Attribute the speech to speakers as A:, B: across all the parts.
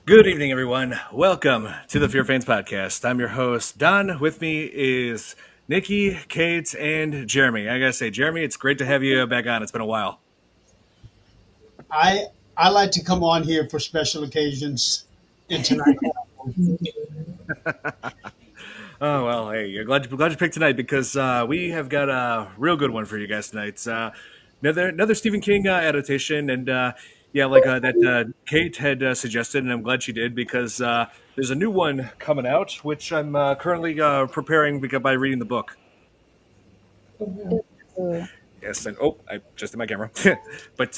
A: Good evening, everyone. Welcome to the Fearfans podcast. I'm your host, Don. With me is Nikki, Kate, and Jeremy. I gotta say, Jeremy, it's great to have you back on. It's been a while.
B: I like to come on here for special occasions, and tonight.
A: Oh well, hey, glad you picked tonight because we have got a real good one for you guys tonight. Another Stephen King adaptation, and yeah, like that Kate had suggested, and I'm glad she did because there's a new one coming out, which I'm currently preparing by reading the book.
C: Ooh.
A: Yes, and I just did my camera. But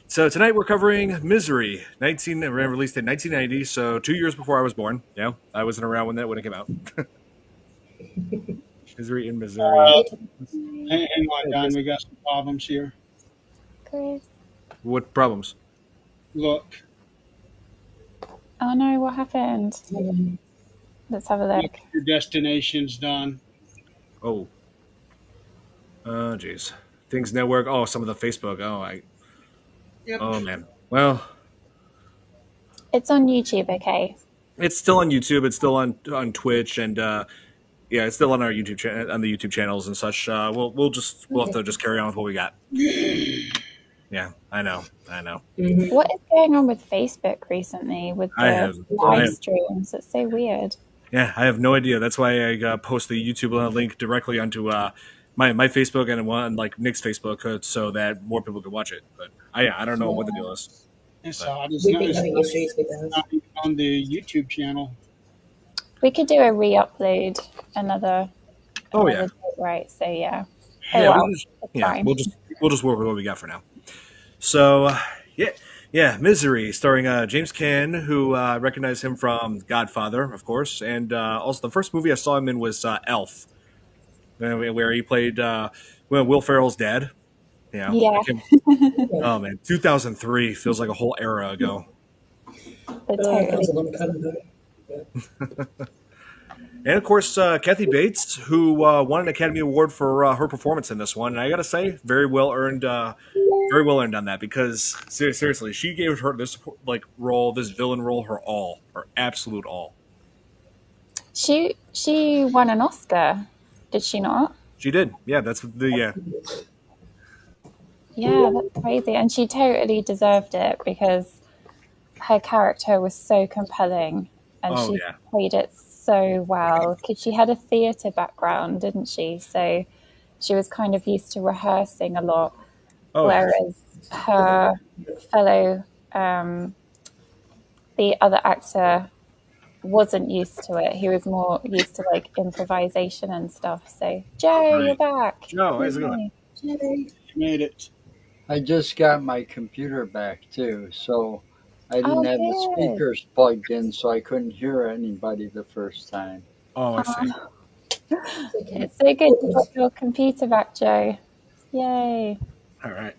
A: so tonight we're covering Misery, released in 1990, so 2 years before I was born. Yeah, I wasn't around when it came out. Misery in Missouri.
B: Hang on, Don. We got some problems here.
C: Chris.
A: What problems?
B: Look,
C: Oh no, what happened? Let's have a look.
B: your destination's done.
A: Oh, jeez, things don't work. Oh, some of the Facebook.
B: Yep.
A: Oh man. Well,
C: It's on YouTube, okay?
A: it's still on YouTube. It's still on Twitch, and yeah, it's still on our YouTube channel, on the YouTube channels and such. We'll have to just carry on with what we got. Yeah, I know.
C: What is going on with Facebook recently with the live streams? It's so weird.
A: Yeah, I have no idea. That's why I post the YouTube link directly onto my Facebook and one like Nick's Facebook so that more people can watch it. But I don't know what the deal is.
B: It's odd. It's not even on the YouTube channel.
C: We could do a re-upload another.
A: Oh yeah.
C: Date, right. So yeah.
A: Yeah,
C: well,
A: we'll just work with what we got for now. So yeah, Misery, starring James Caan, who recognized him from Godfather, of course, and also the first movie I saw him in was Elf, where he played Will Ferrell's dad. Yeah. Oh man, 2003 feels like a whole era ago. And of course, Kathy Bates, who won an Academy Award for her performance in this one, and I gotta say, very well earned on that because seriously, she gave her this this villain role, her absolute all.
C: She won an Oscar, did she not?
A: She did. Yeah, that's the yeah.
C: Yeah, that's crazy, and she totally deserved it because her character was so compelling, and she played it so well because she had a theatre background, didn't she? So she was kind of used to rehearsing a lot, whereas her fellow, the other actor, wasn't used to it. He was more used to like improvisation and stuff. So Joe, you're back.
A: Joe, how's it going?
B: You made it.
D: I just got my computer back too, so I didn't have the speakers plugged in, so I couldn't hear anybody the first time.
A: Oh, I see.
C: It's so good to put your computer back, Joe. Yay.
A: All right.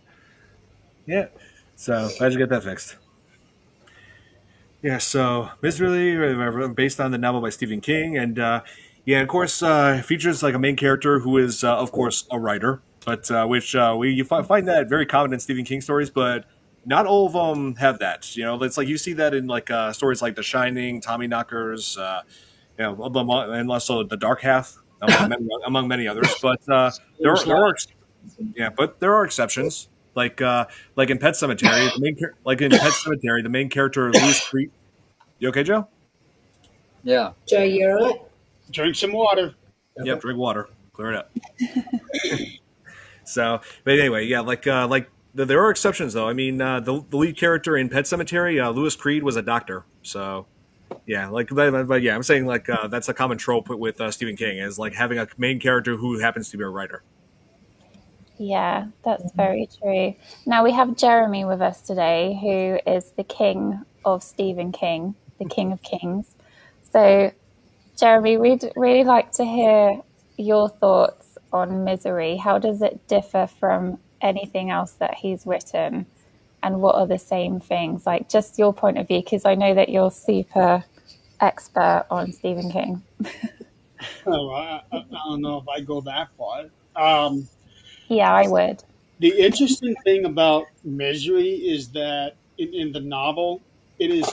A: Yeah. So glad you get that fixed. Yeah, so Misery, based on the novel by Stephen King, and yeah, of course, features like a main character who is, of course, a writer, but you find that very common in Stephen King stories, but not all of them have that. You know, it's like you see that in like stories like The Shining, Tommyknockers, and also The Dark Half, among many others. But there are exceptions. Like in Pet Sematary, the main character Louis Creed. You okay, Joe?
D: Yeah.
E: Joe, you all right?
B: Drink some water.
A: Yep, drink water. Clear it up. So, but anyway, yeah, there are exceptions though. I mean, the lead character in Pet Sematary, Louis Creed, was a doctor. So, yeah, but yeah, I'm saying that's a common trope with Stephen King is like having a main character who happens to be a writer.
C: Yeah, that's very true. Now we have Jeremy with us today, who is the king of Stephen King, the king of kings. So, Jeremy, we'd really like to hear your thoughts on Misery. How does it differ from anything else that he's written? And what are the same things? Like, just your point of view, because I know that you're super expert on Stephen King.
B: Oh, I don't know if I go that far.
C: Yeah, I would.
B: The interesting thing about Misery is that in the novel, it is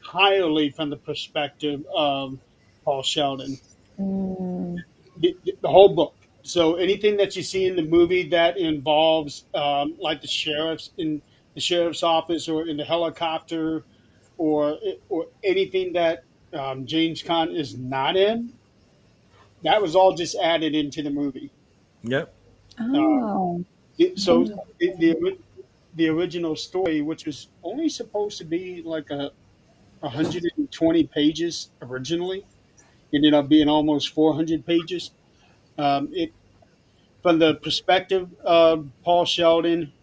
B: entirely from the perspective of Paul Sheldon.
C: Mm.
B: The whole book. So anything that you see in the movie that involves, like the sheriff's office, or in the helicopter, or anything that James Caan is not in, that was all just added into the movie.
A: Yep.
B: Um,
C: Oh,
B: so the,
C: interesting.
B: the the original story, which was only supposed to be like 120 pages originally, ended up being almost 400 pages. It From the perspective of Paul Sheldon,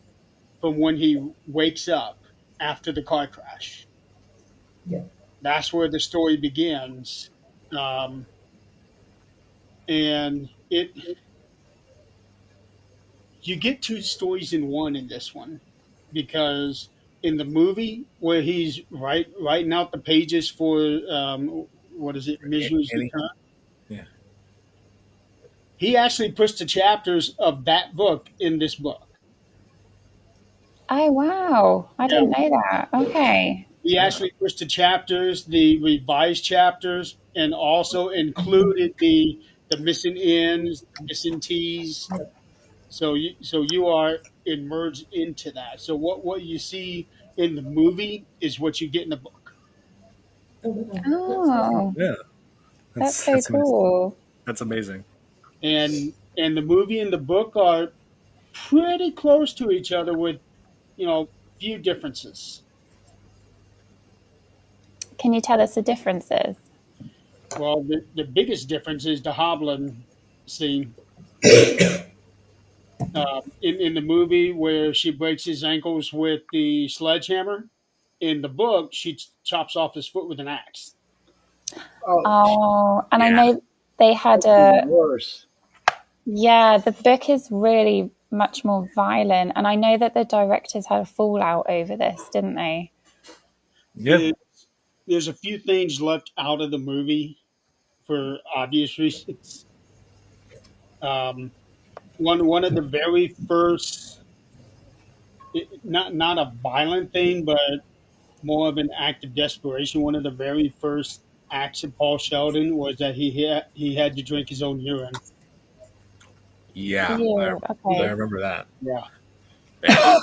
B: from when he wakes up after the car crash. That's where the story begins. Um, and it You get two stories in one in this one, because in the movie where he's writing out the pages for, what is it, Misery's
A: Annie.
B: Return,
A: Yeah.
B: he actually puts the chapters of that book in this book.
C: Oh, wow. I
B: Yeah,
C: didn't know that. Okay.
B: he actually puts the chapters, the revised chapters, and also included the missing N's, missing T's. So you are immersed into that. So what you see in the movie is what you get in the book.
C: Oh,
A: Yeah.
C: that's
A: That's
C: so
A: that's amazing.
C: cool.
A: That's amazing.
B: And the movie and the book are pretty close to each other, with few differences.
C: Can you tell us the differences?
B: Well, the biggest difference is the Hoblin scene. In the movie, where she breaks his ankles with the sledgehammer. In the book, she chops off his foot with an axe.
D: Ouch.
C: Oh, and I
A: Yeah.
C: know they had
D: That'd be
C: a,
D: worse.
C: yeah, the book is really much more violent. And I know that the directors had a fallout over this, didn't they?
A: Yeah.
B: There, there's a few things left out of the movie for obvious reasons. Um, one of the very first, not a violent thing, but more of an act of desperation. One of the very first acts of Paul Sheldon was that he had to drink his own urine.
A: Yeah. I
C: Yeah,
A: I
C: okay.
A: remember that.
B: Yeah.
A: Yeah.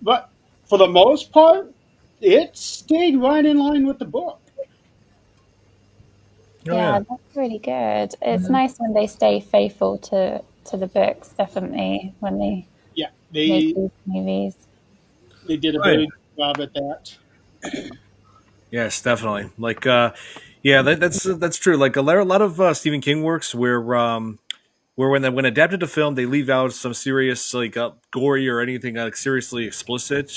B: But for the most part, it stayed right in line with the book.
A: Oh
C: Yeah,
A: yeah.
C: that's really good. It's nice when they stay faithful to the books, definitely, when they
B: Yeah,
C: make
B: they
C: these movies.
B: they did a
A: Oh yeah.
B: very good job at that.
A: Yes, definitely. Like, yeah, that's true. Like a lot of Stephen King works where when adapted to film, they leave out some serious like gory or anything like seriously explicit.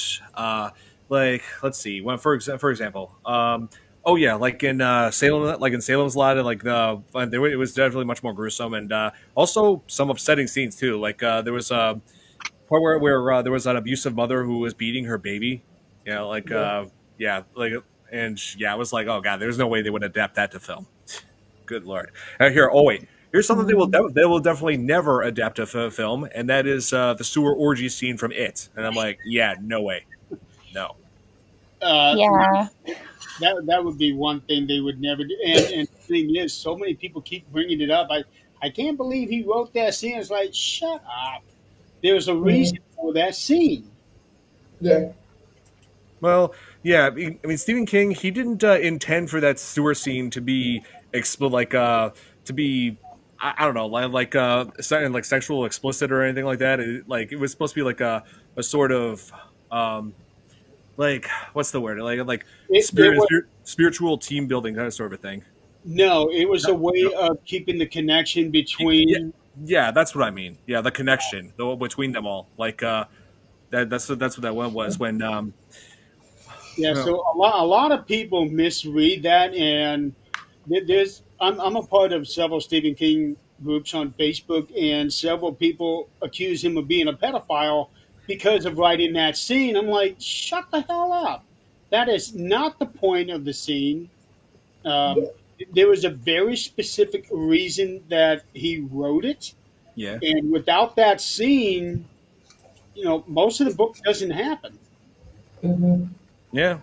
A: Like let's see, when for example, oh yeah, like in Salem, like in Salem's Lot, and like it was definitely much more gruesome, and also some upsetting scenes too. Like there was a part where there was an abusive mother who was beating her baby. You know, like yeah, like yeah, I was like, oh god, there's no way they would adapt that to film. Good lord. Here, oh wait, here's something
C: Mm.
A: they will definitely never adapt to film, and that is the sewer orgy scene from It. And I'm like, yeah, no way, no.
B: No,
C: Yeah,
B: that would be one thing they would never do. And the thing is, so many people keep bringing it up. I can't believe he wrote that scene. It's like, shut up. There's a reason for that scene.
A: Well, yeah, I mean Stephen King, he didn't intend for that sewer scene to be to be I don't know like sexual explicit or anything like that. It was supposed to be like a sort of um like what's the word like
B: It was
A: spiritual team building kind of sort of a thing.
B: No, it was a
A: No.
B: way of keeping the connection
A: Yeah,
B: between.
A: yeah, that's what I mean. Yeah, the connection between them all. Like that's what that one was when
B: Yeah,
A: well,
B: so a lot of people misread that, and I'm a part of several Stephen King groups on Facebook, and several people accuse him of being a pedophile because of writing that scene. I'm like, shut the hell up. That is not the point of the scene. Um, there was a very specific reason that he wrote it,
A: yeah,
B: and without that scene, most of the book doesn't happen.
A: yeah.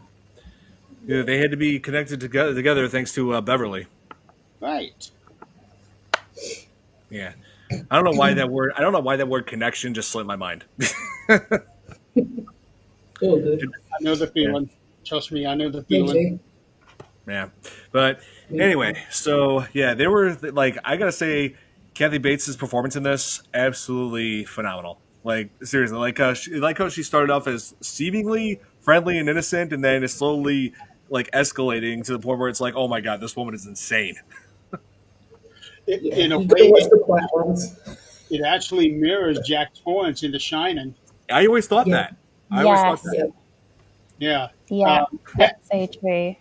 A: Yeah, they had to be connected together thanks to Beverly.
B: Right.
A: Yeah, I don't know why that word. I don't know why that word connection just slipped my mind.
E: All good.
B: I know the
A: Yeah,
B: feeling. Trust me, I know the
E: Me
B: feeling.
E: too.
A: yeah. But
E: Me
A: anyway,
E: too.
A: so yeah, they were like I gotta say, Kathy Bates's performance in this absolutely phenomenal. Like seriously, like how she started off as seemingly friendly and innocent, and then is slowly like escalating to the point where it's like, oh my god, this woman is insane.
E: Yeah,
B: In a
E: you gotta
B: way,
E: watch the quiet ones.
B: it actually mirrors Jack Torrance in The Shining.
A: I always thought
E: Yeah,
A: that. I always thought
C: Yes.
A: that.
E: yeah.
B: Yeah.
C: Yeah,
B: Um, Ca-
C: that's so true.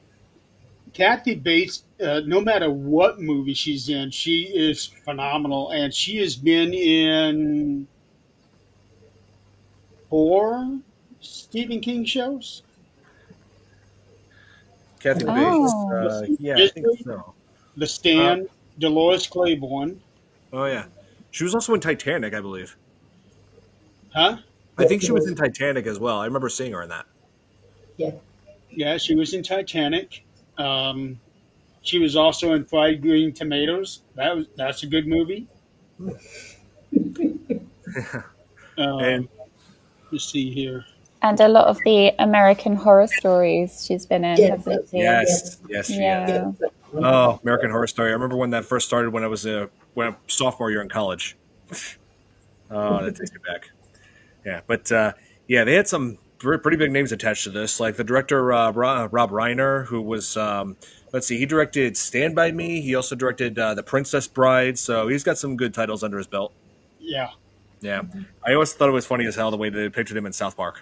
B: Kathy Bates, no matter what movie she's in, she is phenomenal. And she has been in 4 Stephen King shows.
A: Kathy Bates.
C: Oh,
A: Yeah, I think
B: Misery,
A: so.
B: The
A: Uh,
B: Stand, Dolores Claiborne.
A: oh yeah, she was also in Titanic, I believe.
B: Huh?
A: I
E: Yeah,
A: think
E: it
A: she was in
E: was.
A: Titanic as well. I remember seeing her in that.
E: Yeah.
B: Yeah, she was in Titanic. Um, she was also in Fried Green Tomatoes. That's a good movie.
A: And
B: Um, let's see here.
C: and a lot of the American Horror Stories she's been in,
E: Yeah,
C: hasn't
E: that's,
C: she?
E: yeah,
A: yes, yes, she is.
E: yeah,
C: Yeah.
E: that's one.
A: Oh, American Horror Story. I remember when that first started when I was when sophomore year in college. Oh, that takes me back. Yeah, but yeah, they had some pretty big names attached to this, like the director Rob Reiner, who was let's see, he directed Stand by Me. He also directed The Princess Bride, so he's got some good titles under his belt.
B: Yeah.
A: Yeah, I always thought it was funny as hell the way they pictured him in South Park.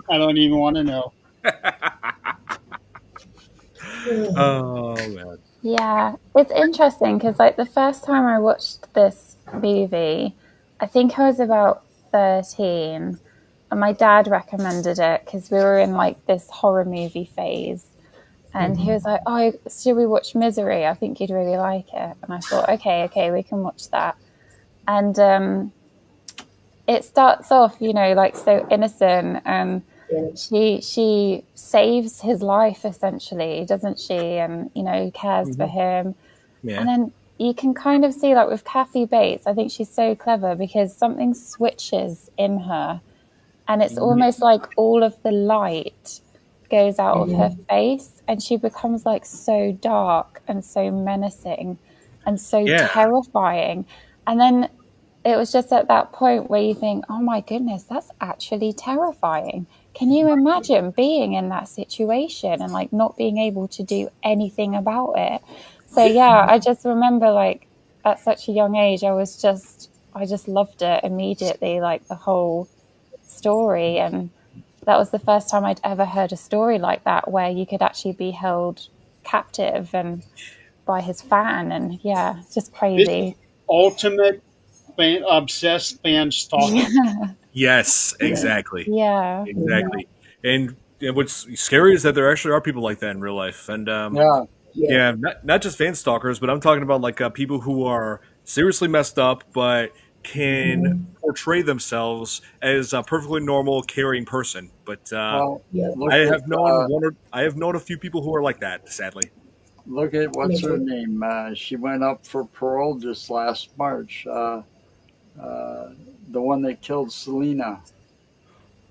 B: I don't even want to know.
A: Oh man.
C: Yeah, it's interesting because, like, the first time I watched this movie, I think I was about 13, and my dad recommended it because we were in like this horror movie phase. And he was like, "Oh, should we watch Misery? I think you'd really like it." And I thought, "Okay, okay, we can watch that." And it starts off, like so innocent, and
E: Yeah.
C: she saves his life essentially, doesn't she? And cares for
A: Hmm.
C: him. And
A: Yeah.
C: then you can kind of see, like with Kathy Bates, I think she's so clever because something switches in her, and it's almost like all of the light goes out of her face, and she becomes like so dark and so menacing and so
A: Yeah.
C: terrifying. And then it was just at that point where you think, oh my goodness, that's actually terrifying. Can you imagine being in that situation and like not being able to do anything about it? So yeah, I just remember like at such a young age, I just loved it immediately, like the whole story. And that was the first time I'd ever heard a story like that where you could actually be held captive and by his fan. And yeah, it's just
B: This
C: crazy.
B: ultimate obsessed fan stalking.
A: Yes, exactly.
C: Yeah.
A: Exactly. And what's scary is that there actually are people like that in real life. And
D: Yeah,
E: Yeah.
A: yeah, not just fan stalkers, but I'm talking about like people who are seriously messed up, but can portray themselves as a perfectly normal, caring person. But
D: well,
E: Yeah.
A: I
D: look at
A: have known I have known a few people who are like that. Sadly.
D: what's
E: Me
D: her
E: too.
D: name? She went up for parole just last March. Uh, the one that killed Selena.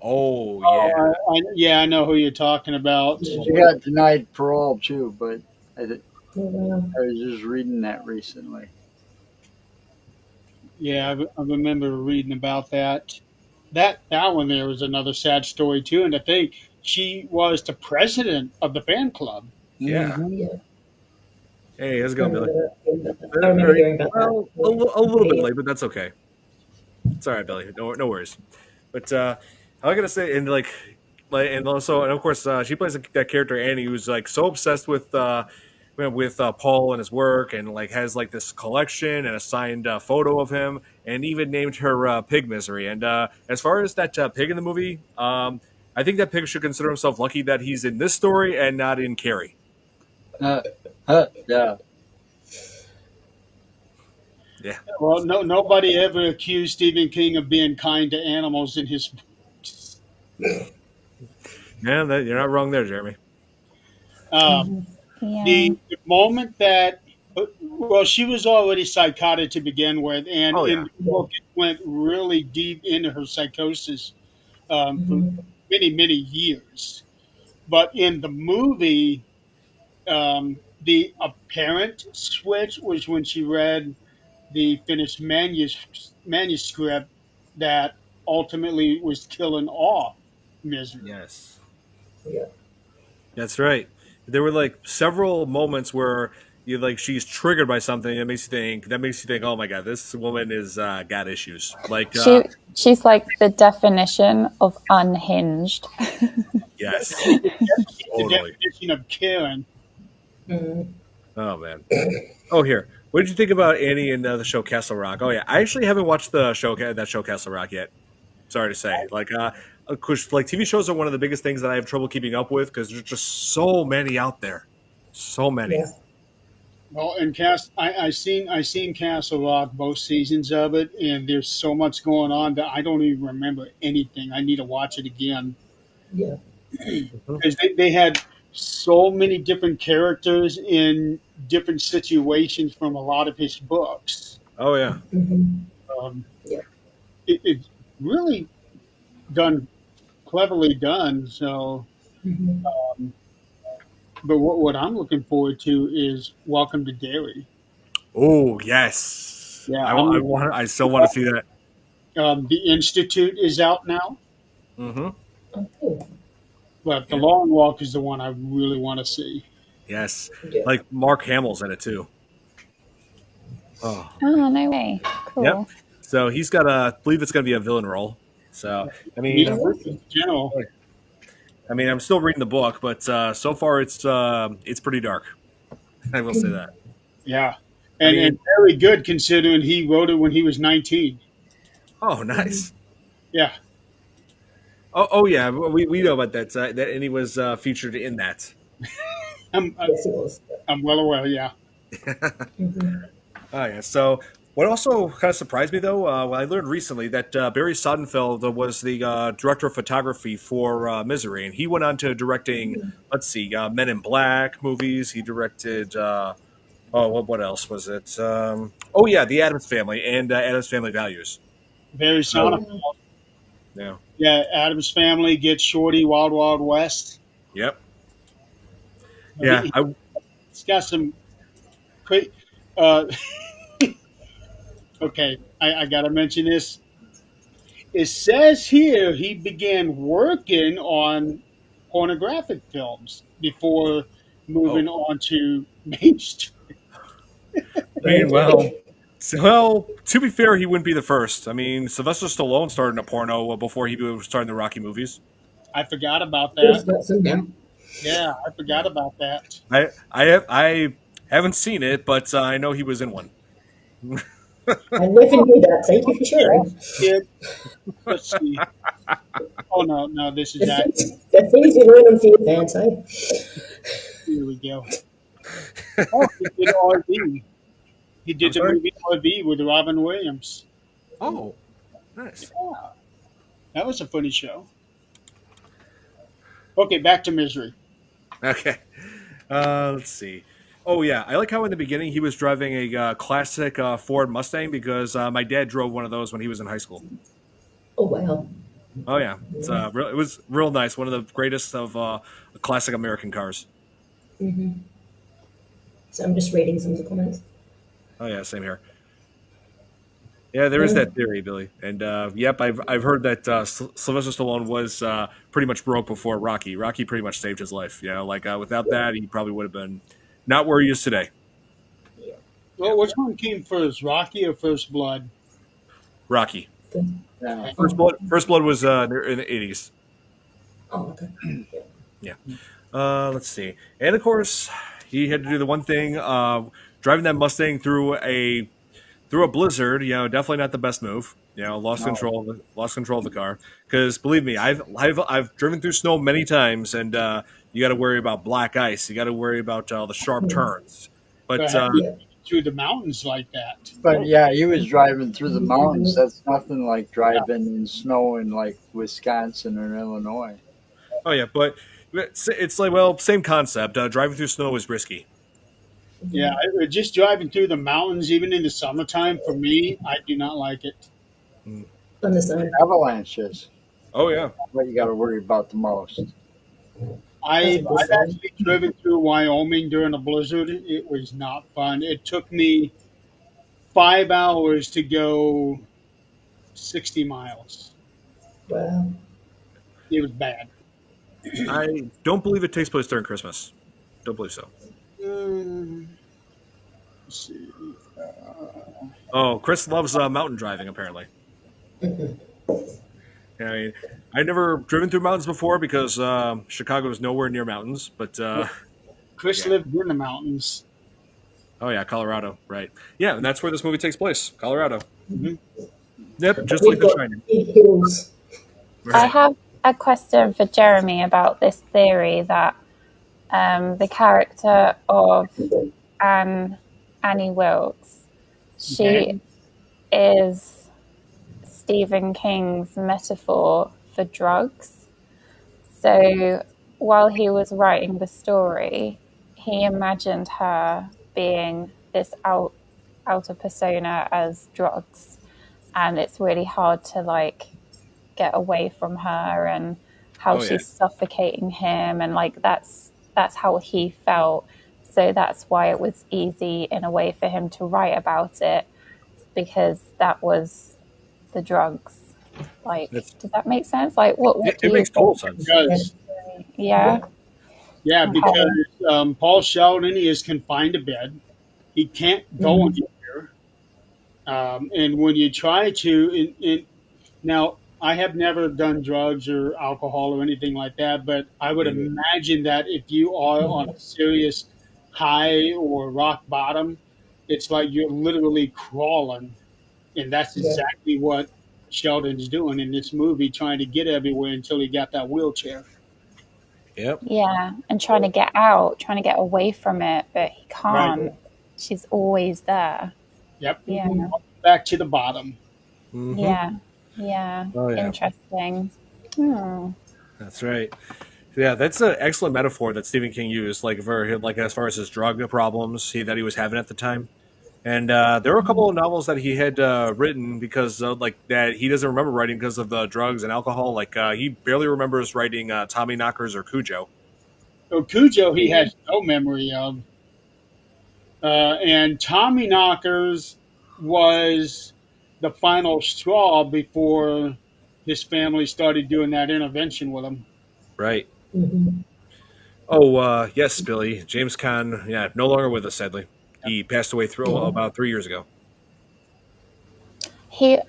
A: Oh
B: Oh,
A: yeah.
B: yeah, I know who you're talking about.
E: Yeah.
D: She got denied parole too, but
E: Oh, wow.
D: I was just reading that recently.
B: Yeah, I remember reading about that. That one there was another sad story too. And to think she was the president of the fan club.
A: Yeah.
D: Hmm.
E: Yeah.
A: Hey, how's it
E: I
A: going, Billy?
E: remember that. I remember hearing about that.
A: Well,
E: Like,
A: a little bit
E: video.
A: late, but that's okay. It's all right, Billy. No worries. But I gotta say, and also, and of course, she plays that character Annie, who's like so obsessed with Paul and his work, and like has like this collection and a signed photo of him, and even named her Pig Misery. And as far as that pig in the movie, I think that pig should consider himself lucky that he's in this story and not in Carrie.
D: Yeah.
A: Yeah.
B: Well, no, nobody ever accused Stephen King of being kind to animals in his books.
A: Yeah, you're not wrong there, Jeremy.
B: Um,
E: Mm-hmm.
C: Yeah.
B: the moment that, well, she was already psychotic to begin with, and
A: Oh
B: in
A: yeah.
B: the
E: Yeah.
B: book, it went really deep into her psychosis for
E: Mm-hmm.
B: many, many years. But in the movie, the apparent switch was when she read the finished manuscript that ultimately was killing off Misery.
A: Yes.
E: Yeah.
A: That's right. There were like several moments where you like she's triggered by something that makes you think, oh my god, this woman is got issues. Like
C: She she's like the definition of unhinged.
A: yes,
B: It's the
A: totally.
B: definition of Karen.
E: Mm-hmm.
A: Oh man. Oh here. What did you think about Annie and the show Castle Rock? Oh yeah, I actually haven't watched the show that show Castle Rock yet. Sorry to say. Like of course, like TV shows are one of the biggest things that I have trouble keeping up with because there's just so many out there, so many.
E: Yeah.
B: Well, and I seen Castle Rock, both seasons of it, and there's so much going on that I don't even remember anything. I need to watch it again
E: Yeah.
A: Mhm.
B: because they had so many different characters in different situations from a lot of his books.
A: Oh yeah.
E: Mm-hmm.
B: Um,
E: Yeah.
B: it's really done cleverly done. So,
E: Mm-hmm.
B: but what I'm looking forward to is Welcome to Derry.
A: Oh yes.
B: Yeah,
A: I want. I still want to see that.
B: the Institute is out now,
A: Hmm.
E: Okay.
B: but the
A: Yeah.
B: Long Walk is the one I really want to see.
A: Yes.
E: Yeah.
A: Like Mark Hamill's in it too. Oh.
C: Oh, no way.
A: Yep.
C: Cool.
A: So he's got a. I believe it's going to be a villain role. So I
B: Me,
A: mean,
E: Oh, okay.
B: General,
A: I'm still reading the book, but so far it's pretty dark. I will say that.
B: yeah,
A: I
B: and
A: mean,
B: very good considering he wrote it when he was 19.
A: oh
E: Mm-hmm.
A: nice.
B: Yeah,
A: Oh yeah, we know about that. That and he was featured in that.
B: I'm
E: Yes, it was.
B: I'm well aware. Yeah,
E: Mm-hmm.
A: Oh yeah. So what also kind of surprised me though, well, I learned recently that Barry Sonnenfeld was the director of photography for Misery, and he went on to directing. Let's see, Men in Black movies. He directed. Oh, what else was it? Oh yeah, The Addams Family and Addams Family Values.
B: very
A: So
B: sound.
E: Oh,
A: yeah.
B: Yeah, Adam's Family gets Shorty, Wild Wild West.
A: Yep. Yeah.
B: He, he's got some great. Uh, okay, I got to mention this. It says here he began working on pornographic films before moving
A: Oh.
B: on to mainstream.
A: I mean, well,
E: okay.
A: to be fair, he wouldn't be the first. I mean, Sylvester Stallone started in a porno before he was starting the Rocky movies.
B: I forgot about
E: There's
B: that.
E: lots of
D: Yeah.
E: them.
B: Yeah, I forgot
A: Yeah.
B: about that.
A: I haven't seen it, but I know he was in one.
E: I never
B: Oh,
E: knew that. Thank you for sharing.
B: it, let's see. Oh no, no, this is that.
E: The things you learn on Fearfans, eh?
B: Here we go. Oh, he did RV. He
A: I'm
B: did the
A: sorry.
B: movie RV with Robin Williams.
A: Oh, nice.
B: Yeah, that was a funny show. Okay, back to Misery.
A: Okay. Let's see. Oh yeah, I like how in the beginning he was driving a classic Ford Mustang because my dad drove one of those when he was in high school.
E: Oh, wow.
A: Oh yeah,
E: Yeah.
A: it was real nice. One of the greatest of classic American cars.
E: Mm-hmm. So I'm just reading some of the comments.
A: Oh yeah, same here. Yeah, there is
E: Yeah.
A: that theory, Billy. And yep, I've heard that Sylvester Stallone was pretty much broke before Rocky. Rocky pretty much saved his life. You know, like without that, he probably would have been not where he is today.
E: Yeah.
A: Yeah,
B: Well, which one came first, Rocky or First Blood?
A: Rocky.
E: Good.
D: Yeah.
E: Oh,
A: First Blood was in the 80s.
E: oh, okay. Yeah.
A: Yeah. Let's see. And of course, he had to do the one thing: driving that Mustang through a blizzard. You know, definitely not the best move. You know,
D: No.
A: lost control of the car. Because believe me, I've driven through snow many times, and you got to worry about black ice. You got to worry about the sharp
E: Hmm.
A: turns.
B: But
A: But
B: how do you
E: Yeah.
B: get through the mountains like that?
D: But
A: oh,
D: yeah, he was driving through the mountains.
E: Mhm.
D: That's nothing like
B: Yeah.
D: driving in snow in like Wisconsin or Illinois.
A: Oh yeah, but it's like, well, same concept. Driving through snow is risky.
B: Yeah, just driving through the mountains, even in the summertime, for me, I do not like it.
A: Mm.
E: On the side.
D: Avalanches,
A: Oh yeah.
D: what you got to worry about the most.
E: That's a
B: I've
E: good side.
B: actually driven through Wyoming during a blizzard. It was not fun. It took me 5 hours to go 60 miles.
E: Wow.
B: It was bad.
A: I don't believe it takes place during Christmas. Don't believe so.
B: Um, let's see.
A: Oh, Chris loves mountain driving apparently. Yeah, I mean, I've never driven through mountains before because Chicago is nowhere near mountains. But
B: Chris
A: yeah.
B: lived in the mountains.
A: Oh yeah, Colorado. Right. Yeah, and that's where this movie takes place. Colorado.
B: Hmm.
A: Yep, just
E: We've
A: like The
E: got
A: Shining.
E: big hills.
C: I
A: Right.
C: have a question for Jeremy about this theory that the character of Anne, Annie Wilkes,
B: Okay.
C: she is Stephen King's metaphor for drugs. So while he was writing the story, he imagined her being this outer persona as drugs, and it's really hard to like get away from her and how
A: Oh yeah.
C: she's suffocating him, and like that's how he felt. So that's why it was easy in a way for him to write about it, because that was the drugs. Like,
A: It's,
C: does that make sense? Like, what do
A: it
C: you
A: makes total
C: think?
B: It
A: sense.
B: does.
C: Yeah.
B: Yeah,
C: Okay.
B: because Paul Sheldon is confined to bed. He can't go
E: Mhm.
B: anywhere. And when you try to, now, I have never done drugs or alcohol or anything like that, but I would
A: Mhm.
B: imagine that if you are on a serious high or rock bottom, it's like you're literally crawling. And that's
E: Yeah.
B: exactly what Sheldon's doing in this movie, trying to get everywhere until he got that wheelchair.
A: Yep.
C: Yeah. And trying to get out, trying to get away from it, but he
B: Right.
C: can't. She's always there.
B: Yep.
C: Yeah.
E: Mhm.
B: Back to the bottom.
A: Mm-hmm.
C: Yeah. Yeah.
A: Oh yeah.
C: Interesting. Hmm.
A: That's right. Yeah, that's an excellent metaphor that Stephen King used, like for like as far as his drug problems that he was having at the time. And there were a couple of novels that he had written because like that he doesn't remember writing because of the drugs and alcohol. Like he barely remembers writing Tommy Knockers or Cujo.
B: So Cujo, he has no memory of. And Tommy Knockers was the final straw before his family started doing that intervention with him.
A: Right.
E: Mhm.
A: Oh yes, Billy James Caan. Yeah, no longer with us. Sadly, he passed away through
E: Oh.
A: about 3 years ago.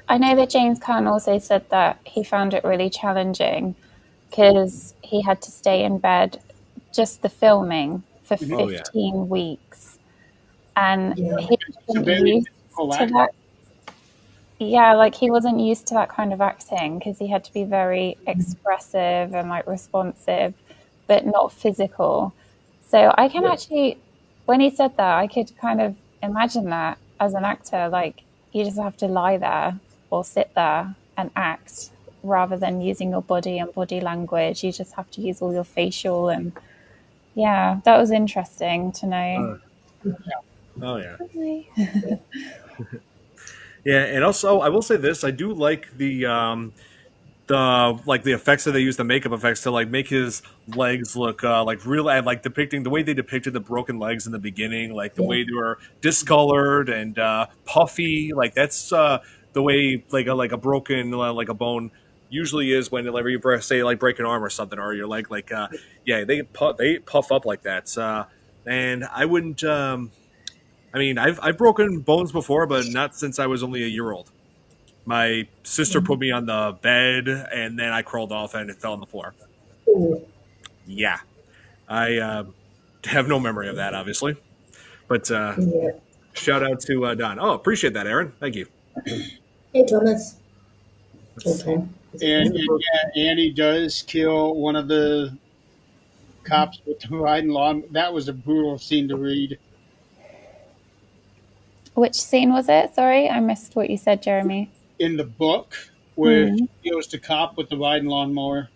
C: I know that James Caan also said that he found it really challenging because he had to stay in bed just the filming for
B: Mhm.
A: Oh yeah.
C: 15 weeks. And
E: Yeah.
C: he
B: It's a
C: wasn't
B: very
C: used
B: difficult
C: to
B: act.
C: that. Yeah, like he wasn't used to that kind of acting because he had to be very expressive and like responsive, but not physical. So I can
E: Yeah.
C: actually, when he said that, I could kind of imagine that as an actor. Like you just have to lie there or sit there and act rather than using your body and body language. You just have to use all your facial and yeah, that was interesting to know.
A: Uh, oh yeah.
C: Really?
A: Yeah, and also I will say this: I do like the like the effects that they use, the makeup effects to like make his legs look like real, and like depicting the way they depicted the broken legs in the beginning, like the
E: Yeah.
A: way they were discolored and puffy. Like that's the way like a broken like a bone usually is when like, you say like break an arm or something, or your leg like yeah they puff up like that. And I wouldn't. I mean, I've broken bones before, but not since I was only a year old. My sister put me on the bed, and then I crawled off and it fell on the floor.
E: Ooh.
A: Yeah, I have no memory of that, obviously. But
E: Yeah.
A: shout out to Don. Oh, appreciate that, Aaron. Thank you.
E: Hey, Thomas.
A: Let's
E: Oh,
A: see.
E: Tom. Is it
B: And,
E: Tom?
B: and yeah, Annie does kill one of the cops with the riding law. That was a brutal scene to read.
C: Which scene was it? Sorry, I missed what you said, Jeremy.
B: In the book, where
C: Hmm.
B: she kills the cop with the riding lawnmower.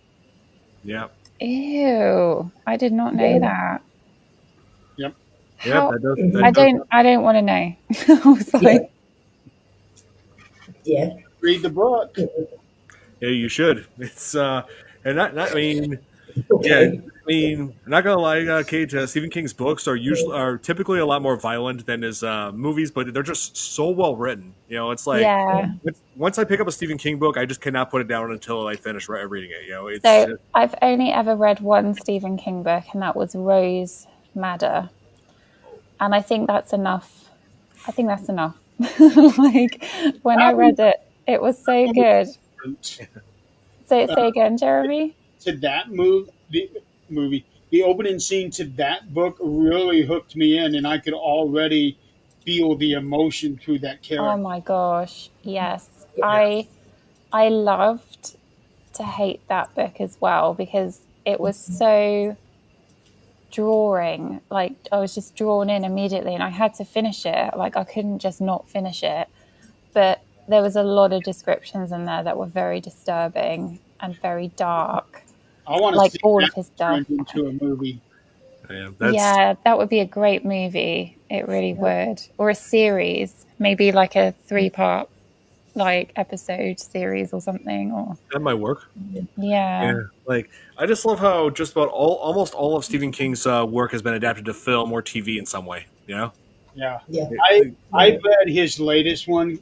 A: Yeah.
C: Ew, I did not know
E: Yeah.
C: that.
B: Yep.
A: Yep,
C: How?
E: Mhm.
C: I
A: that does.
C: don't want to know. I was
E: Yeah.
C: like,
E: Yeah.
B: Read the book.
A: Yeah, you should. It's and not. I mean, yeah.
E: Okay.
A: I mean, I'm not gonna lie, Cage. Stephen King's books are typically a lot more violent than his movies, but they're just so well written. You know, it's like
C: yeah.
A: once I pick up a Stephen King book, I just cannot put it down until I finish reading it. You know, it's
C: So
A: just
C: I've only ever read one Stephen King book, and that was Rose Madder, and I think that's enough. I think that's enough. Like when I
B: That
C: read it, it was so
B: was
C: good.
B: different.
C: Say again, Jeremy.
B: To that movie, the opening scene to that book really hooked me in, and I could already feel the emotion through that
C: Oh
B: character.
C: my gosh, yes.
B: Yeah,
C: I loved to hate that book as well because it was so drawing. Like I was just drawn in immediately and I had to finish it. Like I couldn't just not finish it. But there was a lot of descriptions in there that were very disturbing and very dark.
B: I want to
C: Like
B: see
C: all
B: that
C: of his stuff.
B: turned into a movie.
A: yeah, that's
C: Yeah, that would be a great movie. It really would. Or a series, maybe like a 3-part like episode series or something. Or
A: that might work.
C: yeah.
A: Yeah, like I just love how just about almost all of Stephen King's work has been adapted to film or TV in some way. You know?
B: Yeah,
E: Yeah.
B: I
E: Yeah.
B: read his latest one,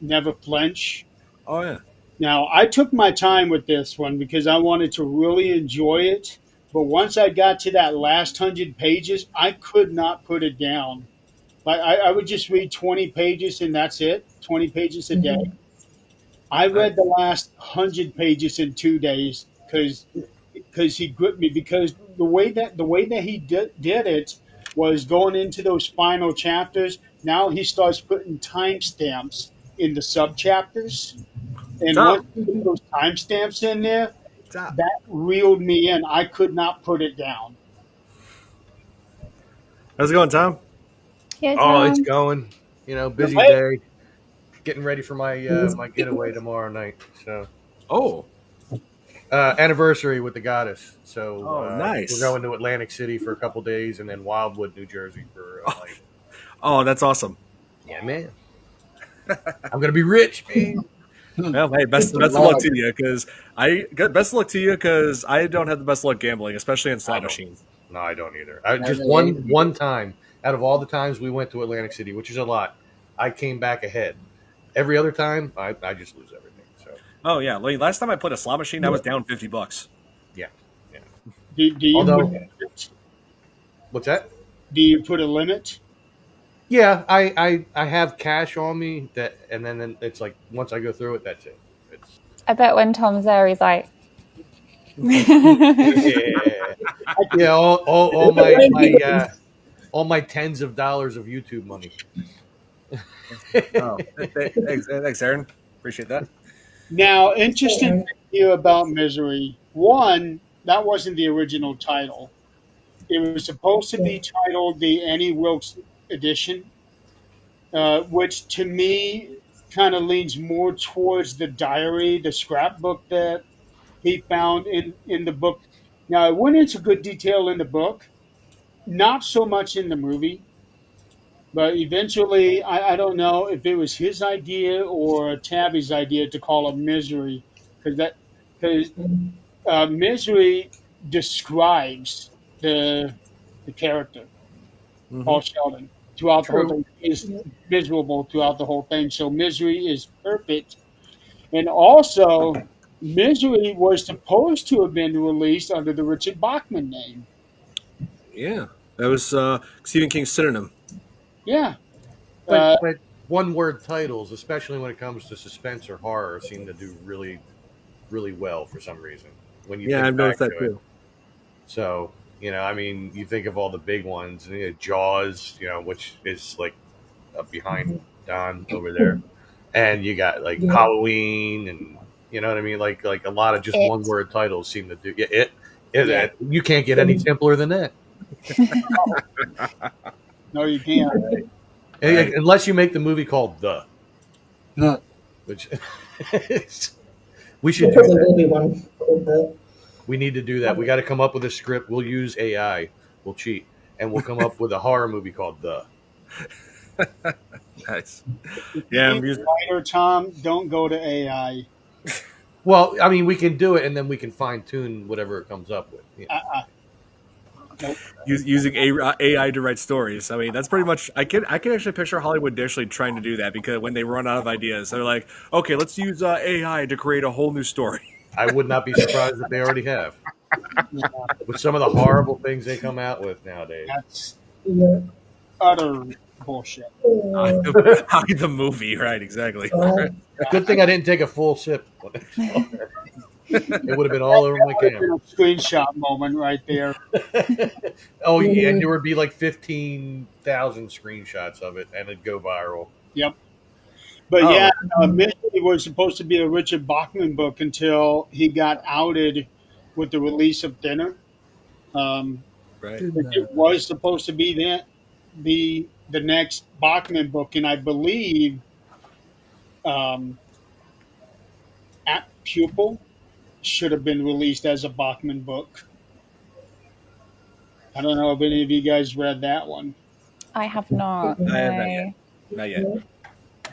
B: Never Flinch.
A: Oh yeah.
B: Now I took my time with this one because I wanted to really enjoy it. But once I got to that last 100 pages, I could not put it down. Like I would just read 20 pages and that's it. 20 pages a day.
E: Mhm.
B: I
A: I,
B: read the last 100 pages in 2 days because he gripped me because the way that he did it was going into those final chapters. Now he starts putting timestamps in the sub chapters, and once
A: Tom,
B: he put
E: Mhm.
B: those timestamps in there,
A: Tom,
B: that reeled me in. I could not put it down.
A: how's it going, Tom?
C: Yeah,
F: Oh, it's
C: Tom.
F: going.
B: The
F: Busy
B: way
F: day. Getting ready for my my getaway tomorrow night. So
A: Oh,
F: anniversary with the goddess. So
A: oh,
F: we're
A: nice.
F: going to Atlantic City for a couple days, and then Wildwood, New Jersey for a night.
A: Oh, that's awesome.
F: Yeah, man. I'm gonna be rich, man.
A: Well, hey, best
D: a
A: best of
D: lot
A: luck
D: of
A: to you because best of luck to you because I don't have the best luck gambling, especially in
F: I
A: slot
F: don't.
A: machines.
F: No, I don't either. I,
D: never
F: just
D: ate.
F: one time out of all the times we went to Atlantic City, which is a lot, I came back ahead. Every other time, I just lose everything. So
A: Oh yeah, like, last time I played a slot machine, I was down $50.
F: yeah, yeah.
B: do you put
F: Although, what's that?
B: do you put a limit?
F: Yeah, I have cash on me that, and then it's like once I go through it, that's it. It's
C: I bet when Tom's there, he's like,
F: yeah, yeah. All all my tens of dollars of YouTube money.
A: Oh, thanks, Aaron. Appreciate that.
B: Now,
E: Hey,
B: interesting
E: Aaron.
B: thing here about Misery. One, that wasn't the original title. It was supposed to
E: Yeah.
B: be titled the Annie Wilkes edition, which to me kind of leans more towards the diary, the scrapbook that he found in the book. Now, it went into good detail in the book, not so much in the movie, but eventually, I don't know if it was his idea or Tabby's idea to call it Misery, because
E: Mhm.
B: Misery describes the the character
A: Hmm.
B: Paul Sheldon throughout the whole
F: True.
B: thing. He is
E: Yeah.
B: miserable throughout the whole thing. So Misery is perfect, and also Misery was supposed to have been released under the Richard Bachman name.
A: Yeah, that was Stephen King's synonym.
B: Yeah,
F: But
B: uh,
F: one word titles, especially when it comes to suspense or horror, seem to do really really well for some reason when you
A: Yeah, I've
F: think
A: noticed
F: back
A: that
F: to it.
A: too.
F: So I mean, you think of all the big ones, Jaws, which is like behind Don over there, and you got like
E: Yeah.
F: Halloween, and you know what I mean, like a lot of just one
C: it.
F: word titles seem to do
B: yeah.
F: you can't get any simpler than that.
B: No, you can't.
A: Right.
F: Unless you make the movie called
D: Huh.
F: which we
E: There
F: should do
E: probably
F: that.
E: will be one called the.
F: We need to do that. We got to come up with a script. We'll use AI. We'll cheat, and we'll come up with a horror movie called The.
A: Nice.
B: If you
A: Yeah,
B: need a writer, Tom, don't go to AI.
F: Well, I mean, we can do it, and then we can fine tune whatever it comes up with. Yeah.
B: Nope.
A: using AI to write stories. I mean, that's pretty much. I can actually picture Hollywood initially trying to do that because when they run out of ideas, they're like, okay, let's use AI to create a whole new story.
F: I would not be surprised if they already have.
B: Yeah,
F: With some of the horrible things they come out with nowadays.
B: that's
E: Yeah.
B: utter bullshit.
A: The movie, right? Exactly.
F: Good thing I didn't take a full sip. It would have been all over my
B: That would have been
F: camera.
B: a screenshot moment right there.
F: Oh, yeah, and there would be like 15,000 screenshots of it, and it'd go viral.
B: Yep. But
A: Oh.
B: yeah, Misery was supposed to be a Richard Bachman book until he got outed with the release of Dinner.
A: Right.
B: It was supposed to be the next Bachman book, and I believe at Pupil should have been released as a Bachman book. I don't know if any of you guys read that one.
C: I have not.
A: I have not
C: No.
A: yet. Not yet.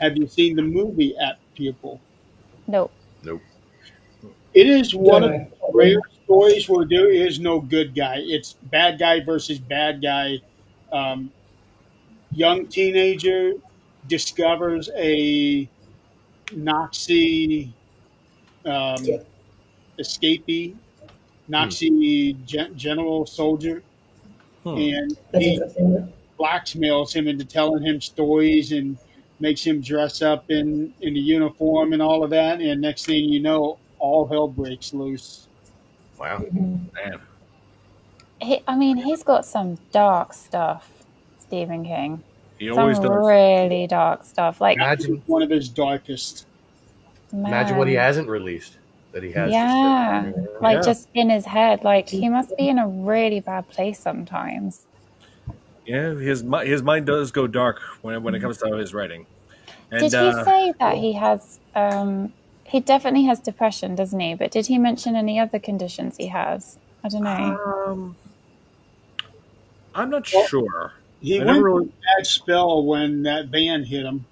B: Have you seen the movie At Pupil?
C: Nope.
F: Nope.
B: It is one of
E: Sorry.
B: the rare stories where there is no good guy. It's bad guy versus bad guy. Young teenager discovers a Nazi
E: Yeah.
B: escapee, Nazi general soldier, and
E: That's
B: he
E: interesting.
B: blackmails him into telling him stories and makes him dress up in the uniform and all of that. And next thing you know, all hell breaks loose.
F: Wow.
A: Man.
C: He's got some dark stuff, Stephen King.
A: He always
C: Some
A: does.
C: really dark stuff. Like,
F: Imagine,
B: One of his darkest.
F: imagine what he
C: man.
F: hasn't released that he has.
C: Yeah. Like,
A: Yeah.
C: just in his head. Like, he must be in a really bad place sometimes.
A: Yeah, his mind does go dark when it comes to his writing. And
C: Did he say that he has, he definitely has depression, doesn't he? But did he mention any other conditions he has? I don't know.
A: I'm not
B: Well,
A: sure.
B: He
A: I
B: went
A: never
B: through
A: really.
B: a bad spell when that van hit him.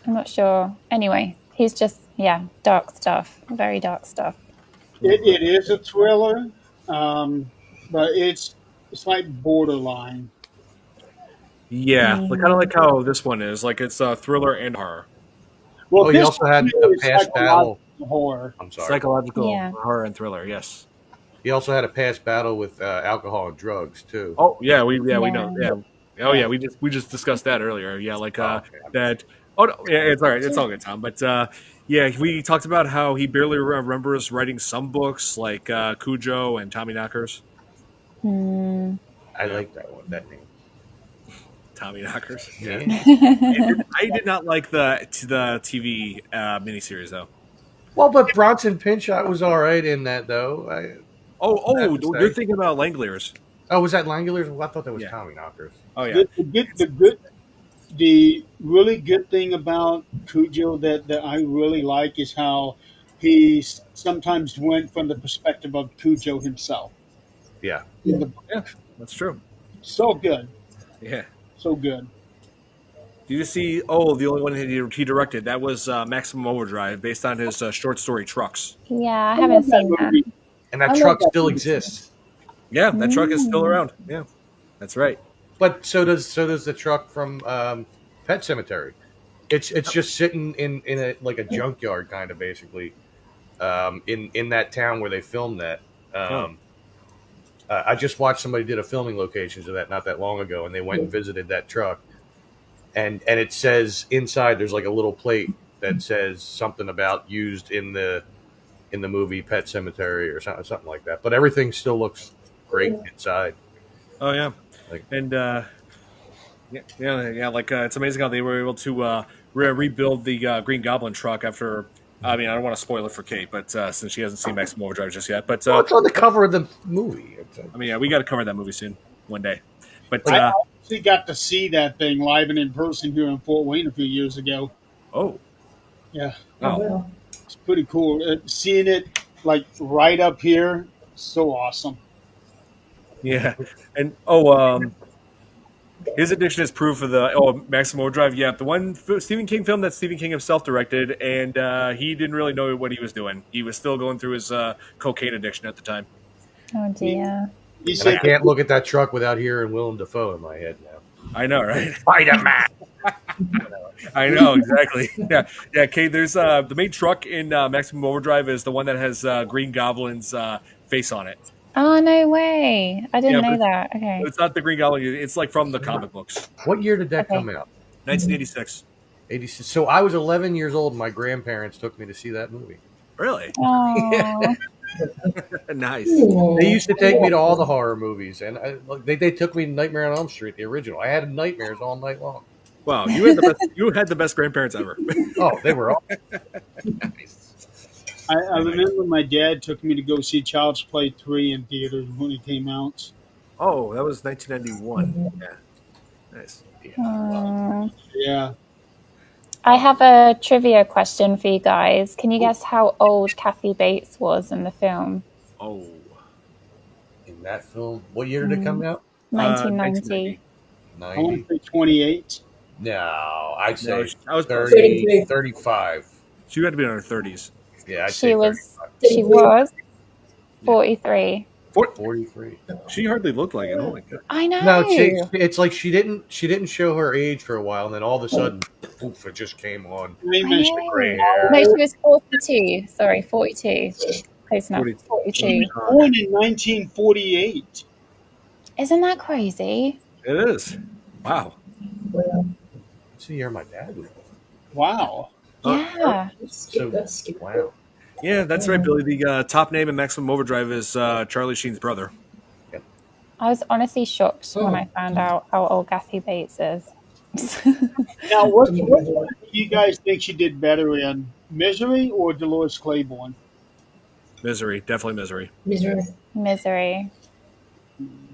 C: I'm not sure. Anyway, he's just, dark stuff. Very dark stuff.
B: It is a thriller, but it's like borderline.
A: Yeah, kind of like how this one is. Like it's a thriller and horror,
B: Well,
F: Oh, he
B: this
F: also had
B: one
F: a
B: is
F: past battle.
B: psychological horror.
F: I'm sorry.
A: psychological
C: Yeah.
A: horror and thriller. Yes.
F: He also had a past battle with alcohol and drugs too.
A: Oh yeah, we know.
C: Yeah.
A: Yeah. Oh yeah, we just discussed that earlier. Yeah, like
F: Okay.
A: that. Oh no, yeah, it's all right. It's all good, Tom. But yeah, we talked about how he barely remembers writing some books like Cujo and Tommy Knockers.
F: I like that one. That name.
A: Tommy Knockers.
F: Yeah.
A: I did not like the TV miniseries though.
F: Well, but Bronson Pinchot was all right in that though.
A: Oh,
F: have to
A: you're
F: say.
A: thinking about Langoliers.
F: Oh, was that Langoliers? Well, I thought that was
A: Yeah.
F: Tommy Knockers.
A: Oh yeah.
B: The really good thing about Cujo that I really like is how he sometimes went from the perspective of Cujo himself.
F: Yeah.
B: In the,
A: Yeah, that's true.
B: so good,
A: Yeah.
B: so good.
A: Did you see? Oh, the only one he directed that was Maximum Overdrive, based on his short story Trucks.
C: Yeah, I
B: love
C: haven't seen that.
B: movie.
F: And that
B: I love
F: truck
B: that
F: still
B: movie.
F: exists.
A: Yeah, that truck is still around. Yeah, that's right.
F: But so does the truck from Pet Cemetery. It's just sitting in a like a junkyard kind of basically in that town where they filmed that. I just watched somebody did a filming locations of that not that long ago, and they went and visited that truck, and it says inside there's like a little plate that says something about used in the movie Pet Cemetery or something like that. But everything still looks great inside.
A: Oh yeah,
F: Like-
A: and yeah. Like it's amazing how they were able to rebuild the Green Goblin truck after. I mean, I don't want to spoil it for Kate, but since she hasn't seen Maximum Overdrive just yet, but
F: Well, it's on the cover of the movie.
A: I mean, yeah, we got to cover that movie soon, one day. But
B: I actually got to see that thing live and in person here in Fort Wayne a few years ago.
A: oh,
B: Yeah,
A: wow.
E: Well,
B: It's pretty cool. Seeing it like right up here, so awesome.
A: Yeah, and his addiction is proof of the Maximum Overdrive. Yeah, the one Stephen King film that Stephen King himself directed, and he didn't really know what he was doing. He was still going through his cocaine addiction at the time.
C: Oh
B: He,
C: dear.
B: he
F: And I
B: said,
F: can't look at that truck without hearing Willem Dafoe in my head now.
A: I know, right?
F: Spider Man.
A: I know exactly. Yeah. Kate, there's the main truck in Maximum Overdrive is the one that has Green Goblin's face on it.
C: Oh, no way. I
A: Yeah,
C: didn't know that.
A: but
C: Okay.
A: it's not the Green Goblin. It's like from the comic books,
F: What year did that
C: Okay.
F: come out?
A: 1986.
F: 86. So I was 11 years old, and my grandparents took me to see that movie.
A: Really
C: Oh,
A: nice.
F: They used to take me to all the horror movies, and they took me to Nightmare on Elm Street, the original. I had nightmares all night long.
A: Wow, you had the best. You had the best grandparents ever.
F: Oh, they were all
B: I remember my dad took me to go see Child's Play 3 in theaters when it came out.
A: Oh, that was 1991. Yeah, nice.
C: oh.
B: Yeah.
C: I have a trivia question for you guys. Can you guess how old Kathy Bates was in the film?
A: Oh,
F: in that film. What year did it come out?
C: 1990.
B: I want
F: 90?
B: to say 28.
F: No, I'd say
A: No, I was
F: 30, 35.
A: She had to be in her 30s.
F: Yeah, I'd
C: She
F: say
C: was
F: 35.
C: she was 43.
F: 43.
A: She hardly looked like it. Oh my god.
C: I know.
F: No, it's like she didn't show her age for a while, and then all of a sudden, poof, it just came on.
B: Wait a
C: I
B: minute.
C: know.
F: Gray hair.
C: No, she was 42. Sorry, 42. Close enough.
A: 40.
C: 42.
B: Born in 1948.
C: Isn't that crazy?
A: It is. Wow.
F: What's the year my dad was born?
B: Wow.
C: Yeah.
E: Skip that, skip
F: Wow.
A: Yeah, that's right, Billy. The top name in Maximum Overdrive is Charlie Sheen's brother.
C: I was honestly shocked when I found out how old Kathy Bates is.
B: Now, what do you guys think she did better in, Misery or Dolores Claiborne?
A: Misery, definitely Misery.
E: Misery.
C: Misery.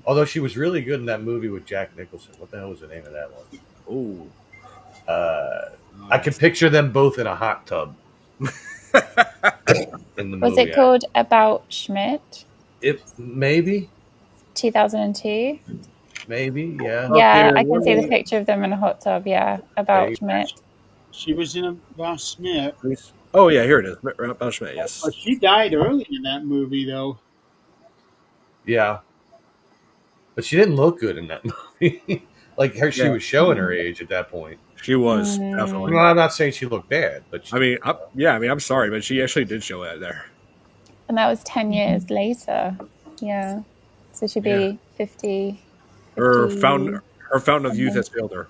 F: Although she was really good in that movie with Jack Nicholson. What the hell was the name of that one?
A: Oh,
F: I can picture them both in a hot tub. In the
C: Was
F: movie.
C: it called About Schmidt?
F: It maybe,
C: 2002?
F: maybe, yeah.
C: Yeah,
B: Okay,
C: I can see the picture of them in a hot tub. Yeah, About
F: Right.
C: Schmidt.
B: She was in About Smith,
A: oh yeah, here it is. About Schmidt, yes.
B: but she died early in that movie, though.
F: Yeah. But she didn't look good in that movie. Like her, she
A: Yeah.
F: was showing her age at that point.
A: She was
C: Mm.
A: definitely.
F: Well, I'm not saying she looked bad, but she,
A: I mean, I'm sorry, but she actually did show that there.
C: And that was 10 years later. Yeah. So she'd be 50.
A: Her
C: 50.
A: fountain of youth has failed her.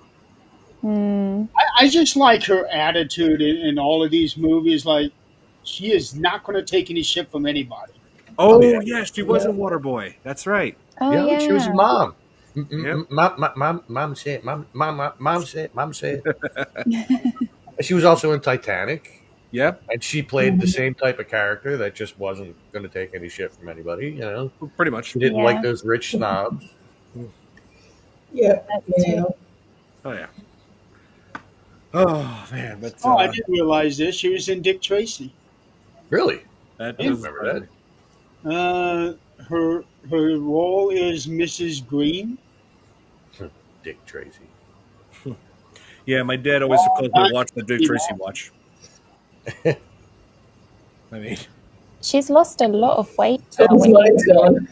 B: I just like her attitude in all of these movies. Like, she is not going to take any shit from anybody.
A: Oh yeah, she was in Waterboy. That's right.
C: Oh,
F: yeah,
C: yeah.
F: she was a mom.
A: Yep.
F: Mom said. She was also in Titanic,
A: Yep,
F: and she played the same type of character that just wasn't going to take any shit from anybody. You know,
A: pretty much.
F: she didn't
C: Yeah.
F: like those rich snobs.
E: Yeah.
C: That's
E: Yeah.
C: true.
A: Oh yeah. Oh man, but
B: Oh, I didn't realize this. She was in Dick Tracy.
F: Really,
A: that
F: I
A: is
F: remember that.
B: Her role is Mrs. Green.
F: Dick Tracy.
A: Yeah, my dad always calls me watch the Dick Tracy watch. I mean,
C: She's lost a lot of weight.
E: So
C: now
E: his mind's gone.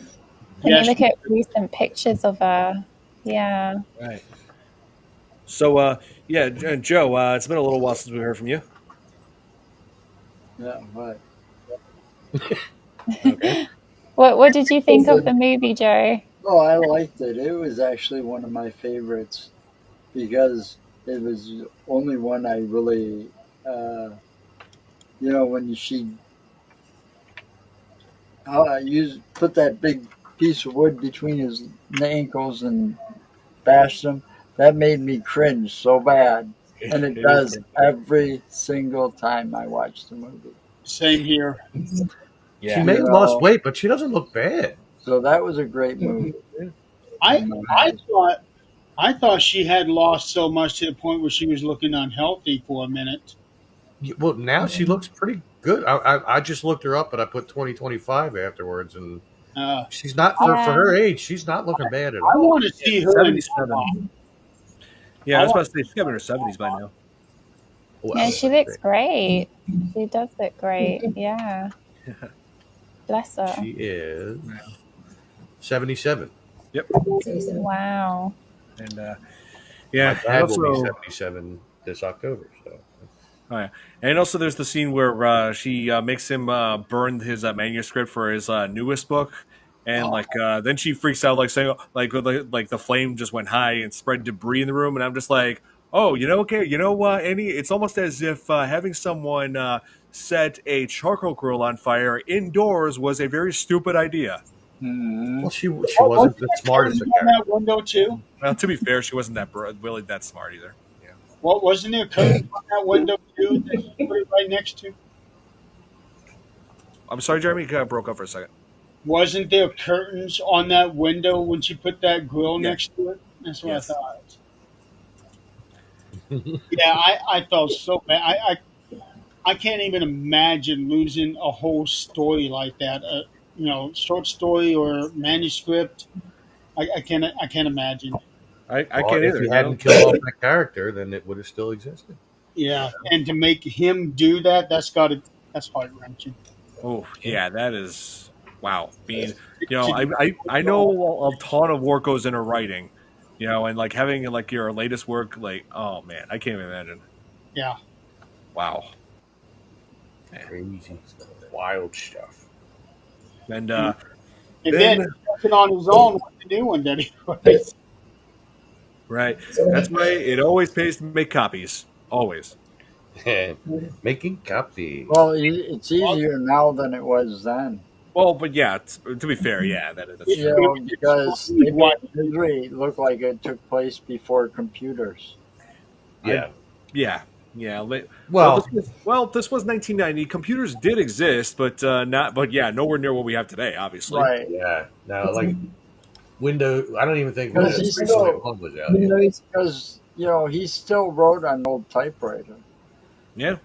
C: When
B: Yes.
C: you look at recent pictures of her. Yeah.
A: right. So, yeah, Joe, it's been a little while since we heard from you.
D: Yeah, right.
A: Okay.
C: What did you think of the movie, Joe?
D: Oh, I liked it. It was actually one of my favorites because it was the only one I really, when she put that big piece of wood between his ankles and bashed him. That made me cringe so bad, and it does every single time I watch the movie.
B: Same here.
A: Yeah.
F: She may have lost weight, but she doesn't look bad.
D: So that was a great movie.
B: I thought she had lost so much to the point where she was looking unhealthy for a minute.
F: Well, now she looks Good. I just looked her up, but I put 2025 afterwards, and
B: Uh,
F: she's not for
C: Yeah.
F: her age. She's not looking bad at
B: I
F: all.
B: want to
A: Yeah,
B: see her in.
A: 77. Yeah, I
B: I
A: was
B: want
A: about to say she's got in her 70s by now.
C: No,
F: Well,
C: she looks great. She does look great. Yeah. Bless her.
F: she is 77.
A: Yep.
E: So,
C: Wow.
A: And
F: My
A: yeah, and
F: dad will be
A: also
F: 77 this October. So
A: oh yeah, and also there's the scene where she makes him burn his manuscript for his newest book, and like then she freaks out like saying like the flame just went high and spread debris in the room, and I'm just like, oh, okay, Annie, it's almost as if having someone set a charcoal grill on fire indoors was a very stupid idea.
D: Hmm.
F: well, she
B: wasn't
F: wasn't the
B: there
F: smartest
B: curtains
F: of
B: on that
F: characters.
B: window too?
A: Well, to be fair, she wasn't that really that smart either. Yeah,
B: What wasn't there curtains on that window too that she put it right next to?
A: I'm sorry, Jeremy, you kind of broke up for a second.
B: Wasn't there curtains on that window when she put that grill
A: Yeah.
B: next to it? That's what
A: Yes.
B: I thought. Yeah, I felt so bad. I can't even imagine losing a whole story like that. Short story or manuscript. I can't imagine.
A: I
F: Well,
A: can't
F: if
A: either.
F: you hadn't killed off that character, then it would have still existed.
B: Yeah, and to make him do that, that's heart wrenching.
A: Oh yeah, that is wow. Being I know a ton of work goes into writing, and like having like your latest work, like oh man, I can't even imagine.
B: Yeah,
A: Wow.
F: Crazy, wild stuff.
A: And
B: and
A: then
B: then working on his own with the new one that he writes.
A: right, that's why it always pays to make copies. Always.
F: Making copy.
D: Well, it's easier now than it was then.
A: Well, but yeah, to be fair, yeah, that's
D: You
A: true.
D: know, because they made Misery look like it took place before computers.
F: Yeah.
A: Yeah. Yeah.
F: Well,
A: This was 1990. Computers did exist, but not. But yeah, nowhere near what we have today. Obviously.
D: Right.
F: yeah. Now, like Windows, I don't even think
D: Because
F: Windows
D: he's still-
F: 3.1 was out yet.
D: Because, he still wrote on an old typewriter.
A: Yeah.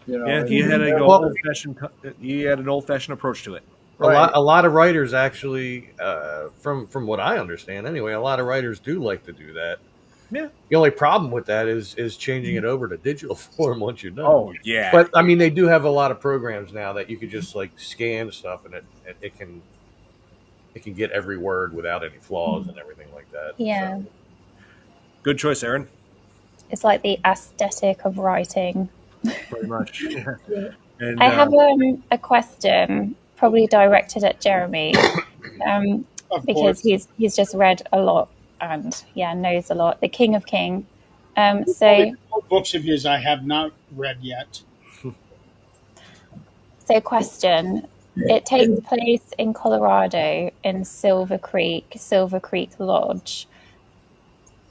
D: You know,
A: Yeah. He had a
F: Well-
A: old fashioned. He had an old fashioned approach to it.
D: Right.
F: A lot of writers actually, from what I understand anyway, a lot of writers do like to do that.
A: Yeah.
F: The only problem with that is changing it over to digital form once you're done.
A: Oh yeah.
F: But I mean, they do have a lot of programs now that you could just like scan stuff and it can get every word without any flaws and everything like that.
C: Yeah.
F: So,
A: Good choice, Aaron.
C: It's like the aesthetic of writing.
A: Pretty much.
E: Yeah.
A: And
C: I have a question, probably directed at Jeremy,
B: Of
C: because
B: course,
C: he's just read a lot and knows a lot. The King of King. So
B: books of his I have not read yet.
C: question. It takes place in Colorado in Silver Creek Lodge.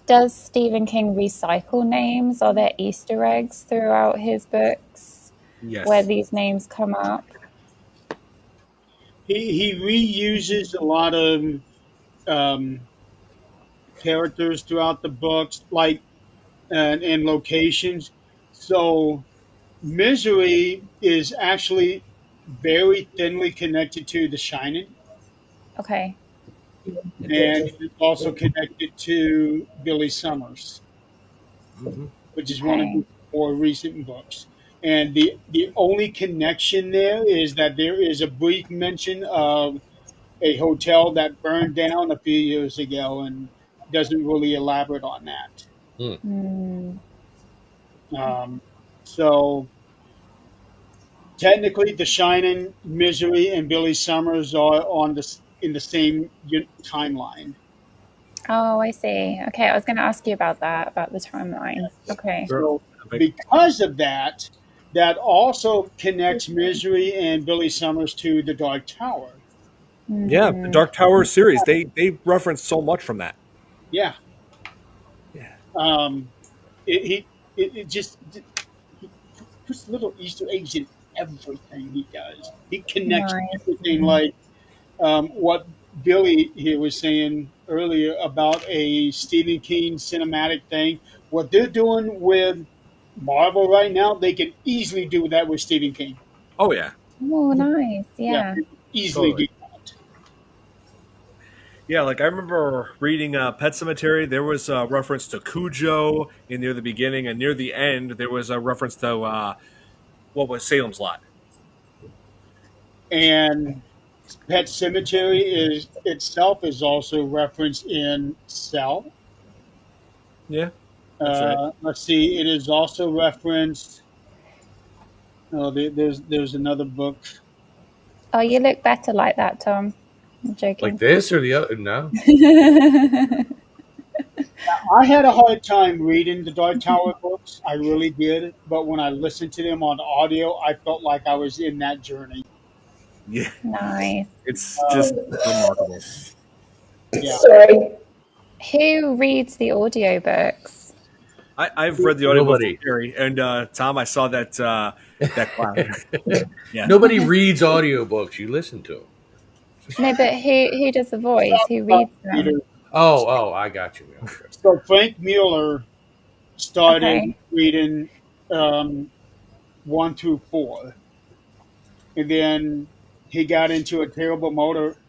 C: Does Stephen King recycle names? Are there Easter eggs throughout his books
A: yes.
C: where these names come up?
B: He reuses a lot of characters throughout the books, like and locations. So Misery is actually very thinly connected to The Shining,
C: Okay.
B: and it's also connected to Billy Summers,
A: Mhm.
B: which is one of
C: Okay.
B: the more recent books. And the only connection there is that there is a brief mention of a hotel that burned down a few years ago, and doesn't really elaborate on that.
C: Hmm.
B: Um, so technically, The Shining, Misery, and Billy Summers are in the same timeline.
C: Oh, I see. Okay, I was going to ask you about that, about the timeline. Okay.
B: So because of that, that also connects Misery and Billy Summers to the Dark Tower.
A: Yeah, the Dark Tower series. They reference so much from that.
B: Yeah.
A: Yeah.
B: It just he puts little Easter eggs in everything he does. He connects
C: Nice.
B: everything, like what Billy here was saying earlier about a Stephen King cinematic thing. What they're doing with Marvel right now, they can easily do that with Stephen King.
A: Oh yeah,
C: Oh, nice.
B: Yeah,
C: Yeah.
B: easily
A: totally.
B: do that.
A: Yeah, like I remember reading Pet Cemetery. There was a reference to Cujo in near the beginning, and near the end there was a reference to what was Salem's Lot.
B: And Pet Cemetery is itself is also referenced in Cell.
A: Yeah, that's right.
B: Let's see, it is also referenced. Oh, there's another book.
C: Oh, you look better like that, Tom. I'm
F: Like
C: joking.
F: this or the other? No.
B: I had a hard time reading the Dark Tower books. I really did. But when I listened to them on audio, I felt like I was in that journey.
A: Yeah,
C: Nice.
A: it's just remarkable.
B: Yeah.
E: Sorry.
C: Who reads the audiobooks?
A: I've read the audiobook from
F: Nobody.
A: Terry, and Tom, I saw that cloud. Yeah,
F: Nobody reads audiobooks. You listen to them.
C: No, but who does the voice? Who reads them?
B: Reader.
F: Oh, I got you. Okay.
B: So Frank Mueller started
C: Okay.
B: reading um, 1 through 4, and then he got into a terrible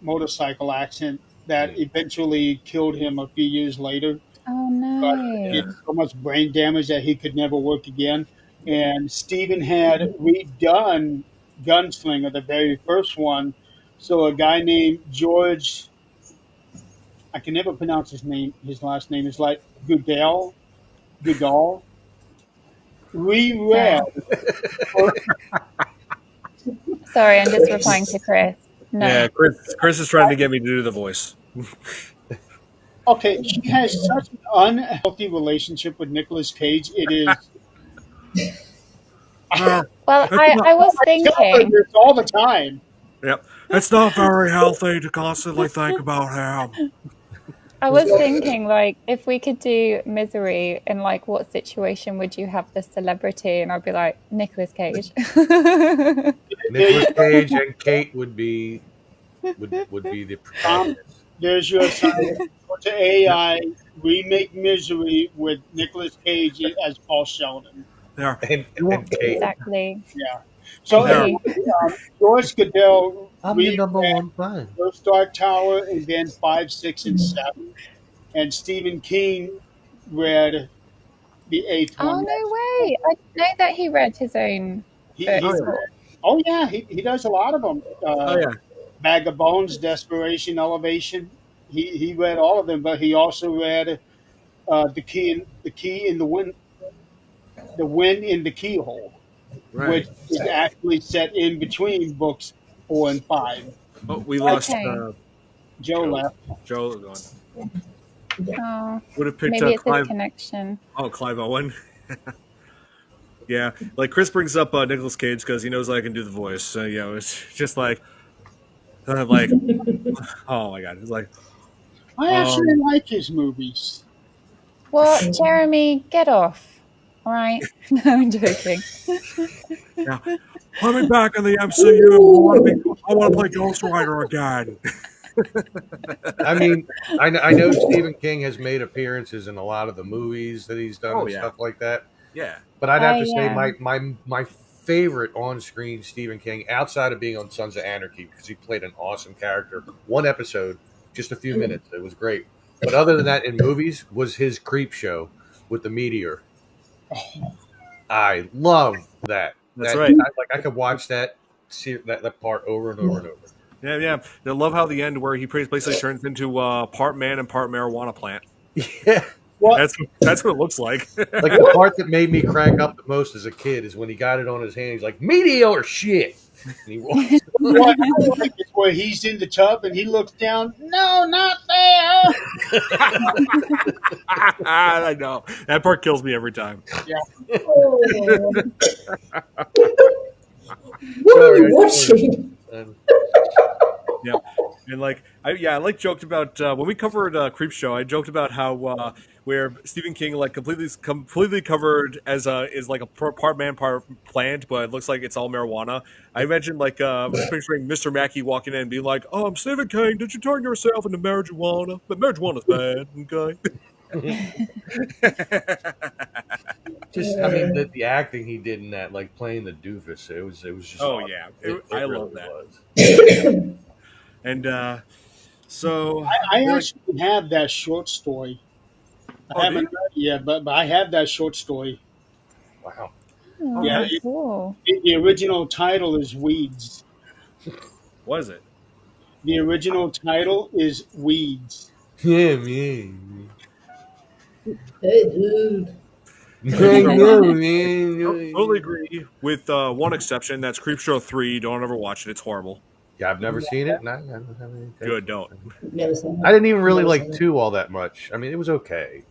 B: motorcycle accident that eventually killed him a few years later.
C: Oh
B: But he
C: no.
B: had so much brain damage that he could never work again. And Stephen had redone Gunslinger, the very first one. So a guy named George, I can never pronounce his name. His last name is like Goodall, reread.
C: No. Sorry, I'm just replying to Chris. No.
A: yeah. Chris is trying to get me to do the voice.
B: Okay, she has such an unhealthy relationship with Nicolas Cage. It is.
A: No,
C: Well,
A: it's not.
C: I was
B: I tell her
C: thinking,
B: this all the time.
A: Yep, it's not very healthy to constantly think about him.
C: like, if we could do Misery, in like what situation would you have the celebrity? And I'd be like, Nicolas Cage.
F: Nicolas Cage and Kate would be the protagonists.
B: There's your assignment. Go to AI, remake Misery with Nicolas Cage as Paul Sheldon.
A: There,
F: And Kate.
C: Exactly.
B: Yeah. So
A: there.
B: anyway, George Goodell
F: I'm your
B: read
F: number one fan.
B: First Dark Tower and then 5, 6, and 7. And Stephen King read the eighth
C: Oh,
B: one.
C: no way. I didn't know that he read his own
B: He,
C: books.
B: he, oh, yeah, he does a lot of them.
A: Oh yeah,
B: Bag of Bones, Desperation, Elevation. He read all of them, but he also read the key in the wind in the keyhole,
A: right.
B: which is actually set in between books 4 and 5.
A: Oh, we lost
C: Okay.
B: Joe left.
A: Joe. Going.
C: Oh,
A: Would have picked
C: maybe it's his
A: Clive.
C: connection.
A: Oh, Clive Owen. Yeah, like Chris brings up Nicolas Cage because he knows I can do the voice. So it's just like, oh my god, it's like,
B: I actually like his movies.
C: What? Jeremy, get off. All right. No, I'm joking.
A: yeah, put me back in the MCU. I want to play Ghost Rider again.
F: I mean, I know Stephen King has made appearances in a lot of the movies that he's done
A: Oh,
F: and
A: yeah.
F: stuff like that.
A: Yeah,
F: But I'd have
C: Oh,
F: to say
C: yeah.
F: my favorite on-screen Stephen King, outside of being on Sons of Anarchy, because he played an awesome character. One episode, just a few minutes. It was great. But other than that, in movies, was his Creep Show with the meteor. I love that.
A: That's
F: That-
A: right.
F: I could watch that part over and over and over.
A: Yeah, yeah. I love how the end where he basically turns into part man and part marijuana plant.
F: Yeah.
B: What?
A: That's what it looks like.
F: Like the part that made me crack up the most as a kid is when he got it on his hand. He's like, meteor shit. And he walks.
B: What I like is where he's in the tub and he looks down. No, not there.
A: I know that part kills me every time.
E: Oh. What are
F: Sorry,
E: you watching?
A: Yeah, and like I like joked about when we covered Creep Show. I joked about how where Stephen King like completely covered as is like a part man part plant, but it looks like it's all marijuana. I imagine like I was picturing Mr. Mackey walking in and being like, "Oh, I'm Stephen King. Did you turn yourself into marijuana? But marijuana's bad." Okay.
F: Just, I mean, the acting he did in that, like playing the doofus, it was just.
A: Oh
F: Awesome.
A: yeah,
F: It
A: I love
F: really
A: that.
F: was.
A: And so
B: I
A: they're like,
B: actually have that short story. I
A: oh, do
B: haven't
A: you?
B: read it yet, but I have that short story.
F: Wow.
A: Oh,
B: Yeah,
C: Oh,
A: nice.
C: cool.
B: the original title is Weeds.
A: Was it?
B: The original title is Weeds.
F: Yeah, man.
E: Hey, dude.
F: I
A: So
F: know, man.
A: totally agree with one exception. That's Creepshow 3. Don't ever watch it. It's horrible.
F: Yeah, I've never seen it. And I don't have any
A: Good,
F: taste.
A: don't.
E: Never seen
F: I
E: it.
F: didn't even really
E: Never
F: like
E: seen it.
F: 2 all that much. I mean, it was okay.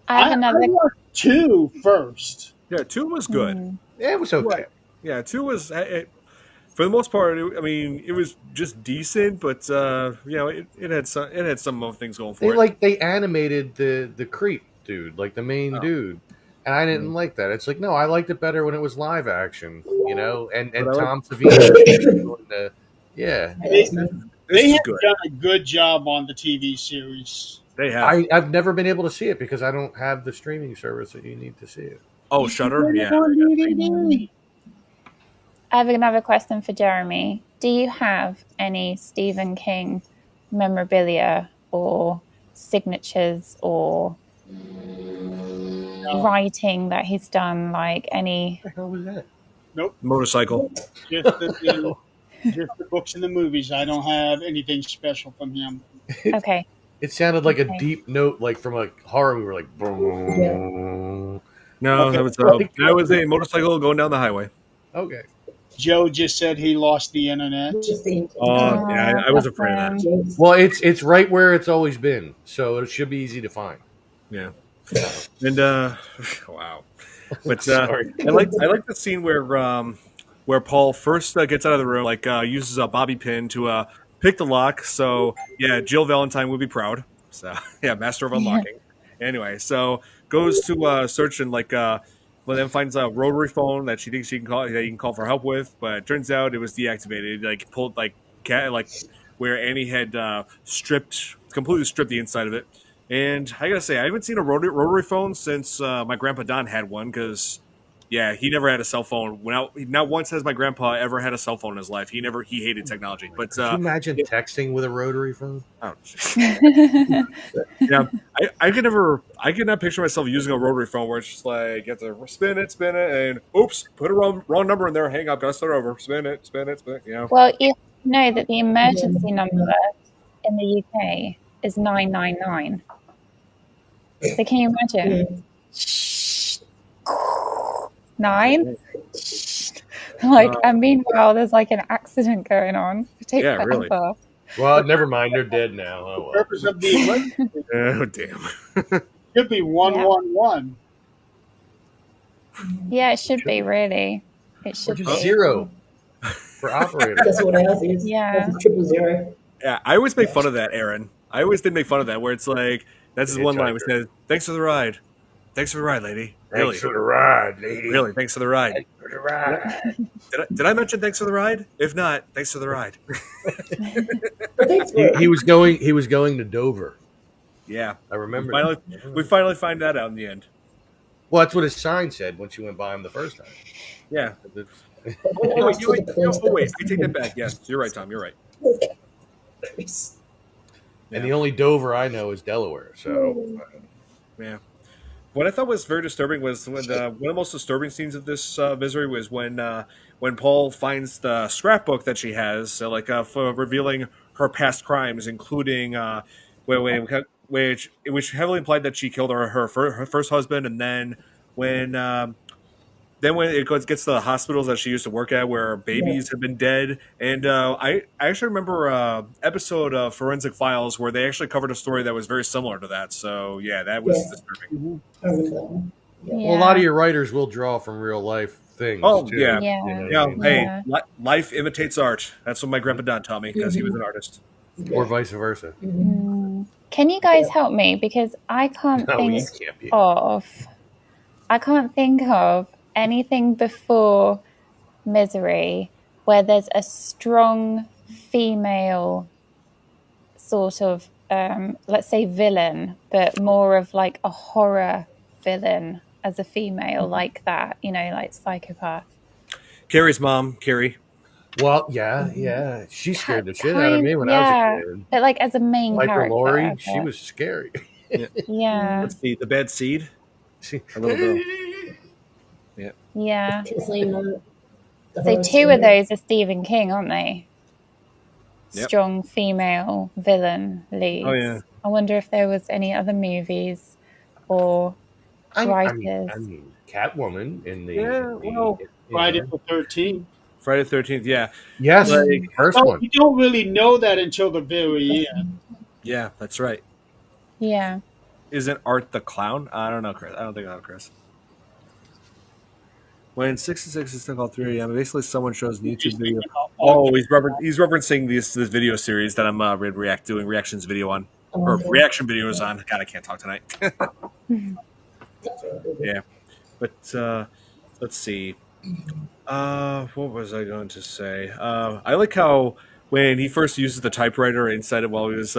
C: I have
B: I
C: another.
B: watched 2 first.
A: Yeah, 2 was good.
F: Yeah, it was okay.
B: Right.
A: Yeah, 2 was for the most part. I mean, it was just decent, but it had some things going for it.
F: They animated the creep dude, like the main
A: Oh.
F: dude, and I didn't like that. It's like, no, I liked it better when it was live action, and
A: But I like
F: Tom Savini doing the yeah.
E: That's me.
A: this
B: They
A: is
B: have
A: good.
B: done a good job on the TV series.
A: They have.
F: I've never been able to see it because I don't have the streaming service that you need to see it.
A: Oh,
B: You
A: Shutter.
B: can get
A: Yeah.
B: it on DVD.
C: I have another question for Jeremy. Do you have any Stephen King memorabilia or signatures or writing that he's done? Like any?
F: What the hell was that?
B: Nope.
A: Motorcycle.
B: Just the books and the movies. I don't have anything special from him.
C: Okay.
F: It sounded like a
C: Okay.
F: deep note, like from a horror movie, like. Boom.
A: No,
B: Okay.
A: that was a motorcycle going down the highway.
F: Okay.
B: Joe just said he lost the internet.
E: Just the
A: Oh, yeah, I was afraid of that.
C: Awesome.
F: Well, it's right where it's always been, so it should be easy to find.
A: Yeah. And wow. But
F: Sorry.
A: I like the scene where Paul first gets out of the room, like uses a bobby pin to pick the lock. So yeah, Jill Valentine would be proud. So yeah, master of unlocking. Anyway, so goes to search and well, then finds a rotary phone that she thinks she can call that you can call for help with, but it turns out it was deactivated. Like pulled where Annie had completely stripped the inside of it. And I gotta say, I haven't seen a rotary phone since my grandpa Don had one because, yeah, he never had a cell phone. Not once has my grandpa ever had a cell phone in his life. He hated technology. But
F: Could you imagine texting with a rotary phone?
A: oh, yeah, I could not picture myself using a rotary phone where it's just like you have to spin it, and oops, put a wrong number in there. Hang up, gotta start over. Spin it. You know.
C: Well, you know that the emergency number in the UK is 999. So can you imagine? Nine? And meanwhile, there's like an accident going on. It takes
A: Yeah, really.
C: forever.
F: Well, never mind. They're dead now. Oh,
B: The
F: well.
B: purpose of the emergency
A: Oh damn.
B: should be 111.
C: Yeah, it should be really. It
F: Or
C: should
F: just
C: be.
F: 0 for operator.
E: That's what else is.
C: Yeah.
E: That's 000.
A: Yeah, I always make fun of that, Aaron. I always did make fun of that, where it's like that's his one line which says, "Thanks for the ride, thanks for the ride, lady." Really,
F: Thanks for the ride, lady.
A: really, thanks for the ride.
F: Thanks for the ride.
A: Did I mention thanks for the ride? If not, thanks for the ride.
E: But thanks for
F: He was going to Dover.
A: Yeah,
F: I remember.
A: we finally find that out in the end.
F: Well, that's what his sign said once you went by him the first time.
A: Yeah.
E: what else to the place that
A: Wait,
E: was
A: I take that back. Yes, you're right, Tom. You're right.
F: And the only Dover I know is Delaware. So
A: Yeah. What I thought was very disturbing was when one of the most disturbing scenes of this misery was when Paul finds the scrapbook that she has, for revealing her past crimes, including which heavily implied that she killed her first husband, and then when it gets to the hospitals that she used to work at, where babies have been dead, and I actually remember episode of Forensic Files where they actually covered a story that was very similar to that. So yeah, that was disturbing.
E: I remember that one. Yeah.
C: Yeah.
F: well, a lot of your writers will draw from real life things.
A: Oh,
F: too.
A: yeah.
C: Yeah.
F: You know what
A: Yeah,
F: I mean?
A: hey,
C: Yeah.
A: life imitates art. That's what my grandpa Don taught me because he was an artist.
F: Or vice versa.
C: Can you guys help me? Because I can't
F: No,
C: think
F: you can't be.
C: I can't think of anything before Misery where there's a strong female sort of let's say villain, but more of like a horror villain. as a female like that, like psychopath.
A: Carrie's mom, Carrie.
F: Well, yeah. She scared the shit out of
C: Kind,
F: me when I was a
C: yeah,
F: kid.
C: but like as a main
F: Like her
C: character.
F: Lori, she was scary.
A: Yeah.
C: Yeah,
A: Let's see, the bad seed.
F: She,
A: A little girl. Yeah.
C: yeah.
E: Definitely not the
C: So
E: horror
C: two of
E: story.
C: those are Stephen King, aren't they?
A: Yep.
C: Strong female villain leads.
A: Oh yeah.
C: I wonder if there was any other movies or writers.
F: I mean, Catwoman in the,
A: Yeah, well,
B: Friday the 13th.
A: Friday the 13th. Yeah.
F: yes,
A: Like,
F: first
B: Oh,
F: one.
B: you don't really know that until the very end.
A: yeah, that's right.
C: Yeah.
A: Isn't Art the clown? I don't know, Chris. I don't think I know, Chris. When 66 is still called 3 a.m., basically someone shows an YouTube video. Oh, he's referencing this video series that I'm doing reactions video on, or
E: Okay.
A: reaction videos on. God, I can't talk tonight.
E: That's all good.
A: Yeah, but let's see. What was I going to say? I like how when he first uses the typewriter inside it while he was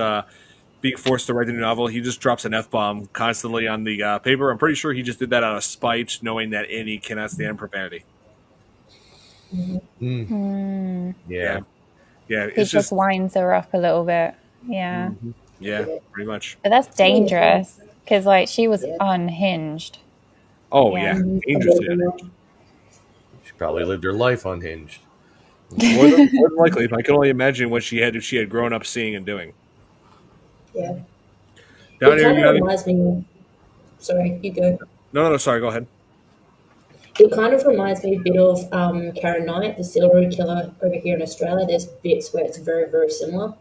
A: being forced to write the new novel, he just drops an F-bomb constantly on the paper. I'm pretty sure he just did that out of spite, knowing that Annie cannot stand profanity.
F: Mm. Yeah.
A: Yeah,
C: He
A: it's
C: just winds her up a little bit. Yeah.
A: yeah, pretty much.
C: But that's dangerous because, like, she was unhinged.
A: Oh
C: Yeah.
A: yeah, dangerous. Yeah.
F: She probably lived her life unhinged.
A: More than likely, I can only imagine what she had if she had grown up seeing and doing.
E: Yeah.
A: Down
E: It
A: here,
E: kind
A: you
E: of
A: have
E: reminds me. Sorry, you go.
A: no, sorry, go ahead.
E: It kind of reminds me a bit of Karen Knight, the serial killer over here in Australia. There's bits where it's very, very similar.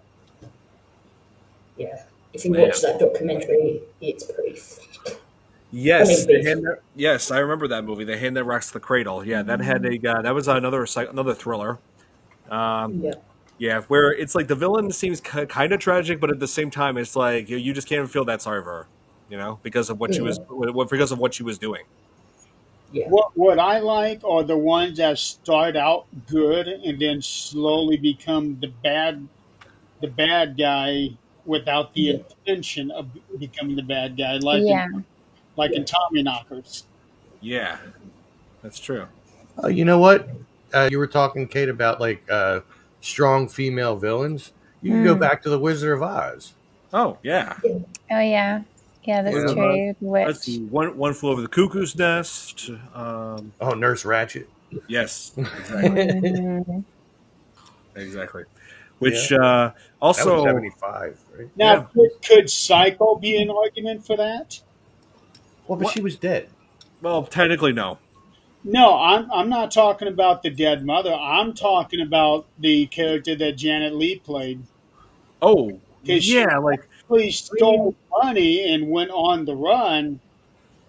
E: Yeah. If you watch that documentary, it's pretty fucked.
A: Yes,
E: I mean,
A: yes, I remember that movie, The Hand That Rocks the Cradle. Yeah, that had a that was another thriller.
E: Yeah.
A: Yeah, where it's like the villain seems kind of tragic, but at the same time, it's like you just can't feel that sorry for her, because of what she was doing.
E: Yeah.
B: What I like are the ones that start out good and then slowly become the bad guy without the intention of becoming the bad guy, like
C: Yeah.
B: in Tommy Knockers.
A: Yeah, that's true.
F: You know what? You were talking, Kate, about like strong female villains. You can go back to the Wizard of Oz.
A: Oh yeah.
C: Oh, yeah. Yeah, that's
A: Yeah.
C: true.
A: Let's
C: Which,
A: see. One flew over the cuckoo's nest.
F: Oh, Nurse Ratchet.
A: Yes, exactly. Exactly. Which
F: That was
A: also
F: 75, right?
B: Now, could Psycho be an argument for that?
F: Well, but she was dead.
A: well, technically no.
B: No, I'm not talking about the dead mother. I'm talking about the character that Janet Leigh played.
A: Oh,
B: 'Cause she
A: yeah, like
B: actually stole money and went on the run.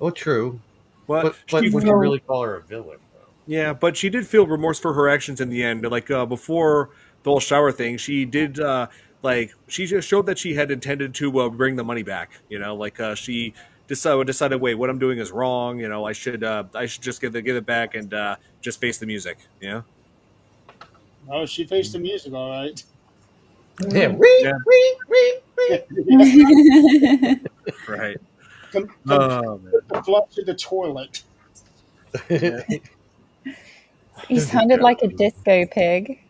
F: Oh, true.
A: what?
F: But
A: She
F: would you really call her a villain, though?
A: Yeah, but she did feel remorse for her actions in the end. Like before the whole shower thing, she did she just showed that she had intended to bring the money back. She decided, wait, what I'm doing is wrong. I should just give it back and just face the music. Yeah.
B: Oh, she faced the music, all right.
F: Yeah.
A: Yeah. Right.
B: Come
A: Oh man.
B: the flush of the toilet.
C: you sounded like a disco pig.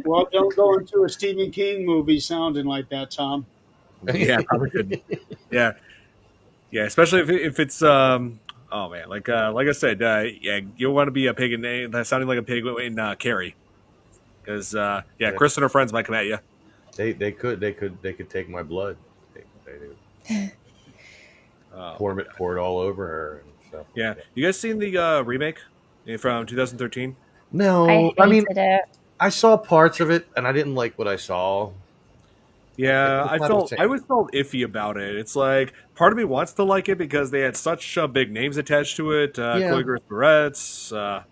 B: Well, don't go into a Stephen King movie sounding like that, Tom.
A: Yeah, probably could. Yeah, yeah. Especially if it's oh man, like I said, yeah, you'll want to be a pig in sounding like a pig in Carrie, because Chris and her friends might come at you.
F: They could take my blood. They pour it all over her and stuff.
A: Yeah, you guys seen the remake from 2013?
F: No,
C: I hated it.
F: I saw parts of it and I didn't like what I saw.
A: Yeah,
F: It's not the same.
A: I always felt iffy about it. It's like part of me wants to like it because they had such big names attached to it, Chloe Grace Moretz,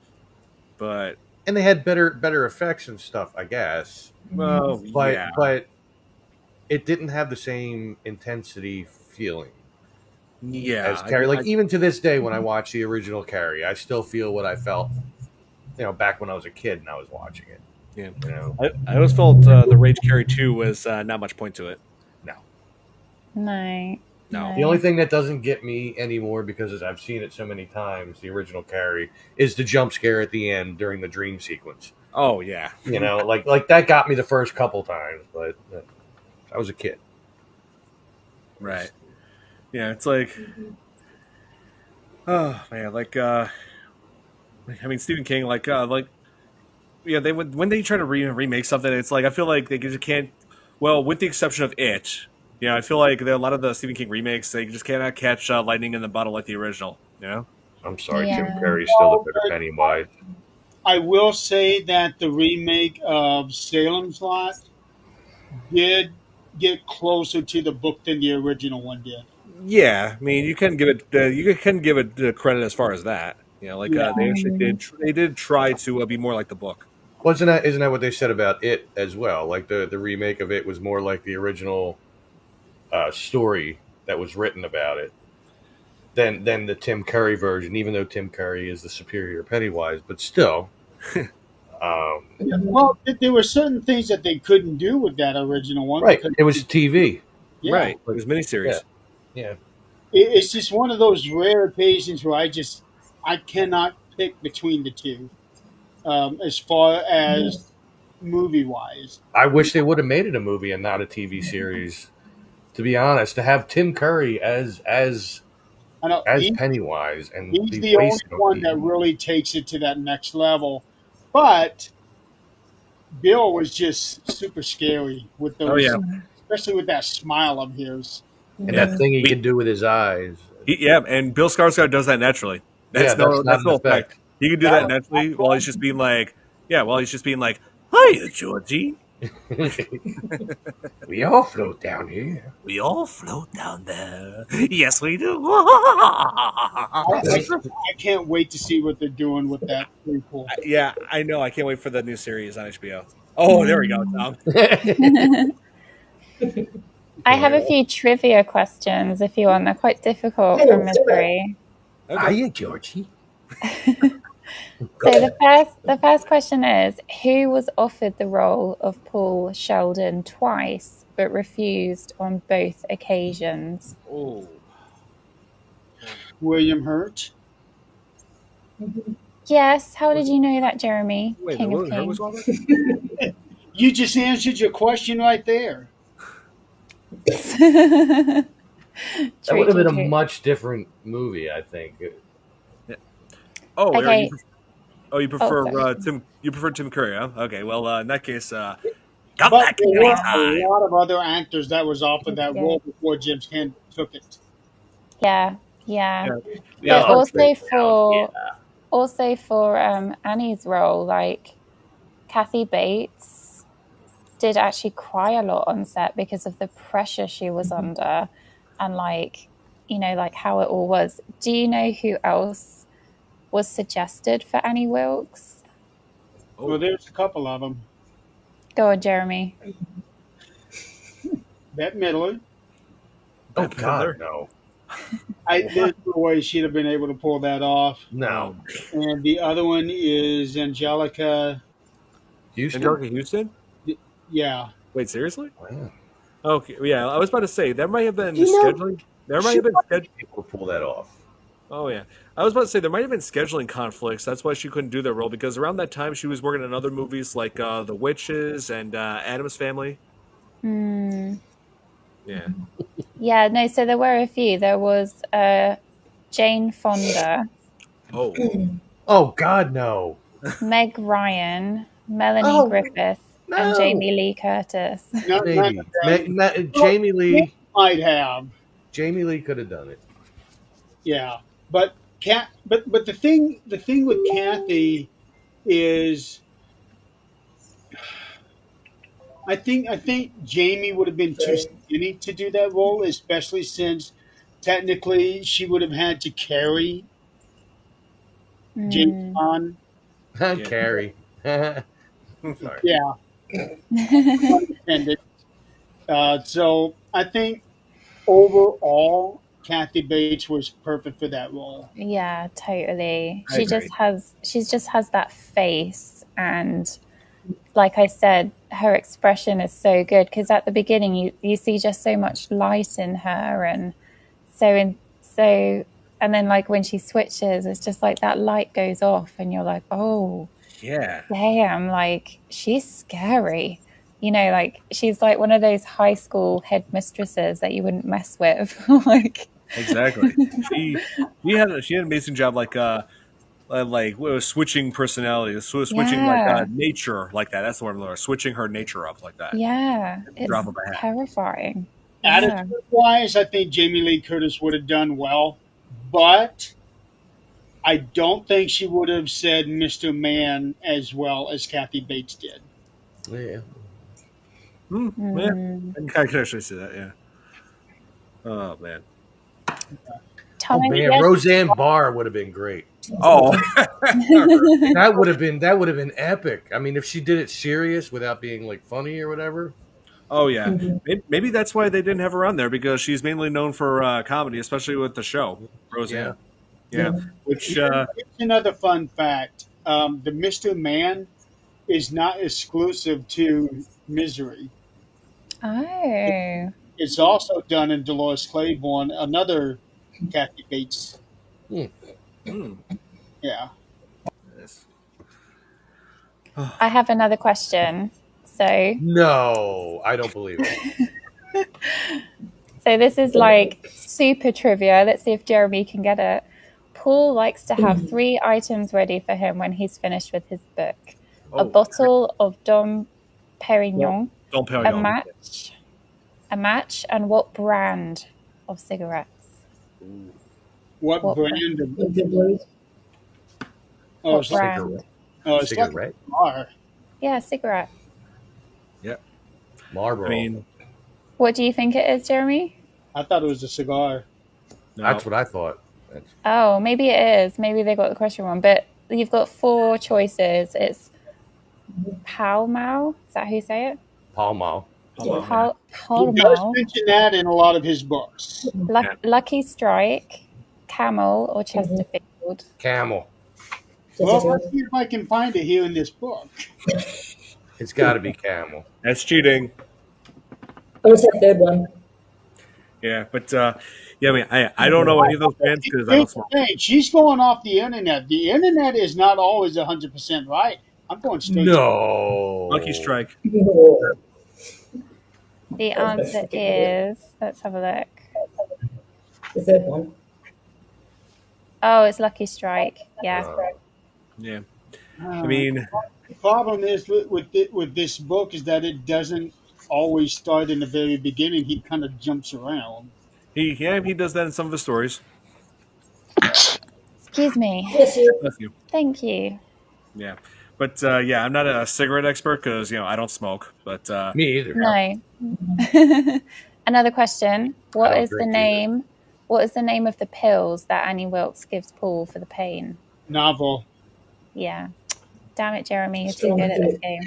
A: but
F: And they had better effects and stuff, I guess.
A: well,
F: But
A: yeah,
F: but it didn't have the same intensity feeling
A: yeah.
F: as Carrie. Like even to this day, when I watch the original Carrie, I still feel what I felt, back when I was a kid and I was watching it.
A: Yeah. I always felt the Rage Carrie 2 was not much point to it.
F: No.
C: No.
A: No.
F: The only thing that doesn't get me anymore, because I've seen it so many times, the original Carrie, is the jump scare at the end during the dream sequence.
A: Oh yeah.
F: You know, like that got me the first couple times, but I was a kid.
A: Right. Yeah, it's like, oh man, I mean, Stephen King, yeah, they would when they try to remake something, it's like I feel like they just can't. Well, with the exception of it, yeah, I feel like a lot of the Stephen King remakes they just cannot catch lightning in the bottle like the original. You know?
F: I'm sorry, Tim
C: Yeah.
F: Curry's still the better Pennywise.
B: I will say that the remake of Salem's Lot did get closer to the book than the original one did.
A: Yeah, I mean, you can give it credit as far as that. You know,
B: Yeah.
A: they actually they did try to be more like the book.
F: Well, isn't that what they said about it as well? Like the remake of it was more like the original story that was written about it than the Tim Curry version. Even though Tim Curry is the superior Pennywise, but still,
B: Yeah, well, there were certain things that they couldn't do with that original one
F: right?
B: because
F: It was TV.
B: yeah,
A: Right, it was
F: Yeah,
A: miniseries.
F: yeah.
B: it's just one of those rare occasions where I cannot pick between the two as far as movie wise.
F: I wish they would have made it a movie and not a TV series. To be honest, to have Tim Curry
B: I know
F: as Pennywise and
B: he's
F: be
B: the only
F: wasted on
B: one that
F: TV.
B: really takes it to that next level, but Bill was just super scary with
A: Oh
B: those,
A: yeah,
B: especially with that smile of his.
F: And
A: yeah,
F: that thing he
A: we,
F: can do with his eyes.
A: yeah, and Bill Skarsgård does that naturally.
F: Yeah, that's not
A: That's
F: an
A: no effect.
F: effect.
A: He can do
B: That
A: that
B: was
A: naturally while he's
B: awesome.
A: just being like, yeah, while he's just being like, "Hiya, Georgie.
F: We all float down here.
A: We all float down there. Yes, we do."
B: I can't wait to see what they're doing with that prequel.
A: Yeah, I know. I can't wait for the new series on HBO. Oh, there we go, Tom.
C: I have a few trivia questions if you want. They're quite difficult from memory.
A: Okay.
F: Hiya, Georgie.
C: So the first question is, who was offered the role of Paul Sheldon twice but refused on both occasions?
A: Oh,
B: William Hurt.
C: Yes, how did you know that, Jeremy?
A: wait,
C: King of
A: William Hurt
C: Kings.
A: was on it?
B: You just answered your question right there.
F: That would have been a
C: True.
F: much different movie, I think.
A: Oh,
C: Okay.
A: you prefer
C: sorry.
A: Tim? You prefer Tim Curry? Huh? Okay, well, in that case, come
B: But
A: back
B: there were
A: anytime.
B: a lot of other actors that was offered that role before James Caan took it.
C: Yeah.
A: Yeah,
C: But also for Annie's role, like Kathy Bates did actually cry a lot on set because of the pressure she was under and like how it all was. Do you know who else was suggested for Annie Wilkes?
B: Well, there's a couple of them.
C: Go on, Jeremy.
B: Bette Midler.
F: Oh, God, no.
B: There's no way she'd have been able to pull that off.
F: No.
B: And the other one is Angelica.
F: Houston?
A: Angelica Houston.
B: Yeah.
A: Wait, seriously?
F: Wow.
A: Okay, yeah. I was about to say there might have been
F: You know,
A: scheduling. There might
F: She
A: have been
F: might
A: schedule.
F: be able to pull that off.
A: Oh yeah, I was about to say there might have been scheduling conflicts. That's why she couldn't do that role because around that time she was working on other movies like The Witches and Addams Family.
C: Hmm.
A: Yeah.
C: Yeah, no, so there were a few. There was Jane Fonda,
A: Oh.
F: Oh, God, no.
C: Meg Ryan, Melanie
F: Oh,
C: Griffith,
F: no.
C: and Jamie Lee Curtis.
F: Maybe. Jamie Lee.
B: Might have.
F: Jamie Lee could have done it.
B: Yeah. But the thing with Kathy is I think Jamie would have been too skinny to do that role, especially since technically she would have had to carry James
C: Mm.
B: Bond.
F: Carrie. Sorry.
B: Yeah, intended. So I think overall, Kathy Bates was perfect for that role.
C: Yeah, totally.
A: I agree.
C: She just has that face, and like I said, her expression is so good, because at the beginning you see just so much light in her, and and then like when she switches, it's just like that light goes off and you're like, oh
A: Yeah.
C: damn, like she's scary. Like she's like one of those high school headmistresses that you wouldn't mess with. Like
A: Exactly. She had an amazing job, switching personalities, switching
C: yeah,
A: nature like that. That's the word I'm looking for. Switching her nature up like that.
C: yeah,
A: Drop
C: it's
A: of a hat.
C: terrifying. Yeah.
B: Attitude wise, I think Jamie Lee Curtis would have done well, but I don't think she would have said Mr. Man as well as Kathy Bates did.
F: Yeah.
A: Yeah. I can actually see that. Yeah. Oh man.
C: Tom,
F: Oh
C: any
F: man,
C: guess?
F: Roseanne Barr would have been great.
A: Oh.
F: That would have been epic. I mean, if she did it serious without being like funny or whatever.
A: Oh yeah. Maybe that's why they didn't have her on there, because she's mainly known for comedy, especially with the show Roseanne. Yeah. Which
B: Here's another fun fact: the Mr. Man is not exclusive to Misery.
C: Oh.
B: It's also done in Dolores Claiborne, another Kathy Bates.
A: hmm.
B: Yeah.
A: Yes.
C: I have another question. So
F: No, I don't believe it.
C: this is like super trivia. Let's see if Jeremy can get it. Paul likes to have 3 items ready for him when he's finished with his book. A bottle of Dom Perignon,
A: Don't pay
C: a match, and what brand of cigarettes?
B: What
C: What
B: brand of?
E: Good Blues.
B: Oh,
C: What
B: it's like,
C: brand?
B: oh, it's like
F: Cigarette?
B: a cigar.
C: Yeah, cigarette.
A: Yeah.
F: Marlboro.
A: I mean,
C: What do you think it is, Jeremy?
B: I thought it was a cigar.
A: no.
F: That's what I thought.
C: Oh, maybe it is. Maybe they got the question wrong. But you've got 4 choices. It's Pall Mall. Is that how you say it?
F: Pall Mall.
C: Pall
B: He does
C: Mall,
B: mention that in a lot of his books.
C: Lucky Strike, Camel, or Chesterfield.
F: Camel.
B: Well, let's see if I can find it here in this book.
F: It's got to be Camel.
A: That's cheating.
E: I'm gonna say third one.
A: Yeah, but I mean, I don't know any of those bands because I don't
B: Here's the
A: smoke.
B: thing, she's going off the internet. The internet is not always 100% right. I'm going straight.
F: No.
A: Lucky Strike.
C: The answer is, let's have a look.
E: The third one.
C: Oh, it's Lucky Strike. Yeah.
A: Yeah. I mean,
B: The problem is with this book is that it doesn't always start in the very beginning. He kind of jumps around.
A: he does that in some of his stories.
C: Excuse me.
E: Yes, you.
A: Bless you.
C: Thank you.
A: Yeah. But I'm not a cigarette expert because I don't smoke. But
F: Me either.
C: No. Another question.
F: I
C: What
F: don't
C: is the
F: drink
C: name? What is the name of the pills that Annie Wilkes gives Paul for the pain?
B: Novel.
C: Yeah. Damn it, Jeremy, you're too good at this game.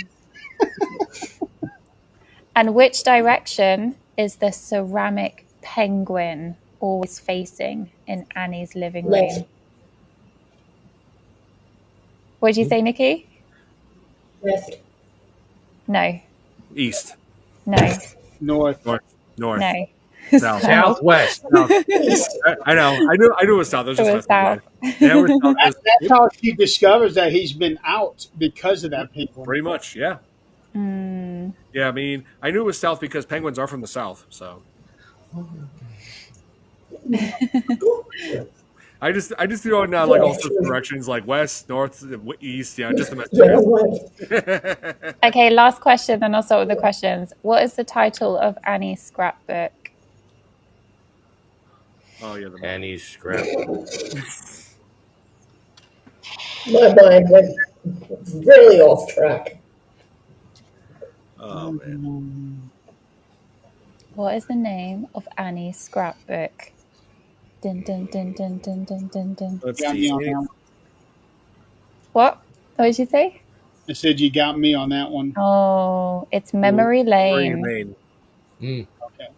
C: And which direction is the ceramic penguin always facing in Annie's living room?
E: Left.
C: What did you say, Nikki?
E: Left.
C: No.
A: east,
C: No.
B: North.
A: north,
C: No.
A: south.
F: Southwest.
A: South. I know. I knew it was south. I was
C: It
A: just
C: was south.
A: Yeah, we're south.
B: That's how she discovers that he's been out because of that penguin.
A: Pretty much, yeah. Yeah, I mean, I knew it was south because penguins are from the south. So I just threw out now like all sorts of directions, like west, north, east. Yeah, just to mess
E: Yeah,
A: with
E: right.
C: Okay, last question, then I'll start with the questions. What is the title of Annie's scrapbook?
A: Oh yeah, the
F: Annie's scrap.
E: My mind went really off track.
A: oh man.
C: What is the name of Annie's scrapbook? Dun, dun, dun, dun, dun, dun, dun, dun.
A: Let's
B: Got me
A: see.
B: on that one.
C: What did you say?
B: I said you got me on that one.
C: Oh, it's Memory Lane.
A: Lane.
B: Okay.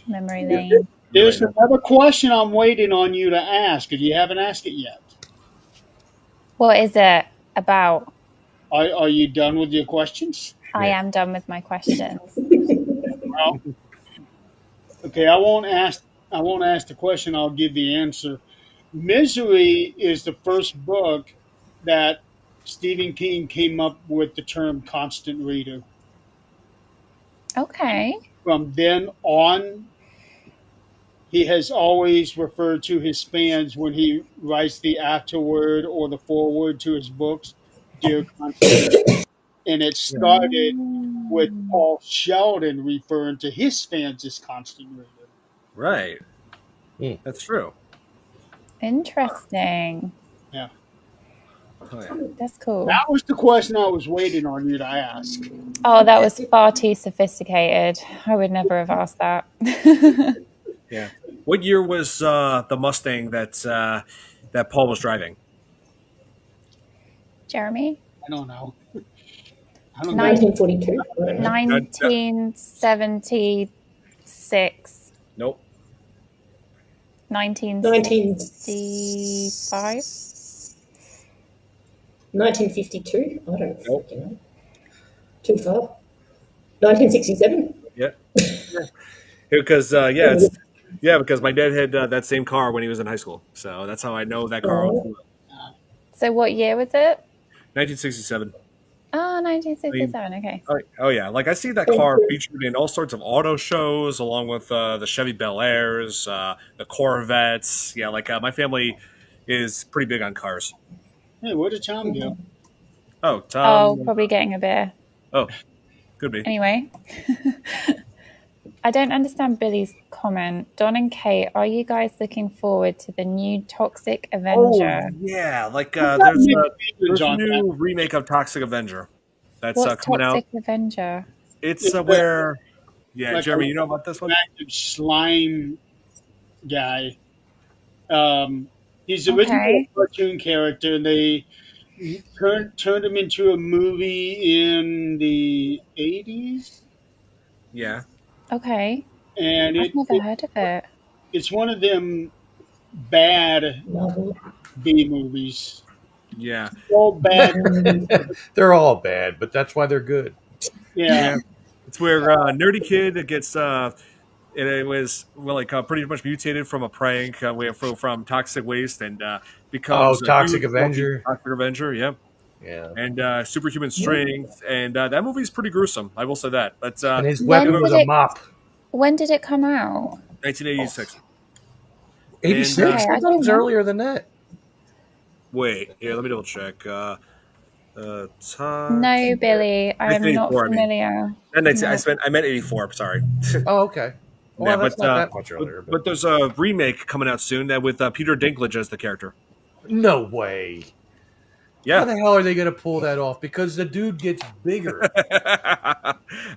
C: Memory Lane.
B: There's another question I'm waiting on you to ask, if you haven't asked it yet.
C: What is it about?
B: Are you done with your questions?
C: I am done with my questions.
B: Well, okay, I won't ask. I won't ask the question. I'll give the answer. Misery is the first book that Stephen King came up with the term constant reader.
C: Okay.
B: From then on, he has always referred to his fans when he writes the afterword or the foreword to his books, dear constant reader. And it started with
C: Mm,
B: Paul Sheldon referring to his fans as constant reader.
A: Right.
F: Hmm.
A: That's true.
C: interesting.
B: Yeah.
A: Oh yeah.
C: That's cool.
B: That was the question I was waiting on you to ask.
C: Oh, that was far too sophisticated. I would never have asked that.
A: Yeah. What year was the Mustang that Paul was driving?
C: Jeremy?
B: I don't know. I don't know.
C: Nine,
E: 1942. I don't know.
C: 1976.
A: Nope.
E: 19,
C: 1965.
E: 1952. I don't
A: Nope.
E: fucking know. Too far. 1967.
A: Yeah. Because because my dad had that same car when he was in high school, so that's how I know that car.
E: Oh,
C: So what year was it?
A: 1967.
C: Oh,
A: I mean,
C: 1967. Okay.
A: oh yeah, like I see that
E: thank
A: car
E: you.
A: featured in all sorts of auto shows, along with the Chevy Bel Airs, the Corvettes. Yeah, like my family is pretty big on cars.
B: Hey, where did Tom go?
A: Oh,
C: Oh,
A: Tom.
C: probably getting a beer.
A: Oh, could be.
C: Anyway, I don't understand Billy's comment. Don and Kate, are you guys looking forward to the new Toxic
A: Oh
C: Avenger?
A: yeah, like
B: We've got mixed feelings
A: there's a
B: on that.
A: new remake of Toxic Avenger that's
C: What's
A: coming out.
C: Toxic Avenger?
A: It's
B: It's
A: where yeah,
B: like a
A: Jeremy, you know about this one?
B: active slime guy. He's the original
C: Okay.
B: cartoon character, and they turned him into a movie in the 80s.
A: Yeah,
C: Okay.
B: And
C: I've never heard of it.
B: it's one of them bad
E: Marvel.
B: B movies.
A: yeah,
B: So bad.
F: They're all bad, but that's why they're good.
B: Yeah.
A: yeah. It's where nerdy kid gets and it was pretty much mutated from a prank from toxic waste and
F: Oh,
A: becomes a
F: Toxic
A: huge bulky
F: Avenger.
A: Toxic Avenger. Yep.
F: Yeah.
A: And superhuman strength, and that movie's pretty gruesome. I will say that. But
F: And his
C: When
F: weapon was
C: did
F: a
C: it
F: mop.
C: when did it come out?
A: 1986.
F: 86?
A: And,
C: Okay,
F: I
C: I
F: thought it
C: didn't
F: was
C: know.
F: earlier than that.
A: Wait, here, let me double check.
C: No, Billy, I am not
A: 1984, I mean.
C: familiar.
A: I meant 84. Sorry.
F: Oh, okay. Well,
A: Yeah,
F: that's not that much
A: but,
F: earlier.
A: but there's a remake coming out soon that with Peter Dinklage as the character.
F: No way. How
A: Yeah,
F: the hell are they going to pull that off? Because the dude gets bigger.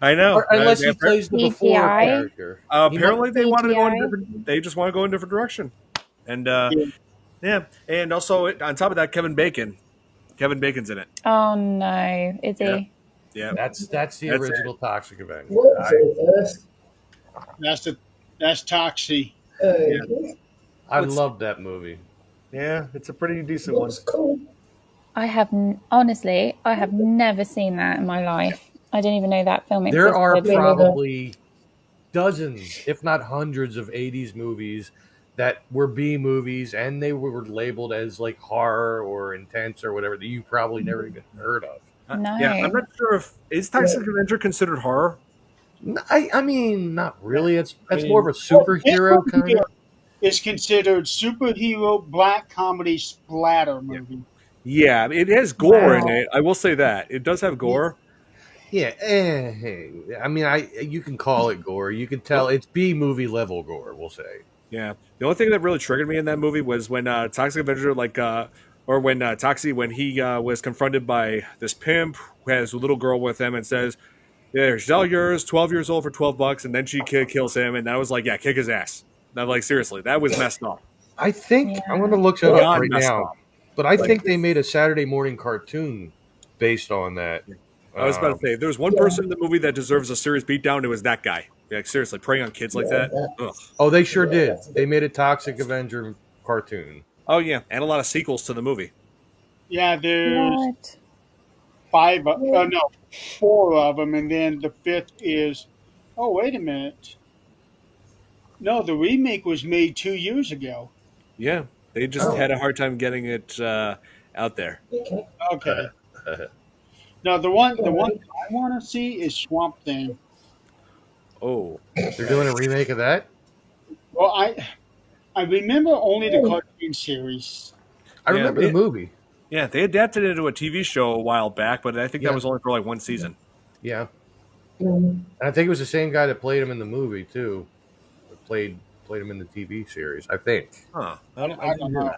A: I know.
F: Or unless he plays the before
C: CGI?
F: character.
A: Apparently, they wanted to go in a
C: CGI?
A: different. They just want to go in a different direction, and
B: Yeah.
A: yeah, and also on top of that, Kevin Bacon. Kevin Bacon's in it.
C: Oh no, is
A: Yeah.
C: he?
A: Yeah,
F: That's the
A: That's
F: original Toxic Avenger.
E: What's it?
B: That's Toxie.
E: Okay.
F: I
A: What's-
F: loved that movie.
A: yeah, it's a pretty decent one.
E: Looks cool.
C: I have honestly, I have never seen that in my life. I didn't even know that film existed.
F: There are
E: Me neither.
F: probably dozens, if not hundreds, of 80s movies that were B movies and they were labeled as like horror or intense or whatever that you probably never even heard of.
C: No.
A: Yeah, I'm not sure if is Toxic Avenger considered horror.
F: I mean, not really. It's
A: mean-
F: more of a superhero
B: This
F: kind
B: movie
F: of.
B: is considered superhero black comedy splatter movie.
A: Yeah, it has gore in
C: Wow.
A: it. I will say that it does have gore.
F: Yeah, I mean, you can call it gore. You can tell it's B movie level gore. We'll say.
A: Yeah, the only thing that really triggered me in that movie was when Toxic Avenger, or when Toxie, when he was confronted by this pimp who has a little girl with him and says, "Yeah, she's all yours, 12 years old for $12," and then she kills him, and I was like, "Yeah, kick his ass." And I'm like, seriously, that was messed up.
F: I think
C: Yeah.
F: I'm going to look that up
A: Beyond
F: right
A: messed
F: now,
A: up.
F: but I think they made a Saturday morning cartoon based on that.
A: I was about to say, if there's one person in the movie that deserves a serious beatdown, it was that guy. Like, seriously, preying on kids like that. Ugh.
F: Oh, they sure did. They made a Toxic Avenger cartoon.
A: Oh yeah, and a lot of sequels to the movie.
B: Yeah, there's
C: What?
B: five. No, four of them, and then the fifth is. Oh, wait a minute. No, the remake was made 2 years ago.
A: Yeah, they just
E: Oh,
A: had a hard time getting it out there.
E: okay.
B: Okay. No, the one
E: Alrighty.
B: I want to see is Swamp Thing.
A: Oh,
F: They're doing a remake of that.
B: Well, I remember only the cartoon series.
F: I
A: yeah,
F: remember the movie.
A: they adapted it into a TV show a while back, but I think that
F: Yeah,
A: was only for like one season.
F: yeah.
E: Mm.
F: And I think it was the same guy that played him in the movie too. That played him in the TV series. I think.
A: Huh?
B: I,
A: I
B: I
A: didn't
B: don't
A: hear
B: know.
A: that.